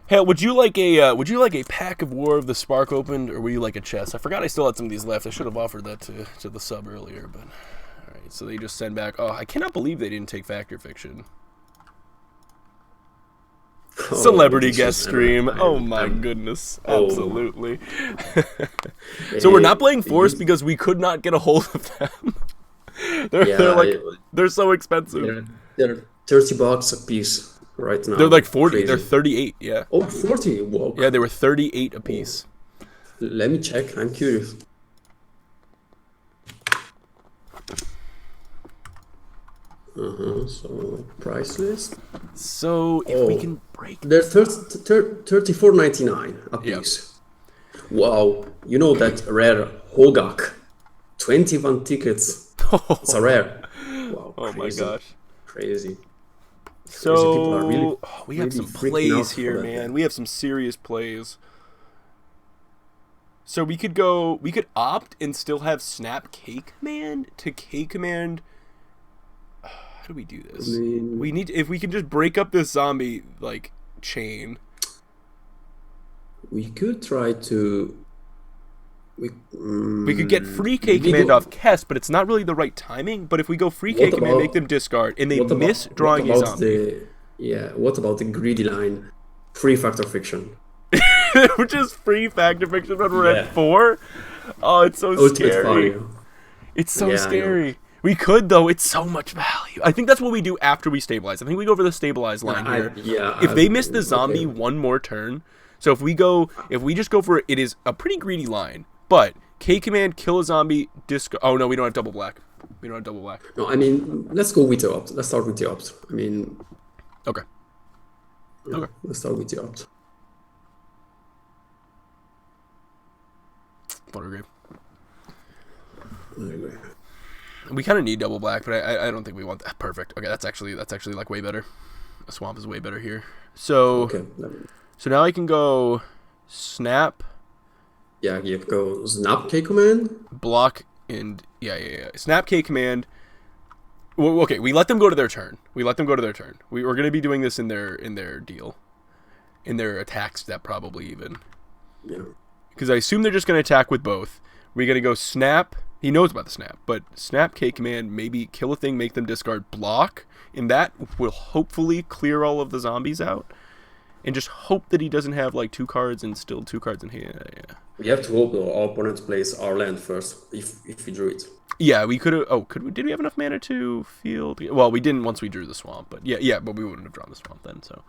Hale, would you like a pack of War of the Spark opened, or would you like a chest? I forgot I still had some of these left. I should have offered that to the sub earlier, but all right. So they just send back. Oh, I cannot believe they didn't take Factor Fiction. Celebrity guest stream. Oh my goodness. Absolutely. So we're not playing Force because we could not get a hold of them. They're so expensive. They're $30 a piece right now. They're like 40. Crazy. They're 38, yeah. Oh, 40. Whoa. Yeah, they were 38 a piece. Let me check. I'm curious. So price list. So if we can break, they're $34.99 a piece. Yep. Wow, you know that rare Hogak, 21 tickets. It's a rare. Wow. Oh my gosh. Crazy. So we have some plays here, man. We have some serious plays. So we could opt and still have Snap K Command to K Command. How do we do this? We need if we can just break up this zombie like chain. We could try to. We could get free K Command off Kess, but it's not really the right timing. But if we go free K Command, make them discard, and they miss drawing a zombie. What about the greedy line? Free Factor Fiction. Which is free Factor Fiction when we're at 4. Oh, it's so scary. It's so scary. We could, though. It's so much value. I think that's what we do after we stabilize. I think we go for the stabilize line here. If they miss the zombie one more turn, so if we just go for it, it is a pretty greedy line. But K Command, kill a zombie, discard. Oh no, we don't have double black. No, I mean, let's go with the opt. Let's start with the opt. I mean. Okay. Okay. Let's start with the opt. Water grave. We kind of need double black, but I don't think we want that. Perfect. Okay, that's actually like way better. A swamp is way better here. So so now I can go snap. Yeah, you can go snap K Command. Block and snap K Command. Well, okay, we let them go to their turn. We're going to be doing this in their deal, in their attack step probably even. Yeah. Because I assume they're just going to attack with both. We're going to go snap. He knows about the snap, but snap K command, maybe kill a thing, make them discard block, and that will hopefully clear all of the zombies out. And just hope that he doesn't have like 2 cards and still 2 cards in hand. Yeah. We have to hope though our opponent plays our land first if we drew it. Yeah, we could have. Oh, did we have enough mana to field? Well, we didn't once we drew the swamp, but yeah, but we wouldn't have drawn the swamp then. So,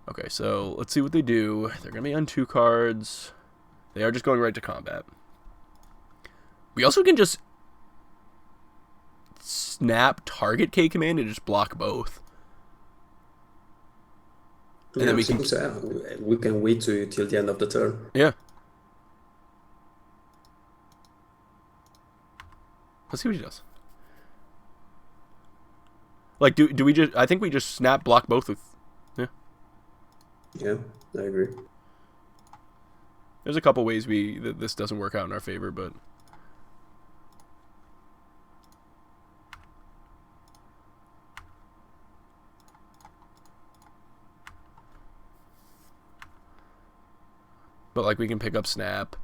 okay, so let's see what they do. They're gonna be on 2 cards. They are just going right to combat. We also can just snap target K command and just block both. And Yeah, then we can wait till the end of the turn. Yeah. Let's see what he does. Like, do we just... I think we just snap block both with... Yeah. Yeah, I agree. There's a couple ways that this doesn't work out in our favor, but... But, like, we can pick up snap.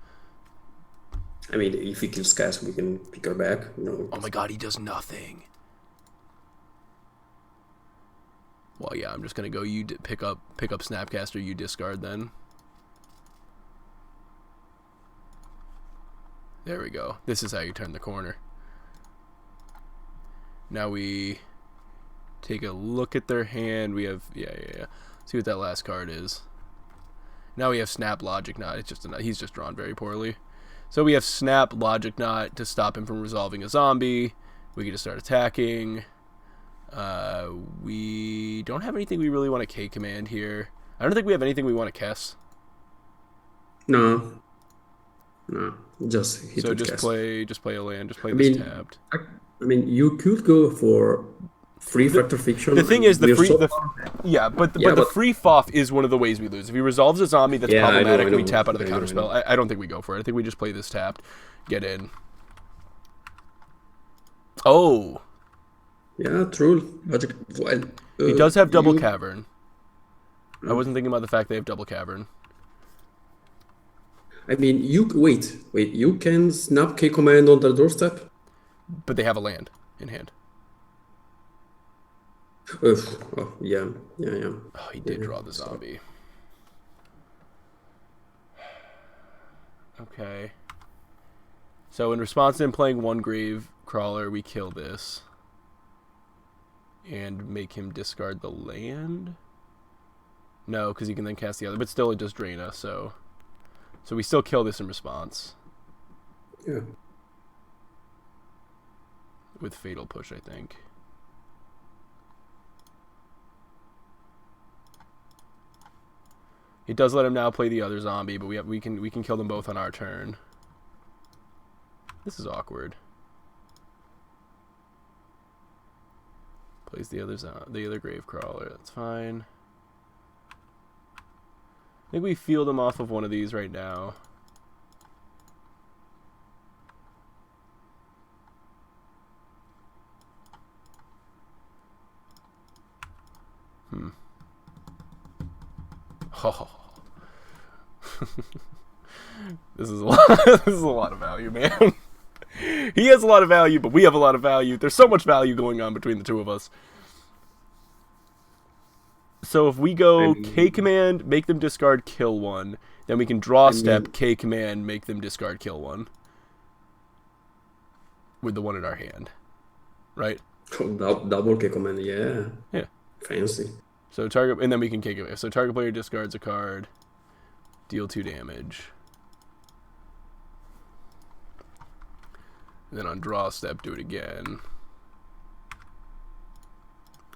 I mean, if he kills Kess, we can pick her back. Oh my god, he does nothing. Well, yeah, I'm just gonna go. You pick up Snapcaster. You discard then. There we go. This is how you turn the corner. Now we take a look at their hand. We have yeah. See what that last card is. Now we have Snap Logic Knot. It's just he's just drawn very poorly. So we have Snap Logic Knot to stop him from resolving a zombie. We can just start attacking. We don't have anything we really want to K command here. I don't think we have anything we want to Kess. No. Just hit So with Kess. just play a land. Just play this tapped. I mean, you could go for free Factor Fiction. The thing is, but the but free FOF is one of the ways we lose. If he resolves a zombie that's problematic, I know. we tap out of the counterspell. I don't think we go for it. I think we just play this tapped, get in. Oh. Yeah, true. Logic. Well, He does have double cavern. I wasn't thinking about the fact they have double cavern. I mean, wait. You can snap K command on the doorstep, But they have a land in hand. oh yeah. Oh, he did draw the zombie. Okay. So in response to him playing 1 grave crawler, we kill this. And make him discard the land? No, because he can then cast the other. But still, it does drain us, so we still kill this in response. Yeah. With Fatal Push, I think. It does let him now play the other zombie, but we can kill them both on our turn. This is awkward. Plays the other grave crawler. That's fine. I think we field him off of one of these right now. Oh. This is a lot. This is a lot of value, man. He has a lot of value, but we have a lot of value. There's so much value going on between the two of us. So if we go K command, make them discard, kill 1, then we can draw step, K command, make them discard, kill 1. With the one in our hand. Right? Double K command, yeah. Yeah. Fancy. So target, and then we can K command. So target player discards a card, deal 2 damage. And then on draw step, do it again.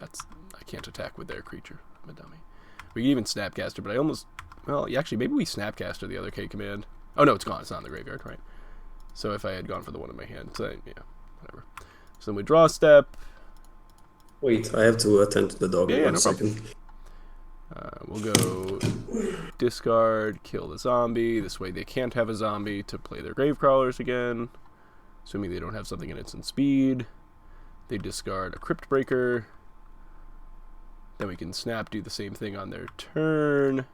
I can't attack with their creature. I'm a dummy. We can even Snapcaster, but I almost... Well, actually, maybe we Snapcaster the other K command. Oh, no, it's gone. It's not in the graveyard, right? So if I had gone for the one in my hand. So, yeah, whatever. So then we draw step. Wait, I have to attend to the dog in 1 second. We'll go discard, kill the zombie. This way they can't have a zombie to play their grave crawlers again. Assuming they don't have something in instant speed. They discard a Crypt Breaker. Then we can snap, do the same thing on their turn.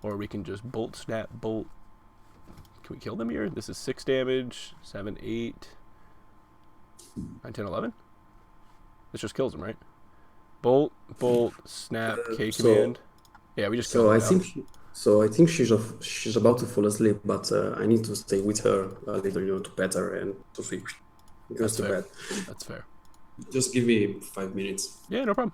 Or we can just bolt, snap, bolt. Can we kill them here? This is 6 damage. 7, 8, 9, 10, 11. This just kills them, right? Bolt, bolt, snap, K command. Yeah, we just. So I think she's about to fall asleep, but I need to stay with her a little, to pet her and to sleep. Goes to bed. That's fair. Just give me 5 minutes. Yeah, no problem.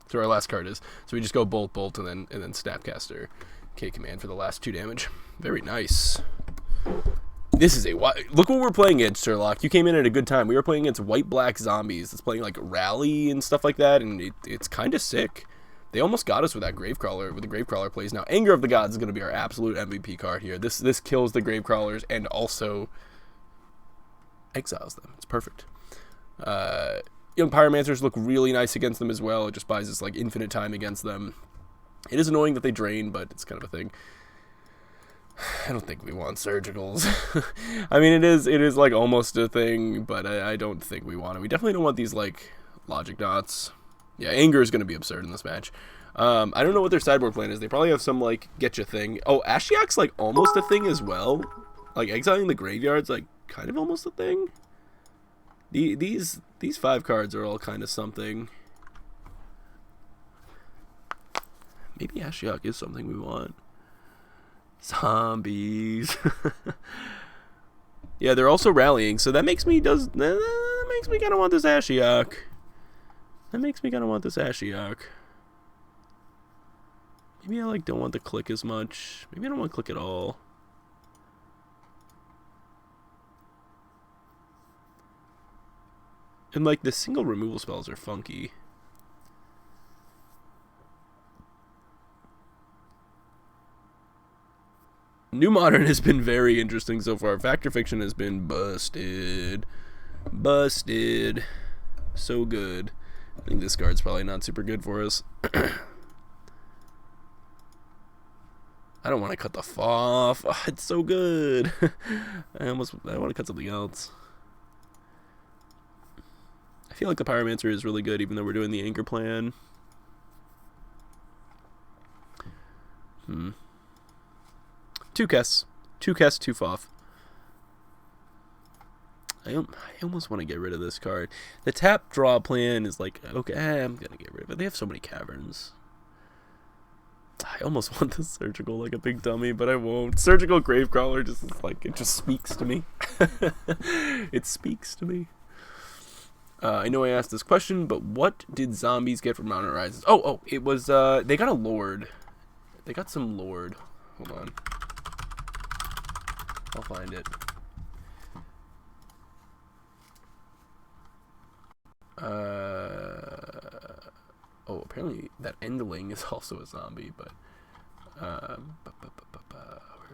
So our last card is, so we just go bolt, bolt, and then Snapcaster K command for the last 2 damage. Very nice. This is look what we're playing against, Sherlock. You came in at a good time. We were playing against white-black zombies. It's playing like Rally and stuff like that, and it's kind of sick. They almost got us with that Gravecrawler, with the Gravecrawler plays. Now, Anger of the Gods is going to be our absolute MVP card here. This kills the Gravecrawlers and also exiles them. It's perfect. Young Pyromancers look really nice against them as well. It just buys us like infinite time against them. It is annoying that they drain, but it's kind of a thing. I don't think we want Surgicals. I mean, it is like almost a thing, but I don't think we want it. We definitely don't want these like Logic Dots. Yeah, Anger is going to be absurd in this match. I don't know what their sideboard plan is. They probably have some, like, getcha thing. Oh, Ashiok's, like, almost a thing as well. Like, exiling the graveyard's, like, kind of almost a thing. These 5 cards are all kind of something. Maybe Ashiok is something we want. Zombies. Yeah, they're also rallying, so that makes me kind of want this Ashiok. Maybe I don't want the click as much. Maybe I don't want click at all. And like the single removal spells are funky. New Modern has been very interesting so far. Fact or Fiction has been busted. So good. I think this card's probably not super good for us. I don't want to cut the F off. Oh, it's so good. I want to cut something else. I feel like the Pyromancer is really good, even though we're doing the Anger plan. 2 Kess. 2 Kess, 2 Foff. I almost want to get rid of this card. The tap draw plan is like, okay, I'm going to get rid of it. They have so many caverns. I almost want the Surgical like a big dummy, but I won't. Surgical Gravecrawler just is like, it just speaks to me. It speaks to me. I know I asked this question, but what did zombies get from Mountain Rises? Oh, it was, they got a Lord. They got some Lord. Hold on. I'll find it. Oh, apparently that Endling is also a zombie, but where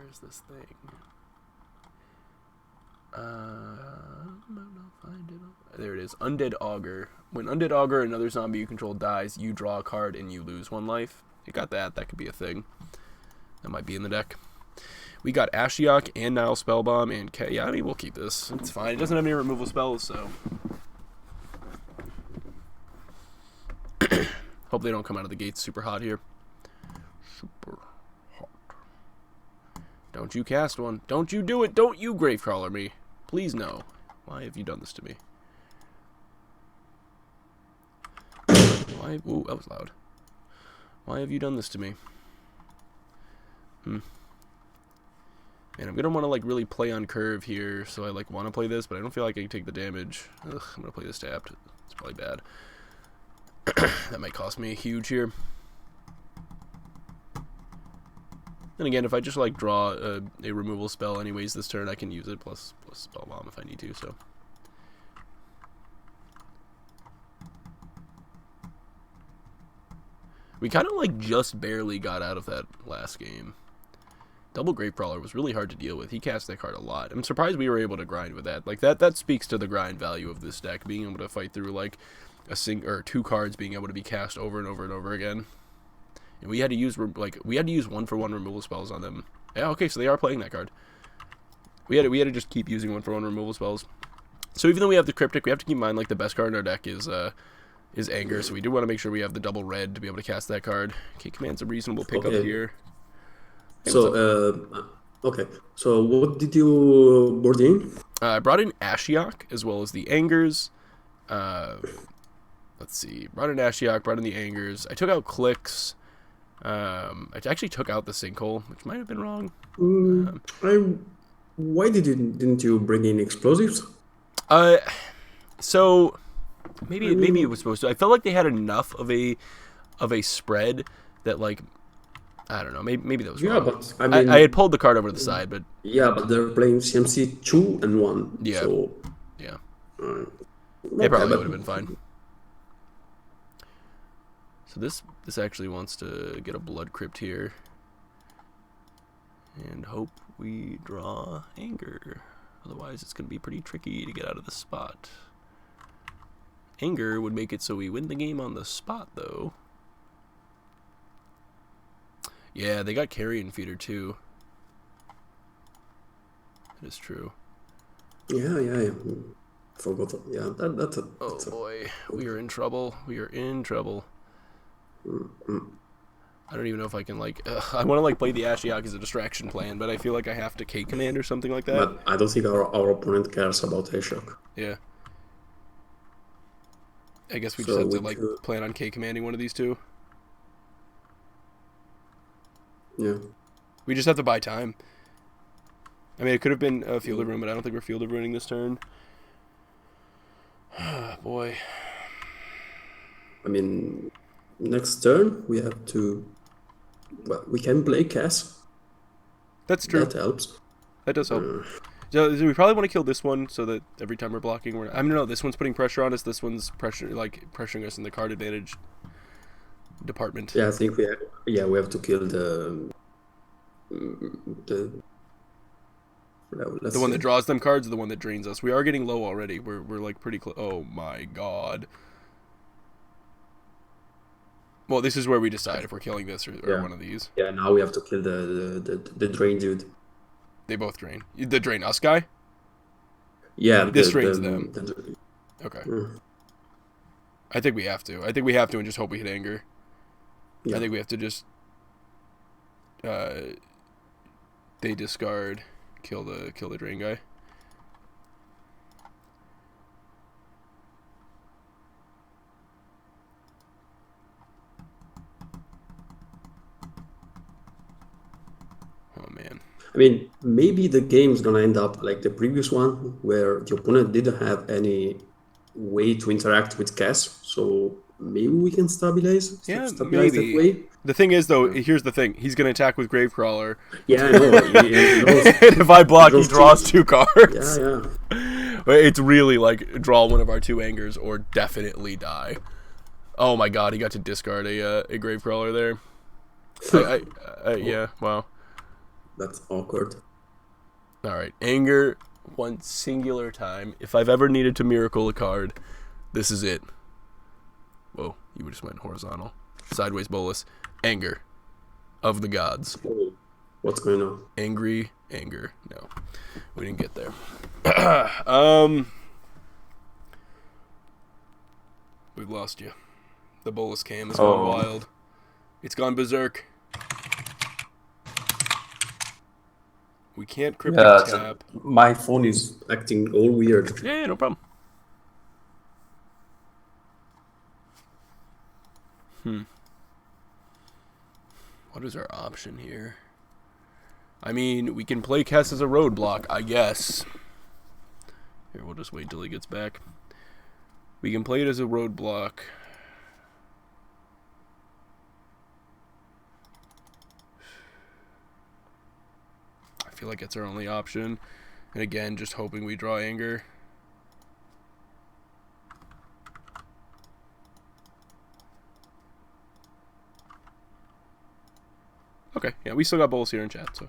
is this thing? Find it. There it is. Undead Augur. When Undead Augur, another zombie you control, dies, you draw a card and you lose 1 life. You got that. That could be a thing. That might be in the deck. We got Ashiok and Nile Spellbomb and yeah, I mean, we'll keep this. It's fine. It doesn't have any removal spells, so. Hope they don't come out of the gates super hot here. Super hot. Don't you cast one. Don't you do it. Don't you Gravecrawler me. Please no. Why have you done this to me? Why? Ooh, that was loud. Why have you done this to me? Man, I'm gonna want to like really play on curve here, so I like want to play this, but I don't feel like I can take the damage. Ugh, I'm gonna play this tapped. It's probably bad. That might cost me a huge here. And again, if I just like draw a removal spell anyways this turn, I can use it plus spell bomb if I need to. So we kind of like just barely got out of that last game. Double Gravecrawler was really hard to deal with. He cast that card a lot. I'm surprised we were able to grind with that. Like that speaks to the grind value of this deck, being able to fight through like a or 2 cards being able to be cast over and over and over again. And we had to use we had to use 1-for-1 removal spells on them. Yeah, okay, so they are playing that card. We had to just keep using 1-for-1 removal spells. So even though we have the Cryptic, we have to keep in mind like the best card in our deck is Anger. So we do want to make sure we have the double red to be able to cast that card. Okay, Command's a reasonable pickup here. Hey, okay. So what did you board in? I brought in Ashiok as well as the Angers. Let's see. Brought in Ashiok, brought in the Angers. I took out Clicks. I actually took out the Sinkhole, which might have been wrong. Why didn't you bring in Explosives? So maybe it was supposed to. I felt like they had enough of a spread that like I don't know. Maybe that was wrong. But I mean, I had pulled the card over to the side, but yeah, but they're playing CMC 2 and 1. Yeah. So, yeah. It probably would have been fine. So this actually wants to get a Blood Crypt here, and hope we draw Anger. Otherwise, it's going to be pretty tricky to get out of the spot. Anger would make it so we win the game on the spot, though. Yeah, they got Carrion Feeder, too. That is true. Yeah. Forgot. Yeah, that's a... Oh, boy. We are in trouble. We are in trouble. I don't even know if I can, like... I want to, like, play the Ashiok as a distraction plan, but I feel like I have to K-Command or something like that. But I don't think our opponent cares about Ashiok. Yeah. I guess we just have to, like, plan on K-Commanding one of these two. Yeah. We just have to buy time. I mean, it could have been a Field of Ruin, but I don't think we're Field of Ruining this turn. Boy. I mean, next turn we have to... Well, we can play Kess. That's true. That helps. That does help. So we probably want to kill this one so that every time we're blocking, I mean, no, this one's putting pressure on us. This one's pressuring us in the card advantage department. Yeah, I think we have to kill the one that draws them cards or the one that drains us. We are getting low already. We're like pretty close. Oh my god. Well, this is where we decide if we're killing this or one of these. Yeah, now we have to kill the drain dude. They both drain. The drain us guy? Yeah, this drains them. Okay. Yeah. I think we have to. I think we have to and just hope we hit Anger. Yeah. I think we have to just they discard, kill the drain guy. Oh man. I mean, maybe the game's gonna end up like the previous one, where the opponent didn't have any way to interact with Kess, so maybe we can stabilize maybe. that way. The thing is, though, here's the thing. He's going to attack with Gravecrawler. Yeah, I know. And if I block, he draws 2 cards. Yeah. It's really like draw one of our 2 Angers or definitely die. Oh my god, he got to discard a Gravecrawler there. Yeah, wow. That's awkward. Alright, Anger, one singular time. If I've ever needed to miracle a card, this is it. Whoa, you just went horizontal. Sideways Bolus. Anger of the gods. What's going on? Angry Anger. No, we didn't get there. We've lost you. The Bolus cam has gone wild. It's gone berserk. We can't cryptic tap. My phone is acting all weird. Yeah, no problem. What is our option here? I mean, we can play Kess as a roadblock, I guess. Here, we'll just wait till he gets back. We can play it as a roadblock. I feel like it's our only option. And again, just hoping we draw Anger. Okay, yeah, we still got Bolus here in chat, so.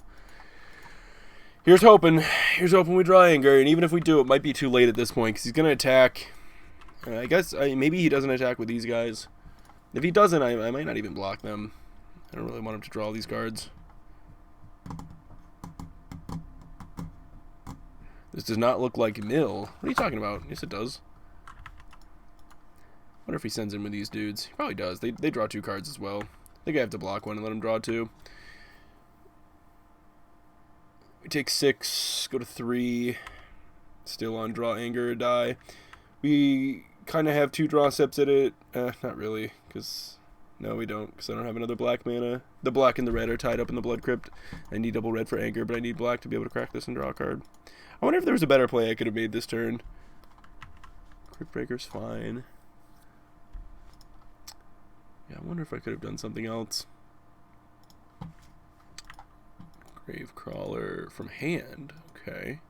Here's hoping we draw Anger, and even if we do, it might be too late at this point, because he's going to attack. I guess, maybe he doesn't attack with these guys. If he doesn't, I might not even block them. don't really want him to draw all these cards. This does not look like mill. What are you talking about? Yes, it does. Wonder if he sends in with these dudes. He probably does. They draw 2 cards as well. I think I have to block one and let him draw 2. We take 6, go to 3. Still on draw anger or die. We kind of have 2 draw steps at it. Not really, because no, we don't, because I don't have another black mana. The black and the red are tied up in the Blood Crypt. I need double red for anger, but I need black to be able to crack this and draw a card. I wonder if there was a better play I could have made this turn. Crypt Breaker's fine. Yeah, I wonder if I could have done something else. Grave Crawler from hand. Okay.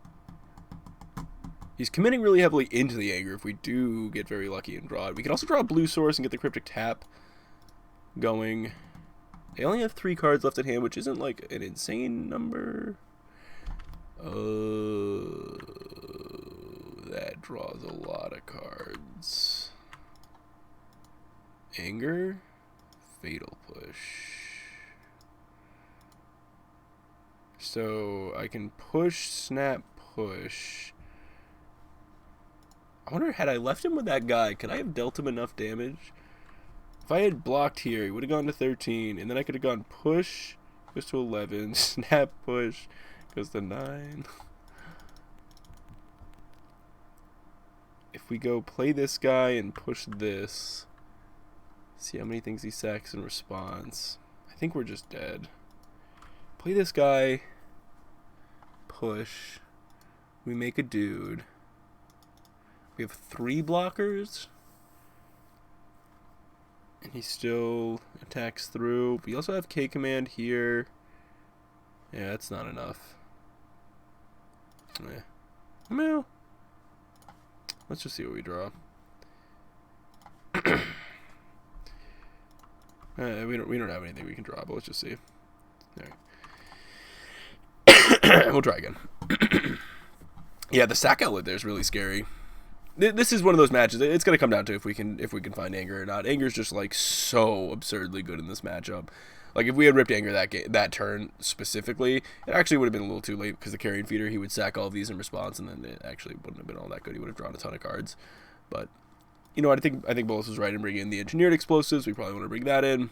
He's committing really heavily into the anger if we do get very lucky and draw it. We can also draw a blue source and get the Cryptic Tap going. They only have 3 cards left at hand, which isn't like an insane number. Oh, that draws a lot of cards. Anger, Fatal Push. So I can push, snap, push. I wonder, had I left him with that guy, could I have dealt him enough damage? If I had blocked here, he would have gone to 13, and then I could have gone push, goes to 11, snap, push, goes to 9. If we go play this guy and push this, see how many things he sacks in response. I think we're just dead. Play this guy, push, we make a dude. We have 3 blockers, and he still attacks through. We also have K command here. Yeah, that's not enough. Yeah. Well, let's just see what we draw. We don't have anything we can draw, but let's just see. All right. We'll try again. Yeah, the sack outlet there is really scary. This is one of those matches. It's going to come down to if we can find anger or not. Anger's just like so absurdly good in this matchup. Like if we had ripped anger that turn specifically, it actually would have been a little too late because the carrion feeder, he would sack all of these in response, and then it actually wouldn't have been all that good. He would have drawn a ton of cards. But you know what? I think Bolas was right in bringing in the engineered explosives. We probably want to bring that in.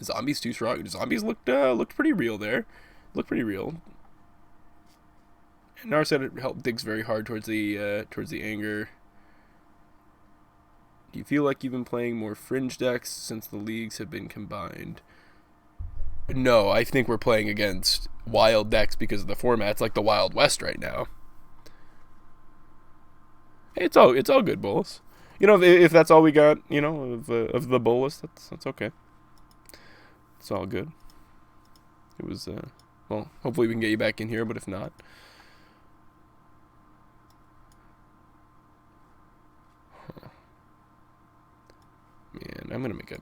Zombies too strong. Zombies looked pretty real there. Looked pretty real. And Narset digs very hard towards the anger. Do you feel like you've been playing more fringe decks since the leagues have been combined? No, I think we're playing against wild decks because of the format's like the Wild West right now. It's all good, Bolas. You know, if that's all we got, you know, of the Bolas, that's okay. It's all good. It was well, hopefully we can get you back in here, but if not. Man, I'm going to make a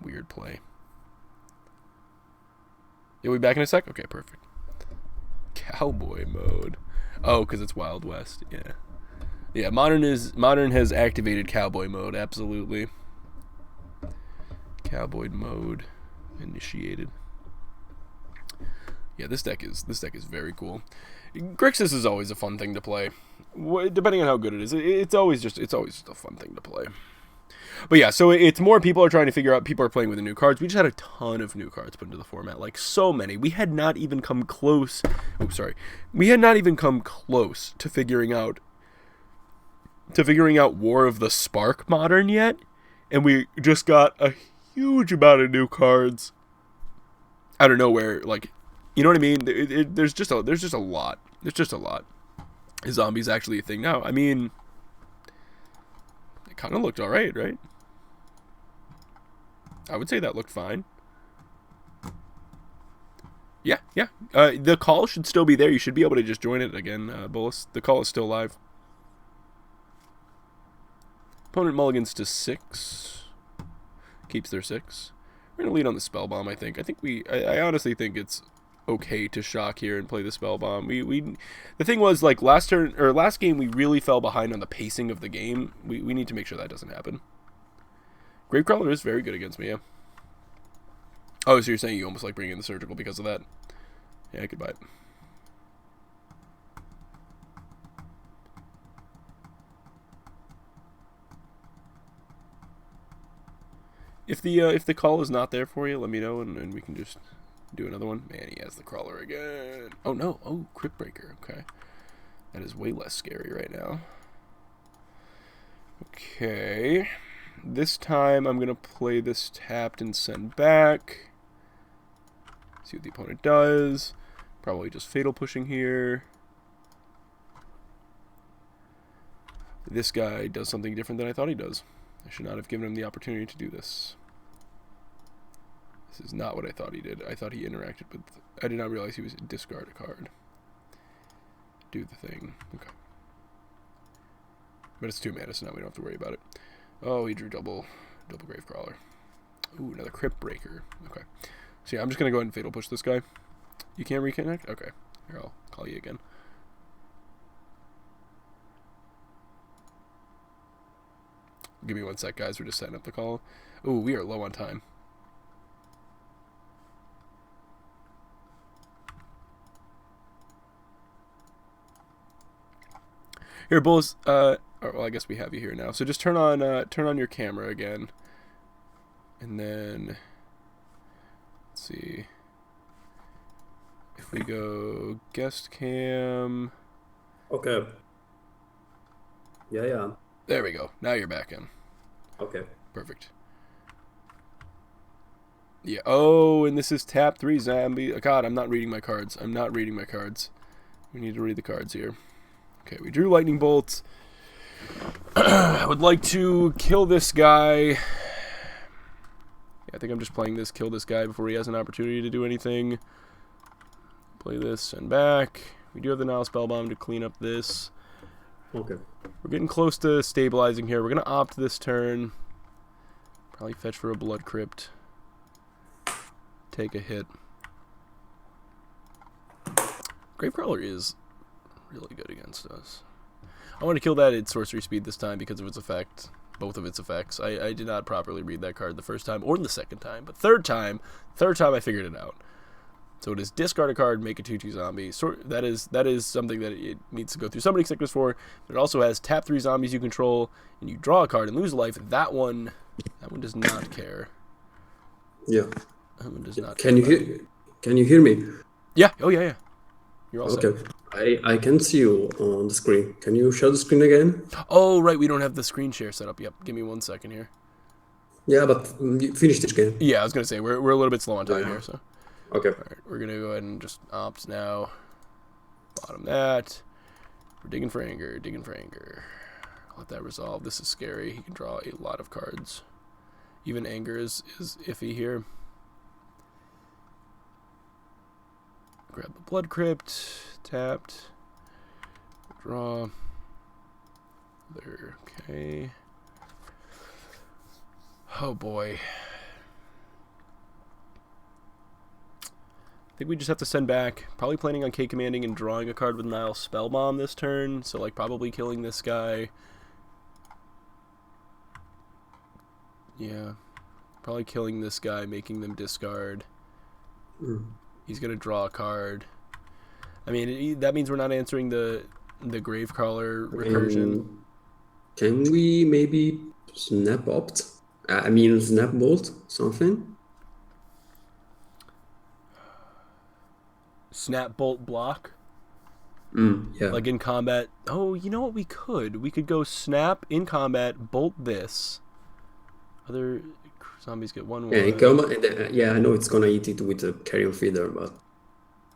weird play. Are we back in a sec? Okay, perfect. Cowboy mode. Oh, because it's Wild West. Yeah. Yeah, Modern has activated Cowboy mode, absolutely. Cowboy mode initiated. Yeah, this deck is very cool. Grixis is always a fun thing to play. Depending on how good it is, it's always just a fun thing to play. But yeah, so it's more people are trying to figure out, people are playing with the new cards. We just had a ton of new cards put into the format, like so many. We had not even come close. Oh, sorry. We had not even come close to figuring out War of the Spark Modern yet, and we just got a huge amount of new cards out of nowhere. Like, you know what I mean? There's just a lot. There's just a lot. Is zombies actually a thing now? I mean, it kind of looked alright, right? I would say that looked fine. Yeah. The call should still be there. You should be able to just join it again, Bolas. The call is still live. Opponent mulligans to 6. Keeps their 6. We're going to lead on the spell bomb, I think. I honestly think it's okay to shock here and play the spell bomb. The thing was, like, last game we really fell behind on the pacing of the game. We need to make sure that doesn't happen. Gravecrawler is very good against me, yeah. Oh, so you're saying you almost like bringing in the surgical because of that? Yeah, I could buy it. If the call is not there for you, let me know and we can just do another one. Man, he has the crawler again. Oh no! Oh, Crypt Breaker. Okay, that is way less scary right now. Okay, this time I'm gonna play this tapped and send back. See what the opponent does. Probably just fatal pushing here. This guy does something different than I thought he does. I should not have given him the opportunity to do this. This is not what I thought he did. I thought he interacted with... I did not realize he was discard a card. Do the thing. Okay. But it's 2 mana, so now we don't have to worry about it. Oh, he drew double Gravecrawler. Ooh, another Crypt Breaker. Okay. So yeah, I'm just going to go ahead and fatal push this guy. You can't reconnect? Okay. Here, I'll call you again. Give me 1 sec, guys. We're just setting up the call. Ooh, we are low on time. Here, Bulls. Well, I guess we have you here now. So just turn on your camera again, and then let's see if we go guest cam. Okay. Yeah. There we go. Now you're back in. Okay. Perfect. Yeah. Oh, and this is tap 3 zombie. God, I'm not reading my cards. I'm not reading my cards. We need to read the cards here. Okay, we drew lightning bolts. I would like to kill this guy. Yeah, I think I'm just playing this, kill this guy before he has an opportunity to do anything. Play this and back. We do have the Nile Spellbomb to clean up this. Okay. We're getting close to stabilizing here. We're going to opt this turn. Probably fetch for a Blood Crypt. Take a hit. Gravecrawler is really good against us. I want to kill that at sorcery speed this time because of its effect. Both of its effects. I did not properly read that card the first time or the second time, but third time I figured it out. So it is discard a card, make a 2/2 zombie. So that is something that it needs to go through summoning sickness for. But it also has tap 3 zombies you control, and you draw a card and lose a life. That one does not care. Yeah. That one does not. Can you hear me? Yeah. Oh yeah. You're all okay. set. I can see you on the screen. Can you share the screen again? Oh right, we don't have the screen share set up. Yep. Give me 1 second here. Yeah, but you finished this game. Yeah, I was gonna say we're a little bit slow on time here, so. Okay. All right, we're gonna go ahead and just opt now. Bottom that. We're digging for anger. Let that resolve. This is scary. He can draw a lot of cards. Even anger is iffy here. Grab the Blood Crypt. Tapped. Draw. There. Okay. Oh boy. I think we just have to send back. Probably planning on K commanding and drawing a card with Nile Spellbomb this turn. So like probably killing this guy. Yeah. Probably killing this guy, making them discard. He's gonna draw a card. I mean, that means we're not answering the Gravecrawler recursion. Can we maybe snap opt? I mean, snap bolt something. Snap bolt block. Yeah. Like in combat. Oh, you know what we could? We could go snap in combat, bolt this. Other zombies get 1/1. Yeah, in combat. Yeah, I know it's gonna eat it with a carrion feeder, but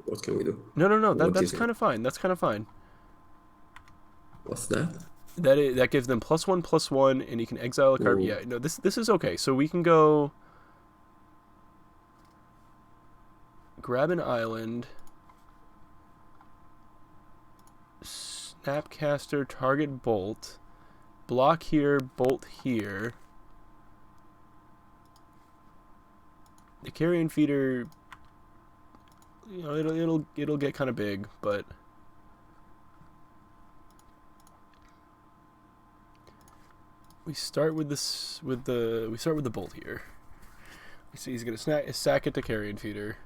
what can we do? No. That's kind of fine. That's kind of fine. What's that? That gives them +1/+1, and you can exile a card. Ooh. Yeah, no, this is okay. So we can go grab an island. Snapcaster, target bolt, block here, bolt here. The carrion feeder, you know, it'll get kind of big, but we start with the bolt here. So he's going to sack it to Carrion Feeder.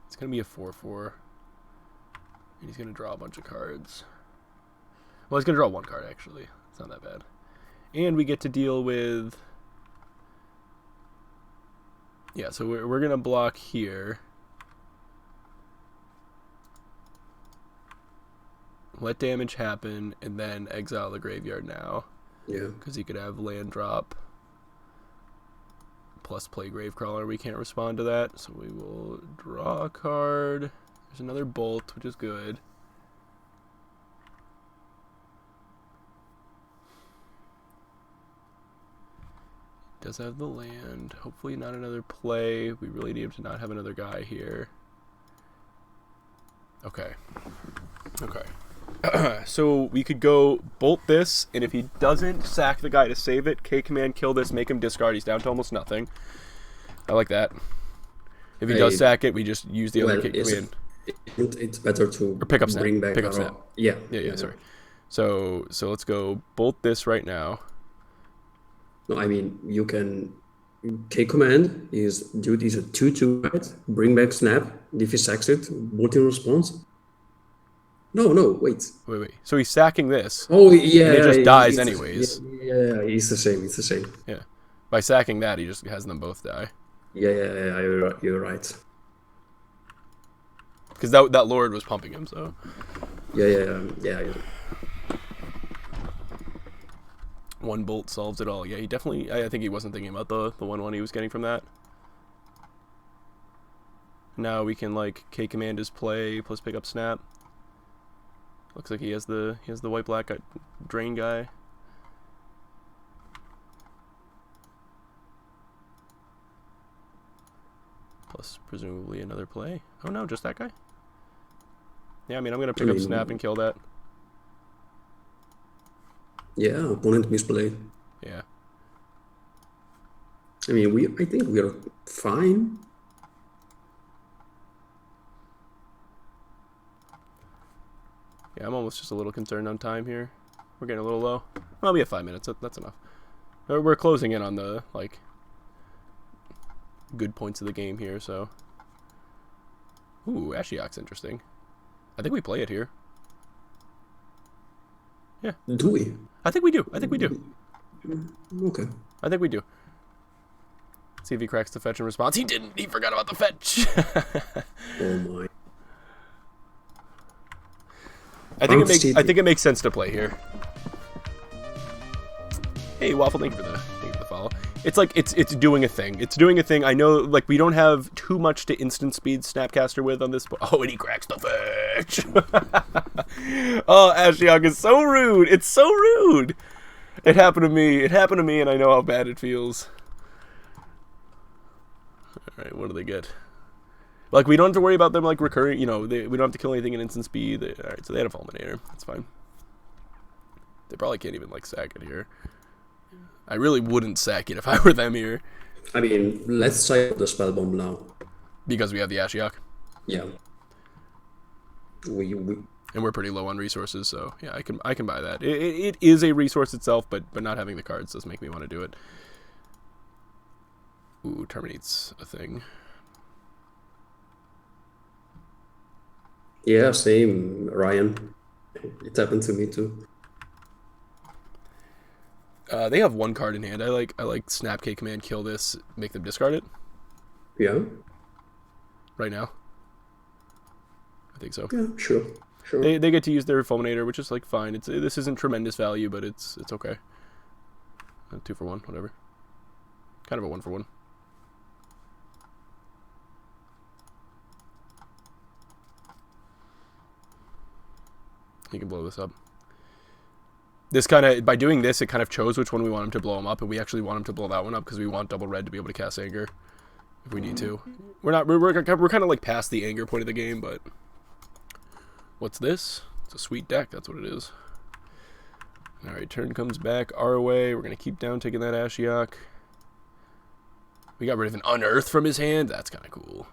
It's going to be a 4/4. And he's going to draw a bunch of cards. Well, he's going to draw one card, actually. It's not that bad. And we get to deal with... Yeah, so we're going to block here. Let damage happen, and then exile the graveyard now. Yeah. Because he could have land drop plus play Gravecrawler. We can't respond to that, so we will draw a card. There's another Bolt, which is good. Does have the land. Hopefully not another play. We really need him to not have another guy here. Okay. Okay. So we could go bolt this, and if he doesn't sack the guy to save it, K command kill this, make him discard. He's down to almost nothing. I like that. If he does sack it, we just use the other K command. It's better to or pick up snap. Bring back pick up snap. Yeah. Sorry. So let's go bolt this right now. No, I mean you can. K command is duty is a 2/2, right? Bring back snap. If he sacks it, bolt in response. No, wait. So he's sacking this. Oh, yeah. And it just dies anyways. Yeah, it's the same. Yeah. By sacking that, he just has them both die. Yeah, you're right. Because that Lord was pumping him, so. Yeah. One bolt solves it all. Yeah, he definitely... I think he wasn't thinking about the 1/1 he was getting from that. Now we can, like, K command his play, plus pick up snap. Looks like he has the white-black drain guy. Plus, presumably, another play. Oh, no, just that guy? Yeah, I mean, I'm going to pick up snap and kill that. Yeah, opponent misplayed. Yeah. I mean, I think we're fine. Yeah, I'm almost just a little concerned on time here. We're getting a little low. Well, we have 5 minutes. That's enough. We're closing in on the, like, good points of the game here, so. Ooh, Ashiok's interesting. I think we play it here. Yeah. Do we? I think we do. Okay. I think we do. See if he cracks the fetch in response. He didn't. He forgot about the fetch. Oh my. I think it makes sense to play here. Hey Waffle, thank you for the follow. It's like it's doing a thing. It's doing a thing. I know, like, we don't have too much to instant speed Snapcaster with on this. Oh, and he cracks the fetch. Oh, Ashiok is so rude. It's so rude. It happened to me, and I know how bad it feels. All right, what do they get? Like, we don't have to worry about them, like, recurring, you know, we don't have to kill anything in instant speed. Alright, so they had a Fulminator. That's fine. They probably can't even, like, sack it here. I really wouldn't sack it if I were them here. I mean, let's try the spell bomb now. Because we have the Ashiok. Yeah. And we're pretty low on resources, so, yeah, I can buy that. It is a resource itself, but not having the cards does make me want to do it. Ooh, terminates a thing. Yeah, same, Ryan. It happened to me too. They have one card in hand. I like snap K command, kill this, make them discard it. Yeah. Right now. I think so. Yeah, sure. They get to use their Fulminator, which is, like, fine. This isn't tremendous value, but it's okay. 2 for 1, whatever. Kind of a 1 for 1. He can blow this up. This kind of, by doing this, it kind of chose which one we want him to blow him up, and we actually want him to blow that one up because we want double red to be able to cast anger if we need to. We're kind of, like, past the anger point of the game, but what's this? It's a sweet deck. That's what it is. All right, turn comes back our way. We're gonna keep down taking that Ashiok. We got rid of an Unearth from his hand. That's kind of cool.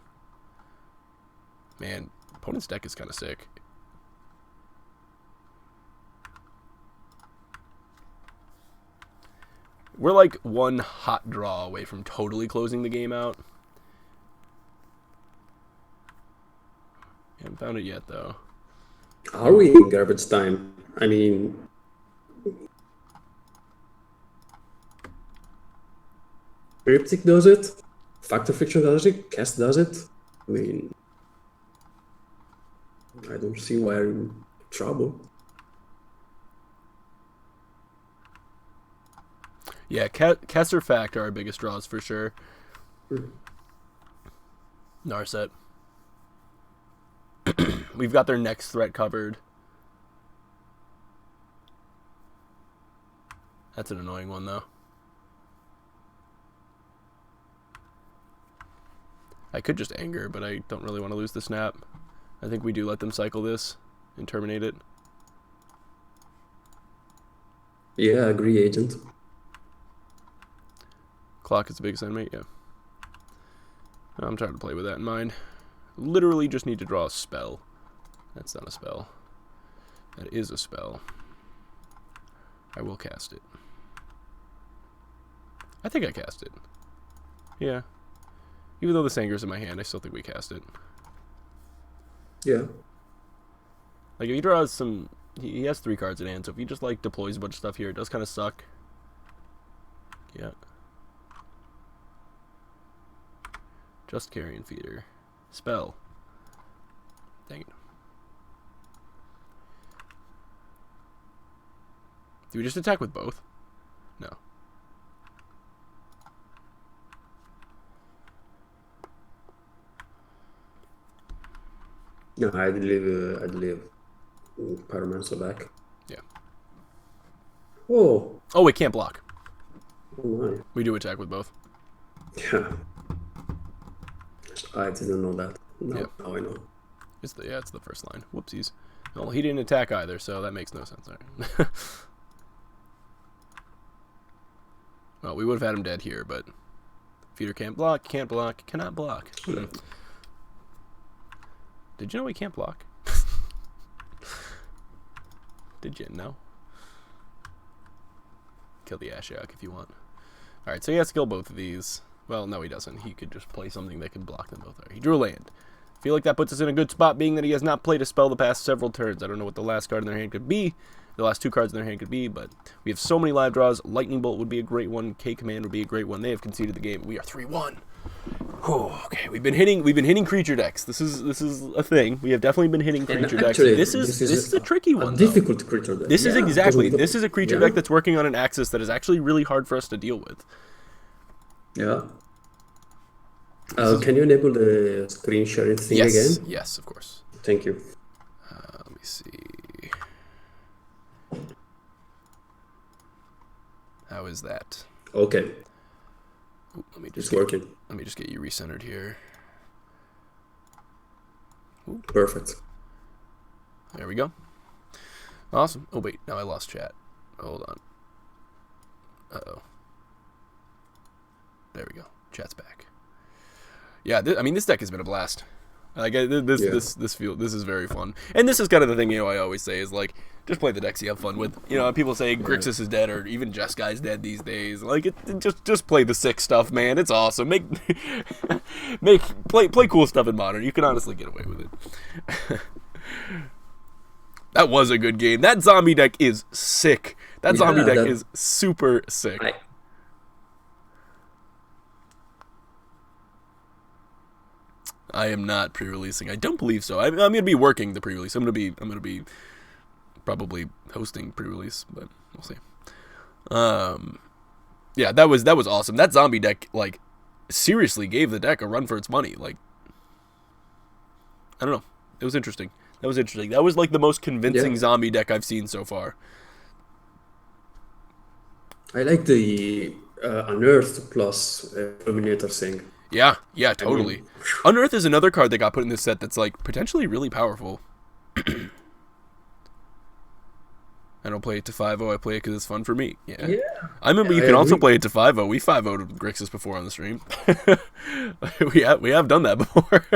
Man, opponent's deck is kind of sick. We're like one hot draw away from totally closing the game out. Haven't found it yet, though. Are we in garbage time? I mean, Cryptic does it, Fact of Fiction does it, Kess does it. I mean, I don't see why I'm in trouble. Yeah, Kess or Fact are our biggest draws for sure. Narset. We've got their next threat covered. That's an annoying one, though. I could just anger, but I don't really want to lose the snap. I think we do let them cycle this and terminate it. Yeah, I agree, Agent. Clock is the biggest enemy, yeah. I'm trying to play with that in mind. Literally just need to draw a spell. That's not a spell. That is a spell. I will cast it. I think I cast it. Yeah. Even though the Sanger's in my hand, I still think we cast it. Yeah. Like, if he draws some... He has 3 cards in hand, so if he just, like, deploys a bunch of stuff here, it does kind of suck. Yeah. Just Carrion Feeder. Spell. Dang it. Do we just attack with both? No. No, I'd leave Pyromancer back. Yeah. Oh. Oh, we can't block. Oh my. We do attack with both. Yeah. I didn't know that. No, Yep. Now I know. It's the first line. Whoopsies. Well, he didn't attack either, so that makes no sense. All right. Well, we would have had him dead here, but Feeder can't block, cannot block. Did you know he can't block? Did you know? Kill the Ashiok if you want. Alright, so he has to kill both of these. Well, no, he doesn't. He could just play something that can block them both. Right. He drew a land. I feel like that puts us in a good spot, being that he has not played a spell the past several turns. I don't know what the last card in their hand could be. The last 2 cards in their hand could be, but we have so many live draws. Lightning Bolt would be a great one. K-Command would be a great one. They have conceded the game. We are 3-1. Okay, we've been hitting creature decks. This is a thing. We have definitely been hitting creature decks. This is a tricky one. Difficult creature deck. This is a creature deck that's working on an axis that is actually really hard for us to deal with. Yeah. Can you enable the screen sharing thing again? Yes, of course. Thank you. Let me see. How is that? Okay. Ooh, It's working. Let me just get you recentered here. Ooh. Perfect. There we go. Awesome. Oh, wait. Now I lost chat. Hold on. Uh-oh. There we go. Chat's back. Yeah, I mean, this deck has been a blast. Like, this is very fun. And this is kind of the thing, I always say is, like, just play the decks you have fun with. People say Grixis is dead or even Jeskai's dead these days. Like, just play the sick stuff, man. It's awesome. Play cool stuff in Modern. You can honestly get away with it. That was a good game. That zombie deck is sick. That zombie deck is super sick. I am not pre-releasing. I don't believe so. I'm going to be working the pre-release. I'm going to be probably hosting pre-release, but we'll see. Yeah, that was awesome. That zombie deck, like, seriously gave the deck a run for its money. Like, I don't know. It was interesting. That was like the most convincing zombie deck I've seen so far. I like the Unearthed plus Illuminator thing. Yeah, totally. I mean, Unearth is another card that got put in this set that's, like, potentially really powerful. I don't play it to 5-0. I play it because it's fun for me. Yeah. I remember you can also play it to 5-0. We 5-0'd Grixis before on the stream. we have done that before.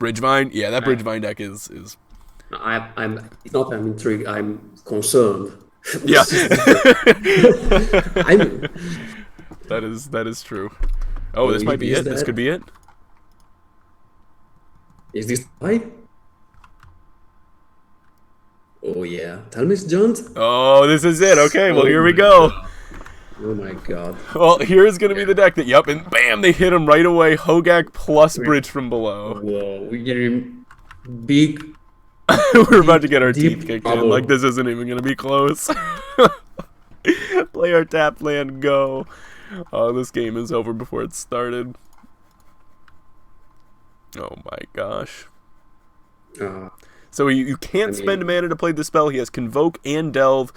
Bridgevine? Yeah, that Bridgevine deck is... I'm intrigued. I'm concerned. Yeah. I mean, that is true. Oh, this might be it. This could be it. Is this right? Oh yeah. Tell me it's Jones. Oh, this is it. Okay, well, Oh here we my go. God. Oh my god. Well, here's going to be the deck that, yep, and bam, they hit him right away. Hogak plus Bridge from Below. Whoa, we're getting big. We're about to get our deep teeth kicked trouble. in. Like, this isn't even going to be close. Play our tap land, go. Oh, this game is over before it started. Oh my gosh. So you can't spend mana to play the spell. He has Convoke and Delve.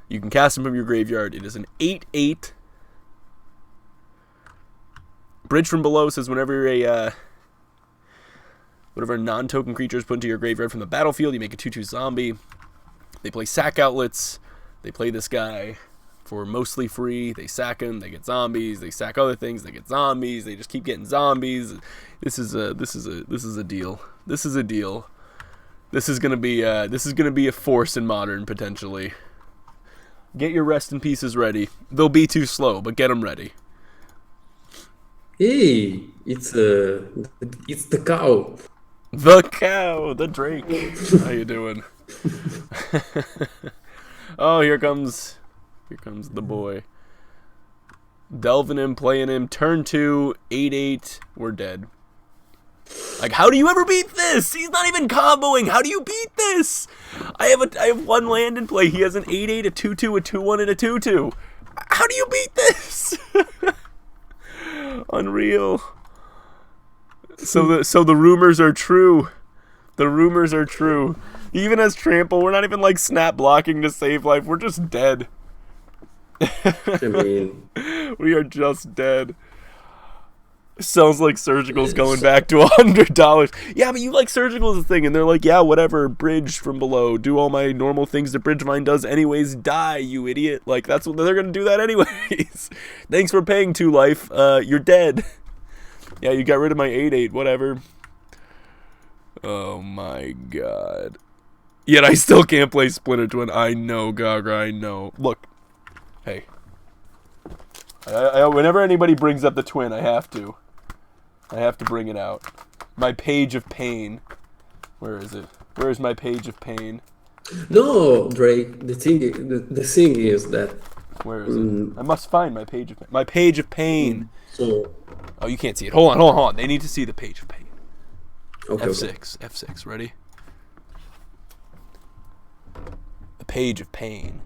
You can cast him from your graveyard. It is an 8/8. Bridge from Below says whenever whatever non-token creature is put into your graveyard from the battlefield, you make a 2/2 zombie. They play sack outlets. They play this guy for mostly free. They sack him. They get zombies. They sack other things. They get zombies. They just keep getting zombies. This is a deal. This is a deal. This is gonna be a force in Modern potentially. Get your rest in pieces ready. They'll be too slow, but get them ready. Hey, it's the cow. The cow, the Drake. How you doing? Oh, here comes the boy. Delving him, playing him. Turn 2, 8/8. We're dead. Like, how do you ever beat this? He's not even comboing. How do you beat this? I have one land in play. He has an 8/8, a 2/2, a 2/1, and a 2/2. How do you beat this? Unreal. So the rumors are true. The rumors are true. He even has trample. We're not even like snap blocking to save life. We're just dead. I mean, we are just dead. Sounds like Surgical's going back to $100. Yeah, but you like Surgical as a thing, and they're like, yeah, whatever, Bridge from Below, do all my normal things that Bridgevine does anyways, die, you idiot. Like, that's what they're gonna do that anyways. Thanks for paying 2 life. You're dead. Yeah, you got rid of my 8/8, whatever. Oh my god. Yet I still can't play Splinter Twin. I know, Gaga, I know. Look. Hey. Whenever anybody brings up the Twin, I have to bring it out. My Page of Pain. Where is it? Where is my Page of Pain? no, Drake. The thing is that. Where is it? I must find my Page of Pain. My Page of Pain. So. Oh, you can't see it. Hold on. They need to see the Page of Pain. Okay. F6. F6. Ready? The Page of Pain.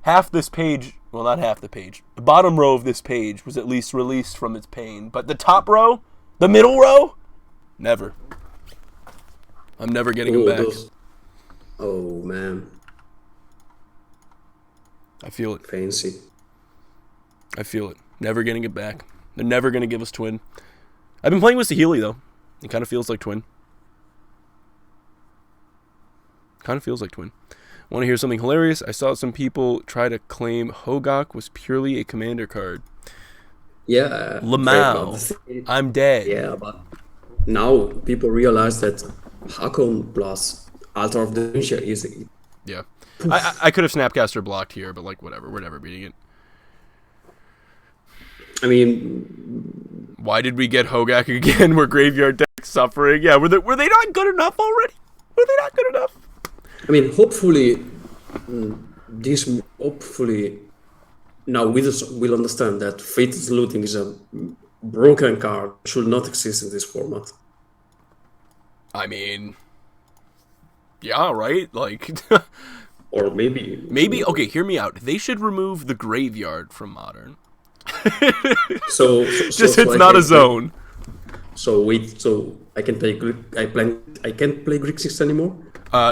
Half this page, well, not half the page. The bottom row of this page was at least released from its pain. But the top row, the middle row, never. I'm never getting them back. Oh, man. I feel it. Fancy. I feel it. Never getting it back. They're never going to give us Twin. I've been playing with Saheeli, though. It kind of feels like Twin. Want to hear something hilarious? I saw some people try to claim Hogak was purely a commander card. Yeah. Lamau, I'm dead. Yeah, but now people realize that Hakon plus Altar of Dementia is. Yeah. I could have Snapcaster blocked here, but like whatever. We're never beating it. I mean, why did we get Hogak again? We're graveyard deck suffering. Yeah, were they not good enough already? Were they not good enough? I mean, hopefully now we'll understand that Fate's Looting is a broken card, should not exist in this format. I mean, yeah, right? Like, or maybe okay, hear me out. They should remove the graveyard from Modern. so it's I not a zone. So I can play I can't play Grixis anymore?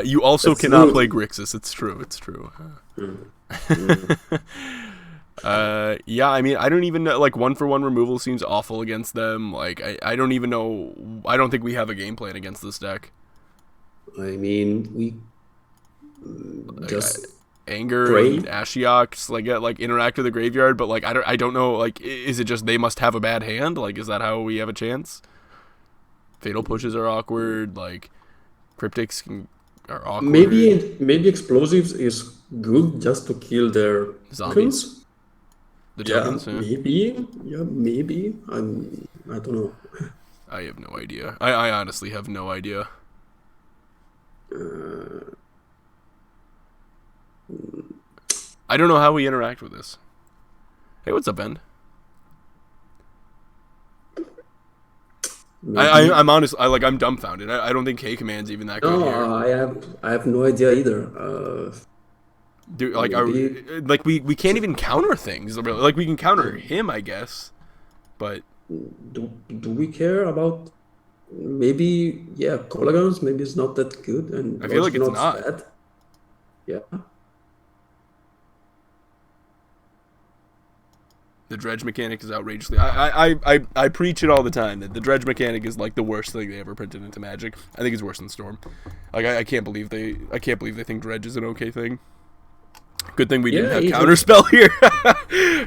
You also cannot play Grixis. It's true. Yeah, I mean, I don't even know, like, 1-for-1 removal seems awful against them. Like, I don't even know, I don't think we have a game plan against this deck. I mean, we just Anger and Ashiok, like interact with the graveyard, but like I don't know, like, is it just they must have a bad hand? Like, is that how we have a chance? Fatal pushes are awkward, like Cryptics are awkward. Maybe explosives is good just to kill their Zombies. tokens. The tokens. Yeah. Maybe. I don't know. I have no idea. I honestly have no idea. I don't know how we interact with this. Hey, what's up, Ben? I'm honest. I'm dumbfounded. I don't think K command's even that good here. No, I have no idea either. Dude, we can't even counter things. Like we can counter him, I guess. But do we care about maybe Colagons? Maybe it's not that good, and I feel like it's not. Bad. Yeah. The dredge mechanic is outrageously. I preach it all the time that the dredge mechanic is like the worst thing they ever printed into Magic. I think it's worse than Storm. Like I can't believe they think dredge is an okay thing. Good thing we didn't have counterspell here.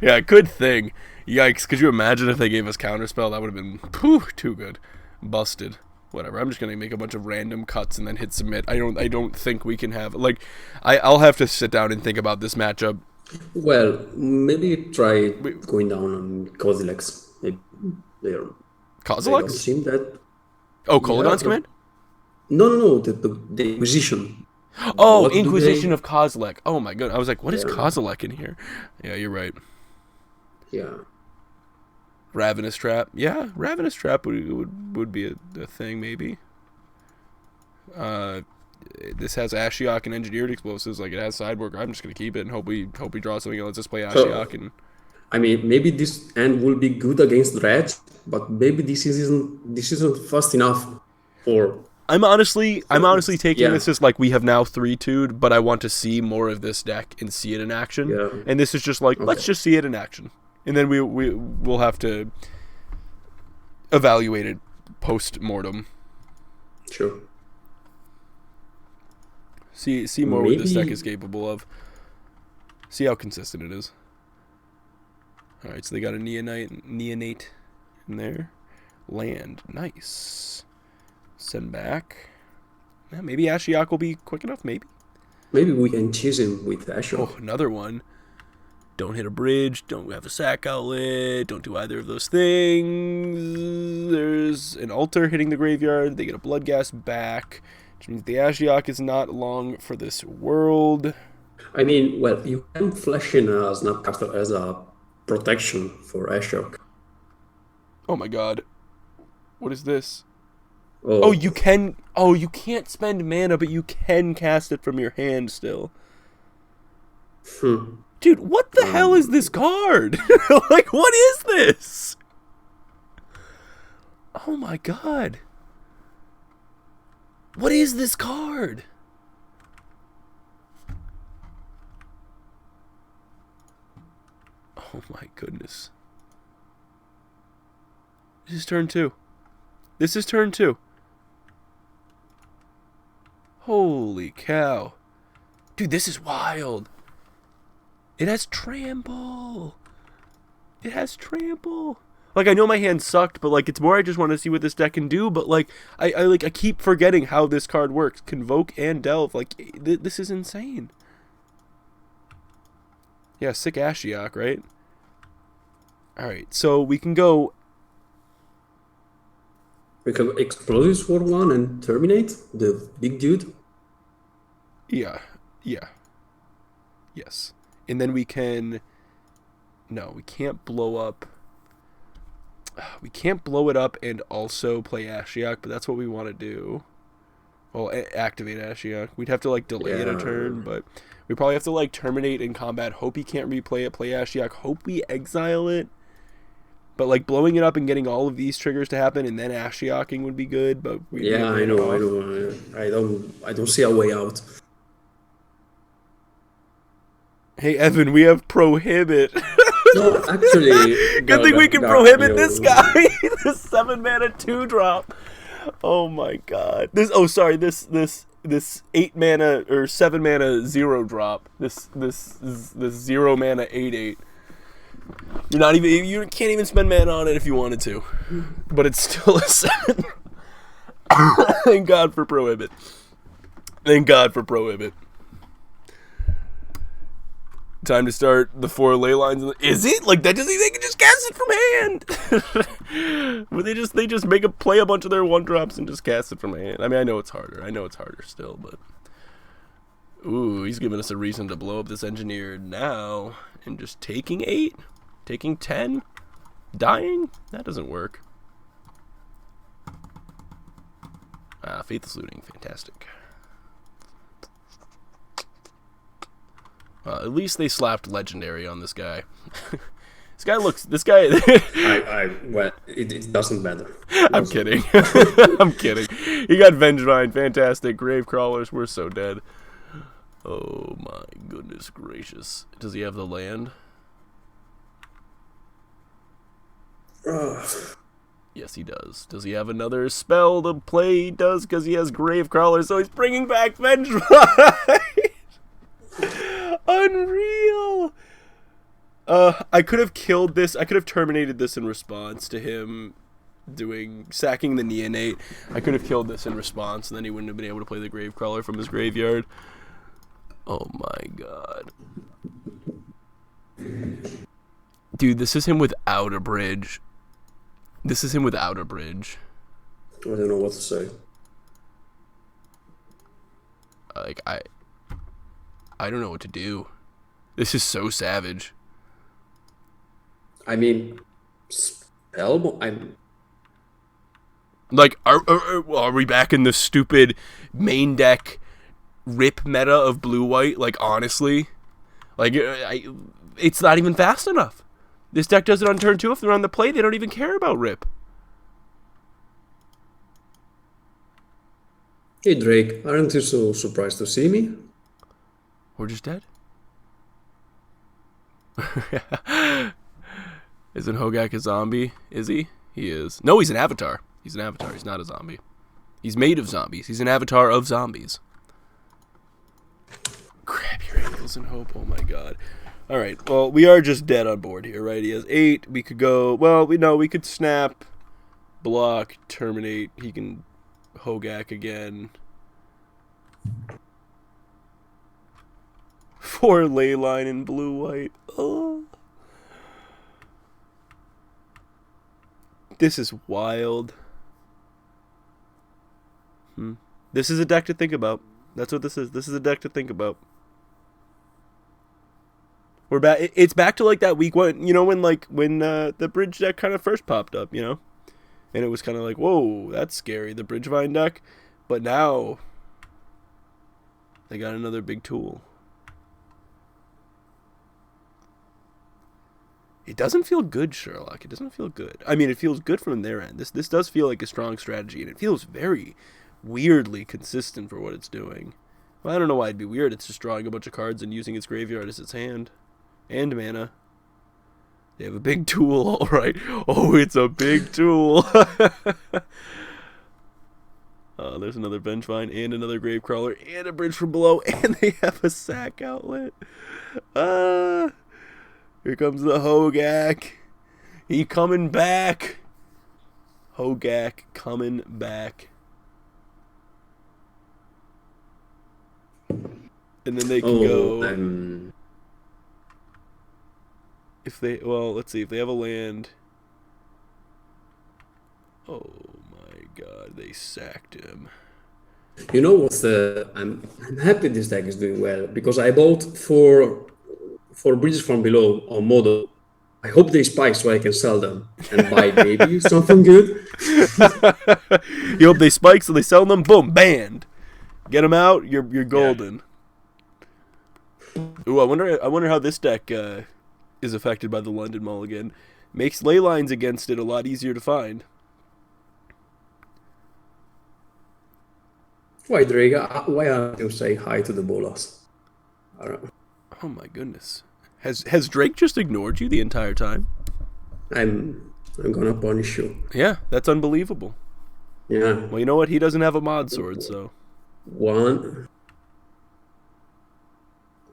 Yeah, good thing. Yikes! Could you imagine if they gave us counterspell? That would have been too good. Busted. Whatever. I'm just gonna make a bunch of random cuts and then hit submit. I don't think we can have I'll have to sit down and think about this matchup. Well, maybe try going down on Kozilek's. Maybe they're Kozilek's? Seem that. Oh, Kolagon's command? No, the Inquisition. Oh, Inquisition of Kozilek. Oh my god, I was like, what is Kozilek in here? Yeah, you're right. Yeah. Ravenous Trap. Yeah, Ravenous Trap would be a thing maybe. This has Ashiok and Engineered Explosives, like it has Sidework. I'm just gonna keep it and hope we draw something and let's just play Ashiok. And I mean, maybe this end will be good against Dredge, but maybe this isn't fast enough for. I'm honestly taking this as like we have now 3-2'd, but I want to see more of this deck and see it in action. Yeah. And this is just like let's just see it in action, and then we'll have to evaluate it post mortem. Sure. See more what this deck is capable of. See how consistent it is. All right, so they got a neonate in there. Land, nice. Send back. Yeah, maybe Ashiok will be quick enough. Maybe we can chase him with Ashiok. Oh, another one. Don't hit a bridge. Don't have a sack outlet. Don't do either of those things. There's an altar hitting the graveyard. They get a blood gas back. Which means the Ashiok is not long for this world. I mean, well, you can flash in a Snapcaster as a protection for Ashiok. Oh my god. What is this? Oh, you can... Oh, you can't spend mana, but you can cast it from your hand still. Dude, what the hell is this card? Like, what is this? Oh my god. What is this card? Oh my goodness. This is turn 2. This is turn 2. Holy cow. Dude, this is wild. It has trample. It has trample. Like, I know my hand sucked, but, like, it's more I just want to see what this deck can do, but, like, I keep forgetting how this card works. Convoke and Delve. Like, this is insane. Yeah, sick Ashiok, right? Alright, so we can go... We can Explosives for one and Terminate the big dude? Yeah. Yes. And then we can... No, we can't blow up... We can't blow it up and also play Ashiok, but that's what we want to do. Well, activate Ashiok. We'd have to, like, delay it a turn, but we probably have to, like, terminate in combat. Hope he can't replay it, play Ashiok. Hope we exile it. But, like, blowing it up and getting all of these triggers to happen and then Ashioking would be good, but... I know. I don't see a way out. Hey, Evan, we have Prohibit. No, actually... Good thing we can prohibit this guy. This 7-mana 2-drop. Oh my god. This 8-mana or 7-mana 0-drop. This 0-mana 8/8. You can't even spend mana on it if you wanted to. But it's still a 7. Thank God for Prohibit. Thank God for Prohibit. Time to start the 4 ley lines. Is it? Like, that doesn't, they can just cast it from hand. Where they just play a bunch of their 1-drops and just cast it from hand. I mean, I know it's harder. I know it's harder still, but. Ooh, he's giving us a reason to blow up this engineer now. And just taking 8? Taking 10? Dying? That doesn't work. Faithless Looting. Fantastic. At least they slapped Legendary on this guy. This guy... Well, it doesn't matter. I'm kidding. I'm kidding. He got Vengevine. Fantastic. Grave Crawlers. We're so dead. Oh my goodness gracious. Does he have the land? Yes, he does. Does he have another spell to play? He does, because he has Grave Crawler, so he's bringing back Vengevine. Unreal. I could have killed this. I could have terminated this in response to him sacking the Neonate. I could have killed this in response, and then he wouldn't have been able to play the Grave Crawler from his graveyard. Oh my god. Dude, this is him without a bridge. This is him without a bridge. I don't know what to say. Like, I don't know what to do. This is so savage. I mean, I'm... Like, are we back in the stupid main deck rip meta of blue-white? Like, honestly? Like, it's not even fast enough. This deck does it on turn 2. If they're on the play, they don't even care about rip. Hey, Drake, aren't you so surprised to see me? We're just dead? Isn't Hogak a zombie? Is he? He is. No, he's an avatar. He's an avatar. He's not a zombie. He's made of zombies. He's an avatar of zombies. Grab your ankles and hope. Oh my god. Alright, well, we are just dead on board here, right? He has 8. We could go... Well, we could snap, block, terminate. He can Hogak again. 4 ley line in blue-white. Oh. This is wild. This is a deck to think about. That's what this is. This is a deck to think about. We're back. It's back to like that week 1, you know, when the bridge deck kind of first popped up, you know, and it was kind of like, whoa, that's scary, the Bridgevine deck. But now they got another big tool. It doesn't feel good, Sherlock. It doesn't feel good. I mean, it feels good from their end. This does feel like a strong strategy, and it feels very weirdly consistent for what it's doing. Well, I don't know why it'd be weird. It's just drawing a bunch of cards and using its graveyard as its hand. And mana. They have a big tool, all right. Oh, it's a big tool. There's another Vengevine and another Gravecrawler and a Bridge from Below, and they have a sack outlet. Here comes the Hogak. He coming back. Hogak coming back. And then they can go... If they... Well, let's see. If they have a land... Oh my god, they sacked him. You know what's the... I'm happy this deck is doing well, because I bought four Bridges from Below on Modo. I hope they spike so I can sell them and buy maybe something good. You hope they spike so they sell them? Boom, banned. Get them out, you're golden. Yeah. Ooh, I wonder how this deck is affected by the London Mulligan. Makes ley lines against it a lot easier to find. Why, Drake? Why aren't you saying hi to the bolas? I don't know. Oh my goodness. Has Drake just ignored you the entire time? I'm gonna punish you. Yeah, that's unbelievable. Yeah. Well, you know what? He doesn't have a mod sword, so... One.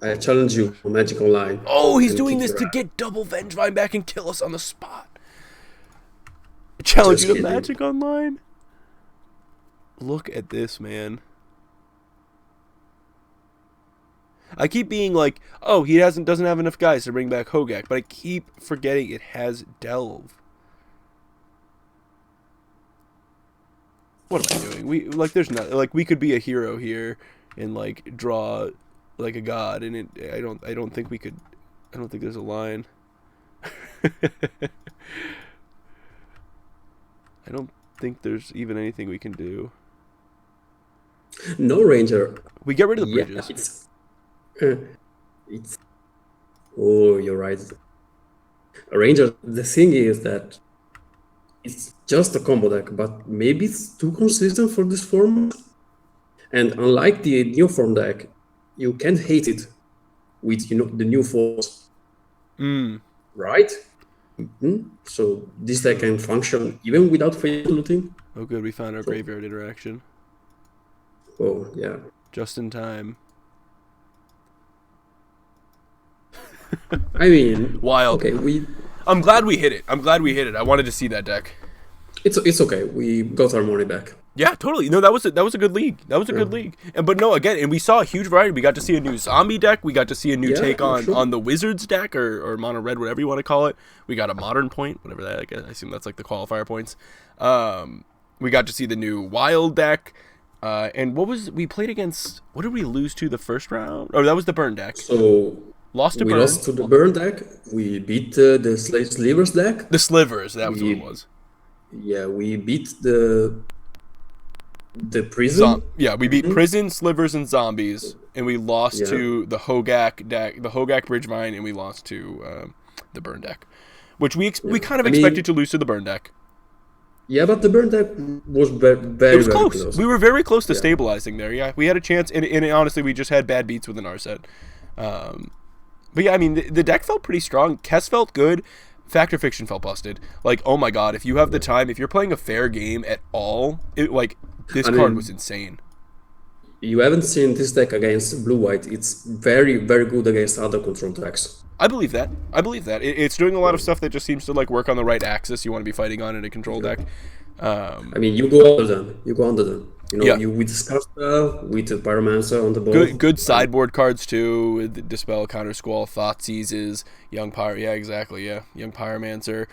I challenge you on Magic Online. Oh, he's doing this to get double Vengevine back and kill us on the spot. I challenge you to Magic Online? Look at this, man. I keep being like, oh, he doesn't have enough guys to bring back Hogak, but I keep forgetting it has Delve. What am I doing? There's not like we could be a hero here and like draw like a god, and I don't think we could. I don't think there's a line. I don't think there's even anything we can do. No ranger. We get rid of the bridges. It's. Oh, you're right. A ranger. The thing is that it's just a combo deck, but maybe it's too consistent for this format. And unlike the new form deck, you can't hate it with the new force. Right? So this deck can function even without fatal looting. Oh, good. We found our graveyard interaction. Oh, yeah. Just in time. I mean... Wild. Okay, I'm glad we hit it. I wanted to see that deck. It's okay. We got our money back. Yeah, totally. No, that was a good league. Good league. But no, again, and we saw a huge variety. We got to see a new zombie deck. We got to see a new take on the Wizards deck or mono red, whatever you want to call it. We got a modern point, whatever that. I assume that's like the qualifier points. We got to see the new wild deck. And we played against? What did we lose to the first round? Oh, that was the burn deck. So lost to burn. We lost to the burn deck. We beat the slivers deck. The slivers. That was what it was. Yeah, we beat the prison. We beat prison, slivers, and zombies, and we lost to the Hogak deck, the Hogak Bridgevine, and we lost to the burn deck, which we kind of expected to lose to the burn deck. Yeah, but the burn deck was very close. We were very close to stabilizing there. Yeah, we had a chance, and honestly, we just had bad beats with an R set. But yeah, I mean, the deck felt pretty strong. Kess felt good. Fact or Fiction felt busted. Like, oh my god, if you have the time, if you're playing a fair game at all, this card was insane. You haven't seen this deck against blue-white. It's very, very good against other control decks. I believe that. It's doing a lot of stuff that just seems to like work on the right axis you want to be fighting on in a control deck. I mean, you go under them. You with Scarspell, with the Pyromancer on the board. Good sideboard cards too, with Dispel, Counter Squall, Thought Seizes, Young Pyro. Yeah, exactly. Yeah, Young Pyromancer.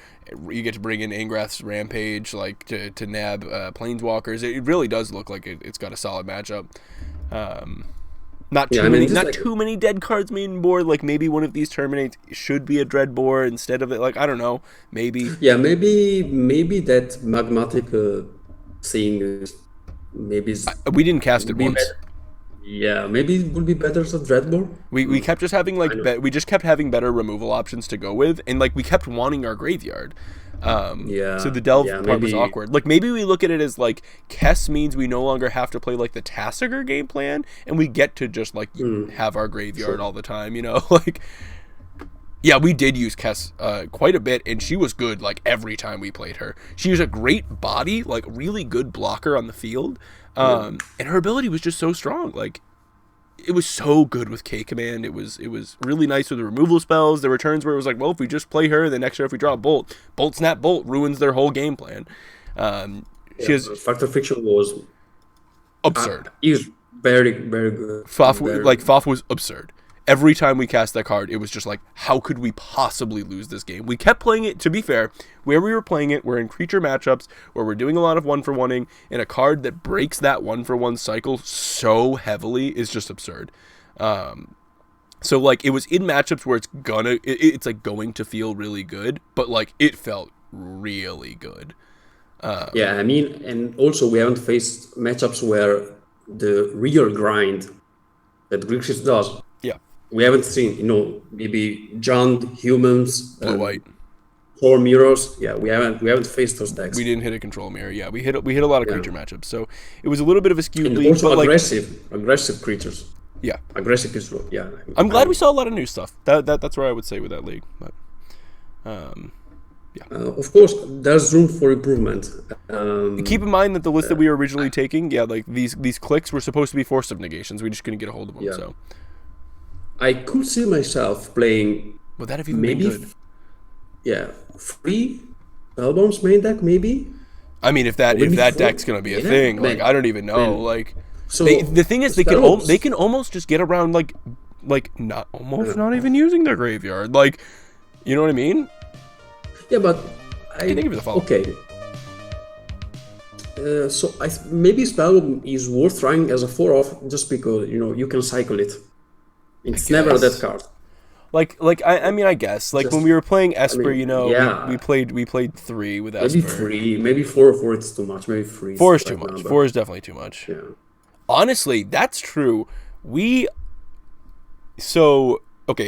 You get to bring in Ingrath's Rampage, like to nab Planeswalkers. It really does look like it's got a solid matchup. Not too many dead cards main board. Like maybe one of these Terminates should be a Dreadbore instead of it. Like I don't know, maybe. Yeah, maybe that Magmatic thing. Maybe we didn't cast it once. Yeah, maybe it would be better as a Dreadbore. We kept just having we just kept having better removal options to go with, and like we kept wanting our graveyard. So the delve part was awkward. Like maybe we look at it as like Kess means we no longer have to play like the Tassiger game plan, and we get to just like have our graveyard all the time. Like. Yeah, we did use Kess quite a bit, and she was good like every time we played her. She was a great body, like really good blocker on the field, and her ability was just so strong. Like, it was so good with K command. It was really nice with the removal spells. There were turns where it was like, well, if we just play her, the next turn if we draw a Bolt, Snap, Bolt ruins their whole game plan. Factor Fiction was absurd. He's very, very good. Foff was absurd. Every time we cast that card, it was just like, how could we possibly lose this game? We kept playing it, to be fair, where we were playing it, we're in creature matchups, where we're doing a lot of 1-for-1ing, and a card that breaks that 1-for-1 cycle so heavily is just absurd. So, like, it was in matchups where it's like going to feel really good, but, like, it felt really good. Yeah, I mean, and also we haven't faced matchups where the real grind that Grixis does. We haven't seen, maybe Jund, humans, blue-white, 4 mirrors. Yeah, we haven't faced those decks. We didn't hit a control mirror. Yeah, we hit a lot of creature matchups. So it was a little bit of a skewed and league. Also aggressive creatures. Yeah, aggressive is yeah. I'm glad we saw a lot of new stuff. That's where I would say with that league. But yeah. Of course, there's room for improvement. Keep in mind that the list that we were originally taking, like these clicks were supposed to be force of negations. We just couldn't get a hold of them. Yeah. So. I could see myself playing. Would that have even been good? 3 Spellbombs main deck, maybe. I mean, if that deck's gonna be a thing, like I don't even know. Like, so the thing is, they can almost just get around like like not even using their graveyard. Like, you know what I mean? Yeah, but I can think of the follow. Okay. So maybe Spellbomb is worth trying as a 4-off just because you can cycle it. It's never a dead card. Like I mean, I guess like when we were playing Esper, we played 3 with Esper. Maybe 3, maybe 4. It's too much. Maybe 3. 4 is too much. 4 is definitely too much. Yeah. Honestly, that's true. Okay,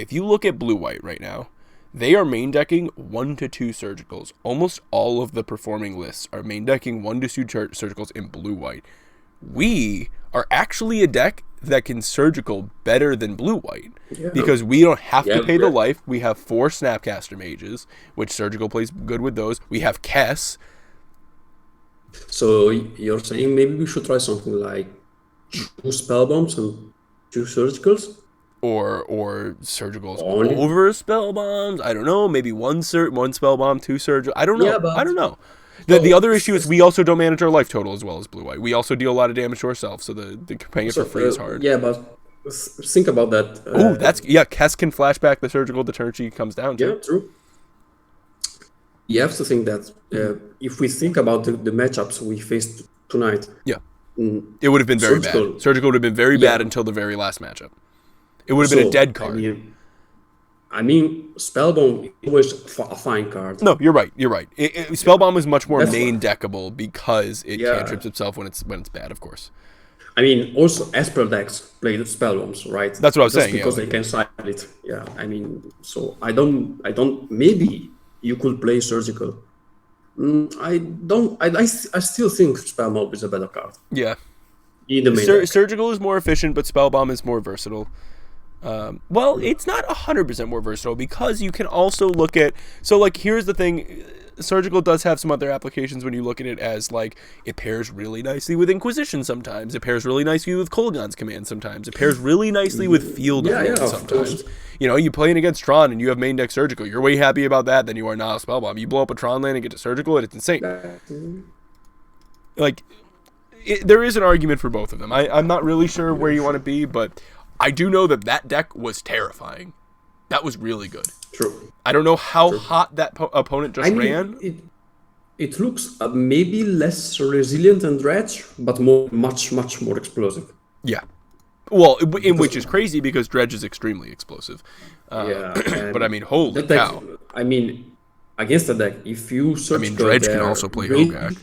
if you look at blue-white right now, they are main decking 1 to 2 surgicals. Almost all of the performing lists are main decking 1 to 2 surgicals in blue-white. We are actually a deck that can surgical better than blue-white because we don't have to pay the life. We have 4 Snapcaster Mages, which surgical plays good with those. We have Kess. So you're saying maybe we should try something like 2 spell bombs and 2 surgicals? Or surgicals over spell bombs. I don't know. Maybe one spell bomb, 2 surgical. I don't know. Yeah, I don't know. The other issue is we also don't manage our life total as well as blue-white. We also deal a lot of damage to ourselves, so the paying it for free is hard. Yeah, but think about that. Kess can flashback the surgical the turn she comes down to. Yeah, true. You have to think that if we think about the matchups we faced tonight, it would have been very bad. Surgical would have been very bad until the very last matchup. It would have been a dead card. I mean, Spellbomb was a fine card. No, you're right. Spellbomb is much more main deckable because it cantrips itself when it's bad, of course. I mean, also Esper decks play the Spellbombs, right? That's what I was saying. Because they can cycle it. Yeah, I mean, so I don't. Maybe you could play Surgical. I still think Spellbomb is a better card. Yeah. In the main Surgical is more efficient, but Spellbomb is more versatile. It's not 100% more versatile because you can also look at... So, like, here's the thing. Surgical does have some other applications when you look at it as, like, it pairs really nicely with Inquisition sometimes. It pairs really nicely with Kolaghan's Command sometimes. It pairs really nicely with Field of sometimes. You playing against Tron and you have main deck Surgical. You're way happy about that than you are now Spellbomb. You blow up a Tron land and get to Surgical and it's insane. Like, there is an argument for both of them. I'm not really sure where you want to be, but... I do know that deck was terrifying. That was really good. True. I don't know how hot that opponent just ran. It looks maybe less resilient than Dredge, but much more explosive. Yeah. Well, which is crazy because Dredge is extremely explosive. But I mean, holy cow. I mean, against the deck, if you search... I mean, Dredge can also play Hogak.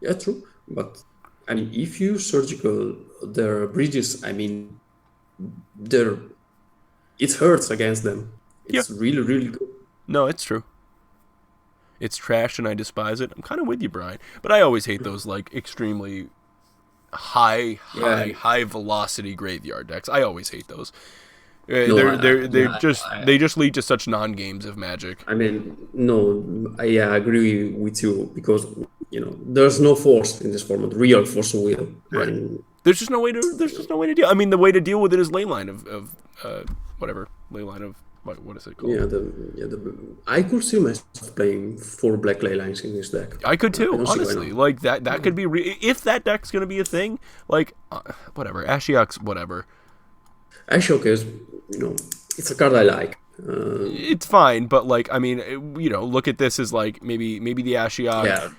Yeah, true. But, I mean, if you surgical their bridges, I mean... it hurts against them. It's really, really good. No, it's true. It's trash and I despise it. I'm kind of with you, Brian. But I always hate those, like, extremely high velocity graveyard decks. I always hate those. They just lead to such non-games of Magic. I mean, no, I agree with you because, there's no force in this format. Real force of will. Right. And There's just no way to deal. I mean, the way to deal with it is Leyline of whatever. Leyline of what is it called? I could see myself playing 4 black Leylines in this deck. I could too, honestly. Like that could be if that deck's gonna be a thing. Like whatever, Ashiok's whatever. Ashiok is, it's a card I like. It's fine, but like I mean, look at this as like maybe the Ashiok. Yeah.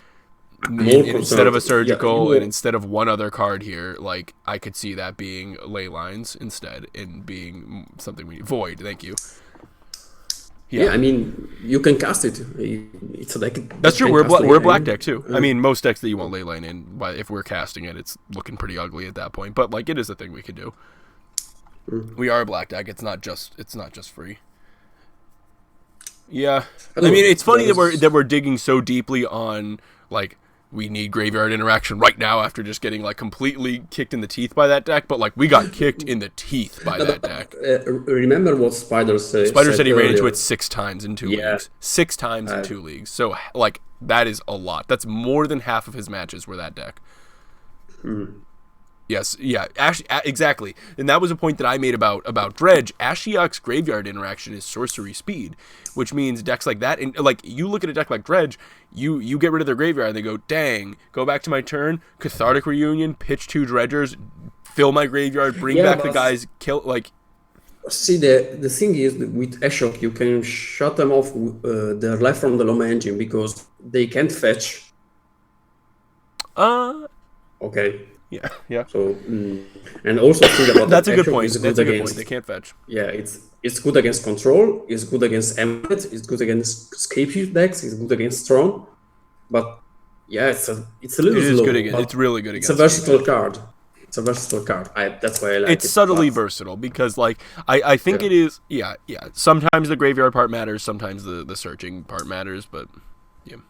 Instead of a surgical and instead of one other card here, like I could see that being ley lines instead and being something we void. Thank you. Yeah, I mean you can cast it. It's a deck. That's true. We're a black deck too. I mean most decks that you want ley line in, if we're casting it, it's looking pretty ugly at that point. But like it is a thing we could do. We are a black deck. It's not just free. Yeah, I mean it's funny that we're digging so deeply on like. We need graveyard interaction right now after just getting like completely kicked in the teeth by that deck, but like we got kicked in the teeth by that deck. Remember what Spider said? Spider said he ran into it 6 times in 2 leagues. 6 times in 2 leagues. So like that is a lot. That's more than half of his matches were that deck. Yes, yeah, exactly. And that was a point that I made about Dredge. Ashiok's graveyard interaction is sorcery speed, which means decks like that, and like you look at a deck like Dredge, you get rid of their graveyard, and they go, dang, go back to my turn, Cathartic Reunion, pitch 2 Dredgers, fill my graveyard, bring back the guys, kill, like, See, the thing is that with Ashok, you can shut them off their life from the Loma engine because they can't fetch. Okay. Yeah, yeah. So, and also think about That's a good Ashok point. is good That's a good against. point. They can't fetch. Yeah, it's good against control. It's good against Emmet. It's good against Scapefield decks. It's good against Throne. But yeah, it's a little It is slow. good against. But It's really good against. it's a versatile card. It's a versatile card. That's why I like it. It's subtly but- versatile because, like, I think Yeah. it is. Yeah, yeah. Sometimes the graveyard part matters. Sometimes the searching part matters. But